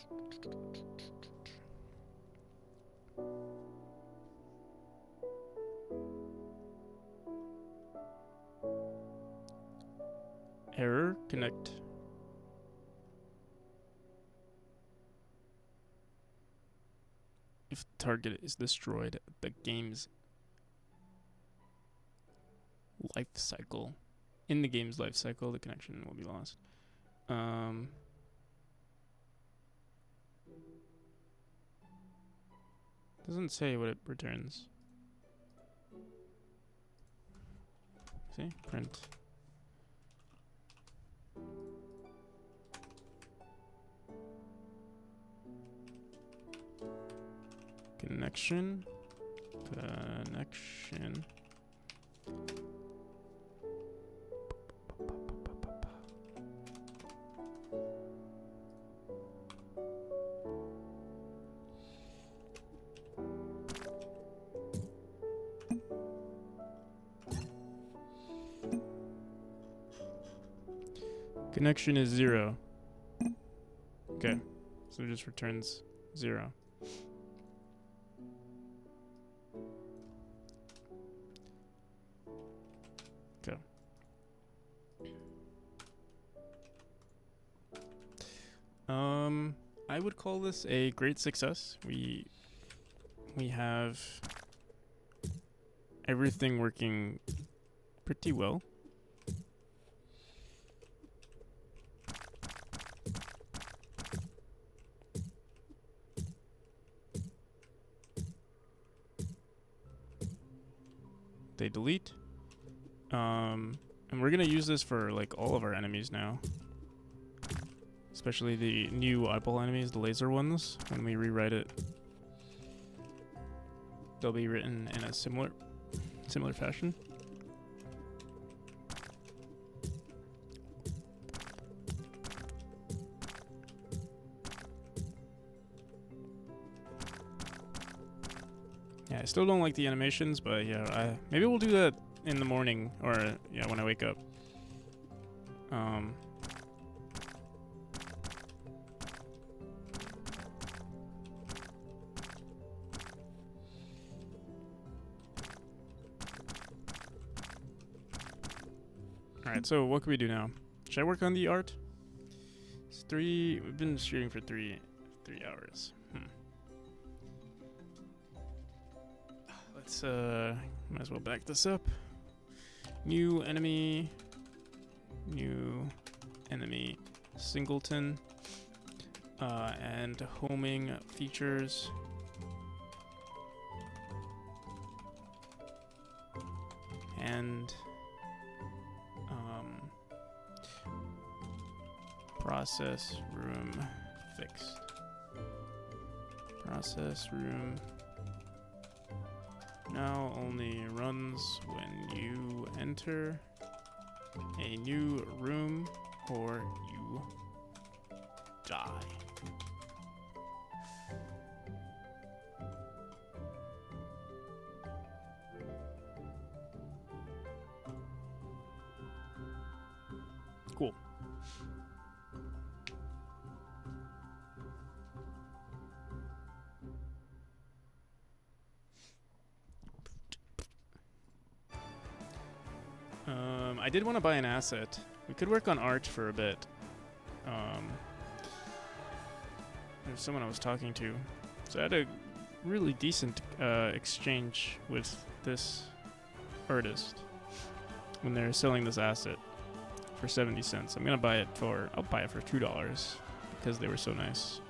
Error, connect. If the target is destroyed, the game's life cycle. In the game's life cycle, the connection will be lost. Doesn't say what it returns. See? Print. Connection. Connection is 0. Okay, so it just returns 0. Okay. I would call this a great success. We have everything working pretty well. They delete. And we're gonna use this for like all of our enemies now. Especially the new eyeball enemies, the laser ones. When we rewrite it, they'll be written in a similar fashion. Yeah, I still don't like the animations, but yeah, maybe we'll do that in the morning, or yeah, when I wake up. Alright, so what can we do now? Should I work on the art? It's 3. We've been shooting for 3 hours. Let's might as well back this up. New enemy singleton, and homing features. And Process room fixed. Process room now only runs when you enter a new room or you die. Cool. I did want to buy an asset. We could work on art for a bit. There's someone I was talking to. So I had a really decent exchange with this artist when they're selling this asset for 70 cents. I'll buy it for $2 because they were so nice.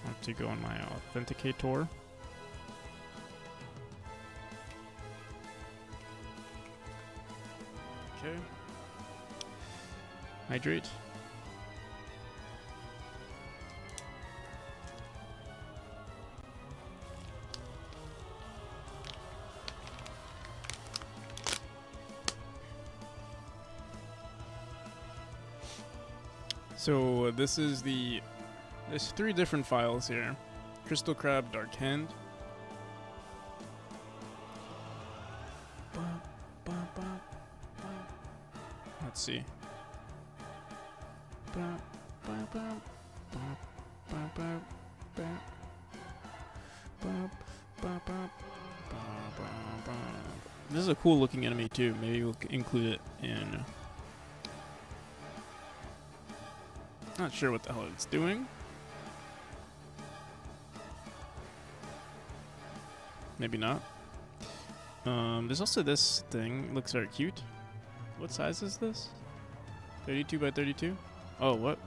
I have to go on my authenticator. Okay. Hydrate. So this is there's 3 different files here. Crystal Crab Dark Hand. Let's see. This is a cool looking enemy too. Maybe we'll include it in. Not sure what the hell it's doing. Maybe not. There's also this thing. Looks very cute. What size is this? 32 by 32? Oh, what?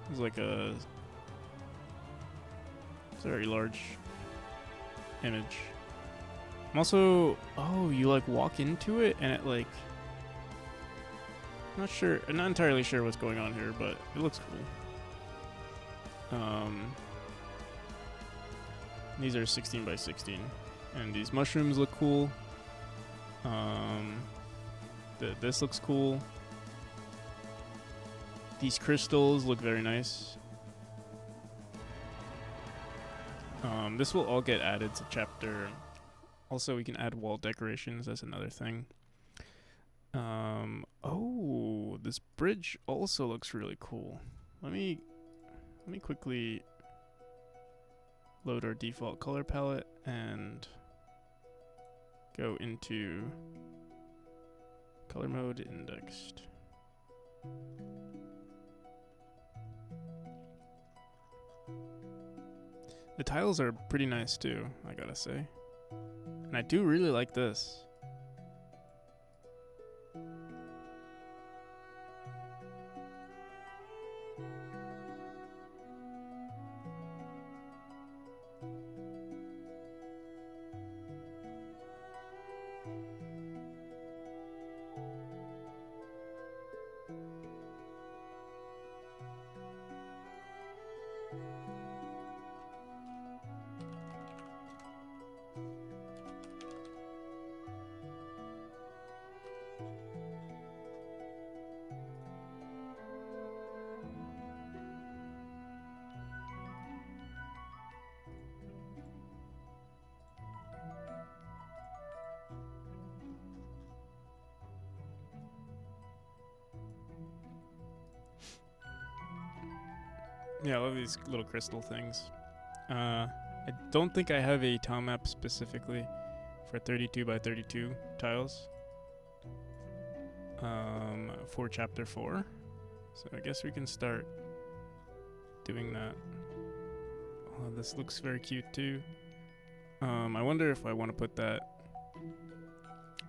It's like it's a very large image. I'm also, oh, you like walk into it and it like, not entirely sure what's going on here, but it looks cool. These are 16 by 16, and these mushrooms look cool. This looks cool. These crystals look very nice. This will all get added to chapter. Also, we can add wall decorations. That's another thing. Oh, this bridge also looks really cool. Let me quickly load our default color palette and go into color mode indexed. The tiles are pretty nice too, I gotta say. And I do really like this. Yeah, I love these little crystal things. I don't think I have a tile map specifically for 32 by 32 tiles for chapter 4. So I guess we can start doing that. Oh, this looks very cute too. I wonder if I want to put that.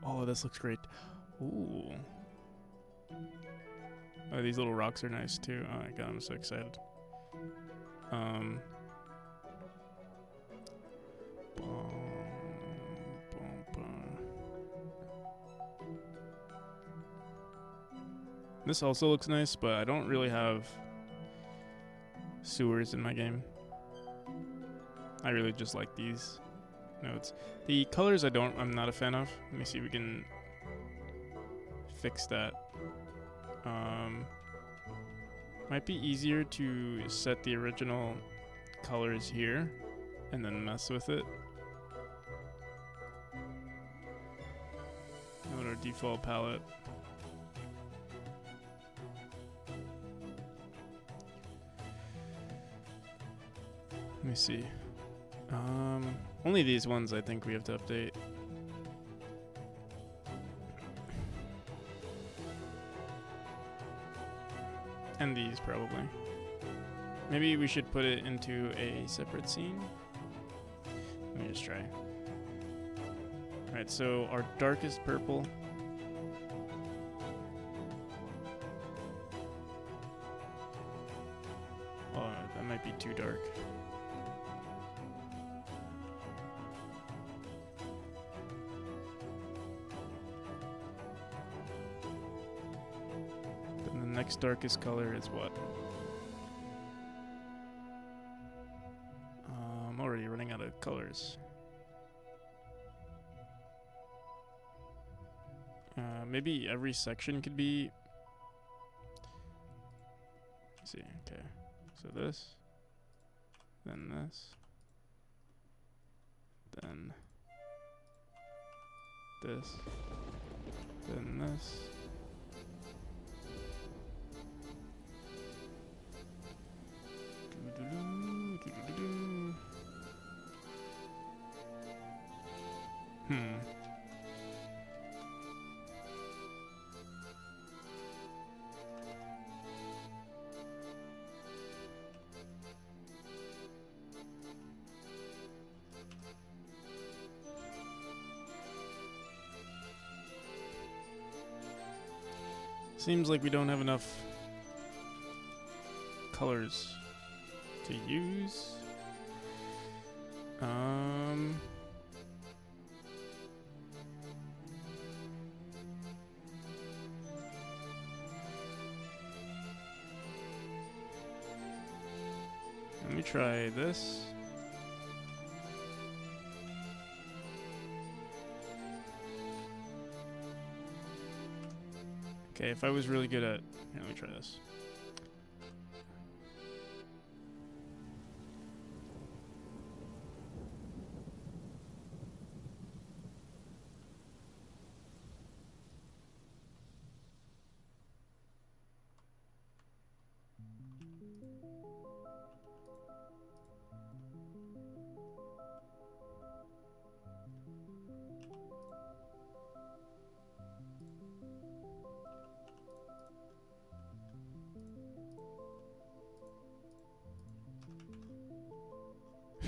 Oh, this looks great. Ooh. Oh, these little rocks are nice too. Oh my god, I'm so excited. Bum, bum, bum. This also looks nice, but I don't really have sewers in my game. I really just like these nodes. The colors I'm not a fan of. Let me see if we can fix that. Might be easier to set the original colors here and then mess with it. Go to our default palette. Let me see. Only these ones I think we have to update. And these probably. Maybe we should put it into a separate scene. Let me just try. Alright, so our darkest purple. Oh, that might be too dark. Next darkest color is what? I'm already running out of colors. Maybe every section could be. Let's see, okay. So this, then this, then this, then this. Seems like we don't have enough colors to use. Let me try this. Okay, if I was really good at... Here, let me try this.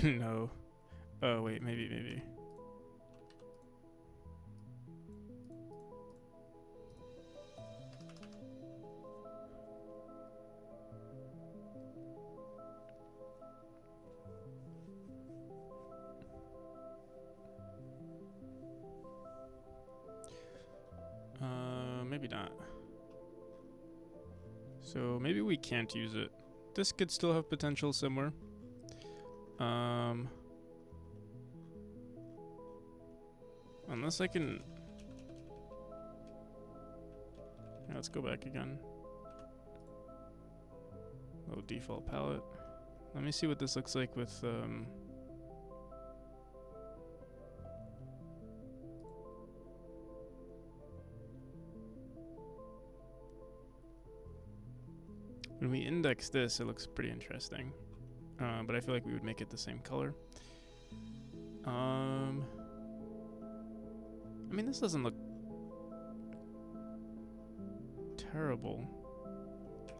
No. Oh, wait, maybe. Maybe not. So maybe we can't use it. This could still have potential somewhere. Unless I can... Yeah, let's go back again. Low default palette. Let me see what this looks like with... When we index this, it looks pretty interesting. But I feel like we would make it the same color. I mean, this doesn't look terrible.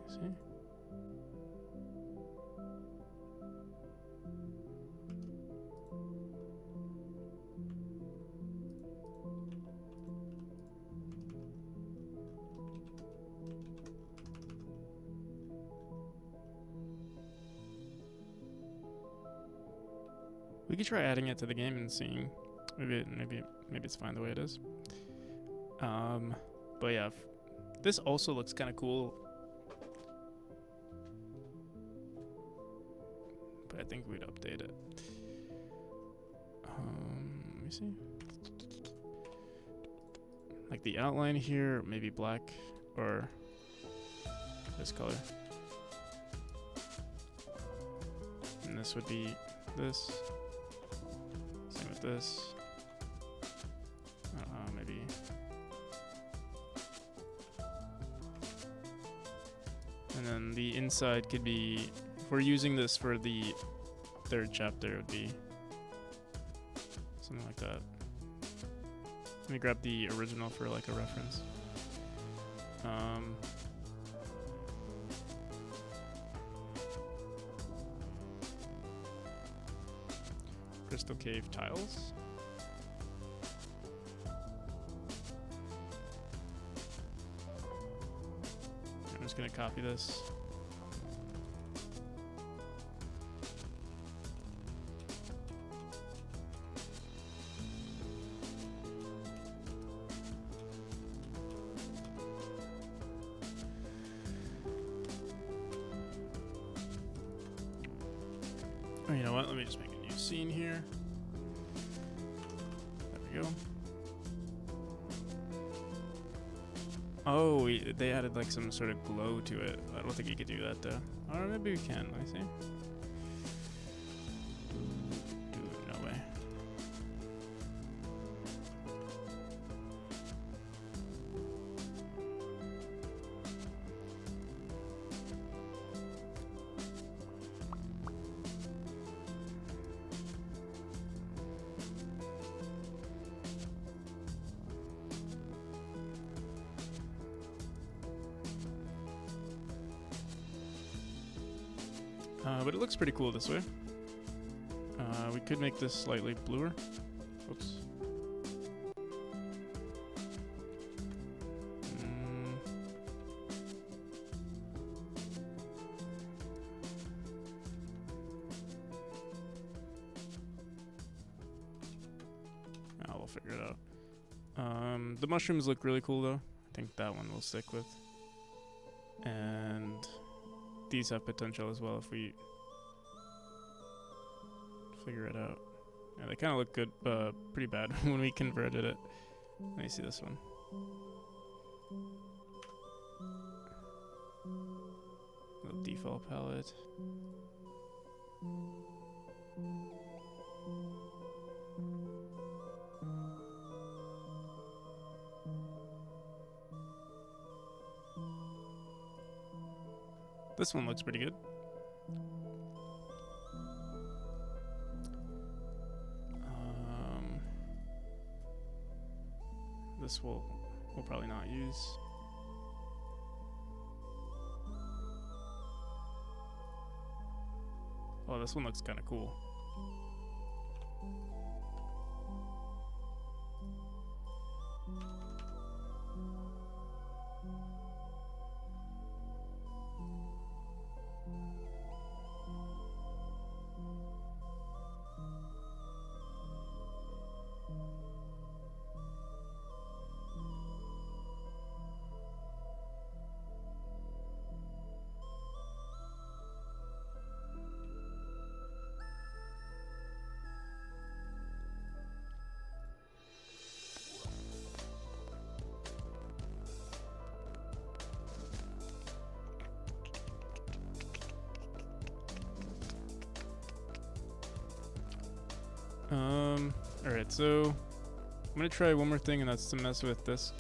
See? We could try adding it to the game and seeing. Maybe it's fine the way it is. But yeah, this also looks kind of cool. But I think we'd update it. Let me see. Like the outline here, maybe black or this color. And this would be this. Same with this. Maybe. And then the inside could be, if we're using this for the third chapter, it would be something like that. Let me grab the original for like a reference. Crystal Cave tiles. I'm just gonna copy this. Oh, you know what? Let me just make a new scene here. There we go. Oh, they added like some sort of glow to it. I don't think you could do that though. Or maybe we can. Let me see. Dude, no way. But it looks pretty cool this way. We could make this slightly bluer. Oops. We'll figure it out. The mushrooms look really cool though. I think that one we'll stick with. And these have potential as well if we figure it out. Yeah, they kind of look good, pretty bad when we converted it. Let me see this one. Little default palette. This one looks pretty good. This we'll probably not use. Oh, this one looks kind of cool. Alright, so I'm gonna try one more thing, and that's to mess with this.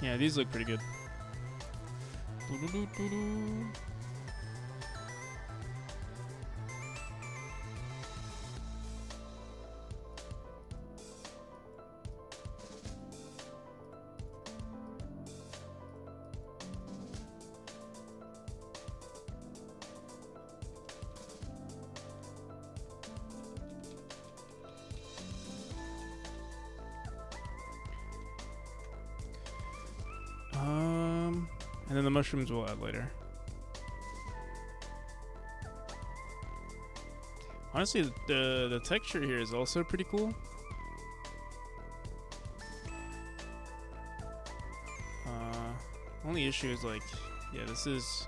Yeah, these look pretty good. Doo-doo-doo-doo-doo. And then the mushrooms we'll add later. Honestly, the texture here is also pretty cool. Only issue is like, yeah, this is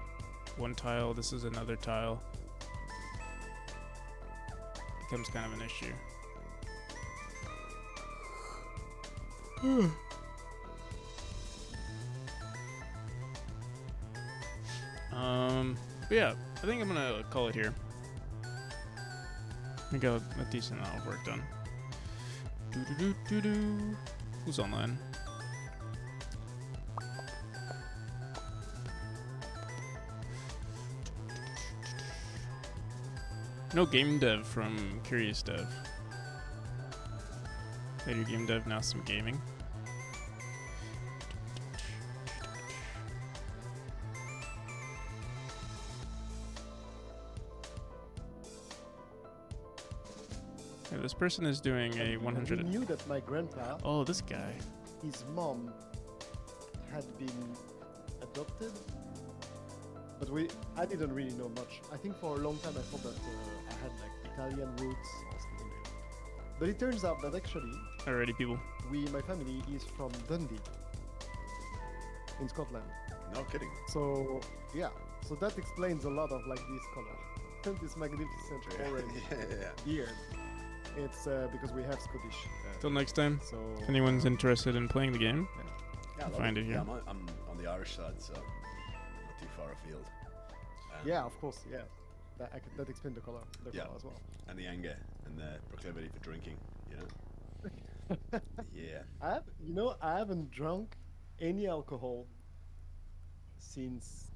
one tile, this is another tile. Becomes kind of an issue. But yeah, I think I'm gonna call it here. We got a decent amount of work done. Doo-doo-doo-doo-doo. Who's online? No game dev from Curious Dev. Later game dev, now some gaming. Yeah, this person is doing a 100. We knew that my grandpa, Oh, this guy. his mom, had been adopted, but I didn't really know much. I think for a long time I thought that I had like Italian roots or something like that. But it turns out that actually Alrighty, people. my family is from Dundee, in Scotland. No kidding. So yeah, so that explains a lot of like this color, this magnificent orange Yeah. beard. It's because we have Scottish. Till next time. So If anyone's interested in playing the game, Yeah, I love find it here. Yeah, I'm on the Irish side, so not too far afield. yeah, of course, yeah. That explains the color Yeah. as well. And the anger and the proclivity for drinking, you know. Yeah. I haven't drunk any alcohol since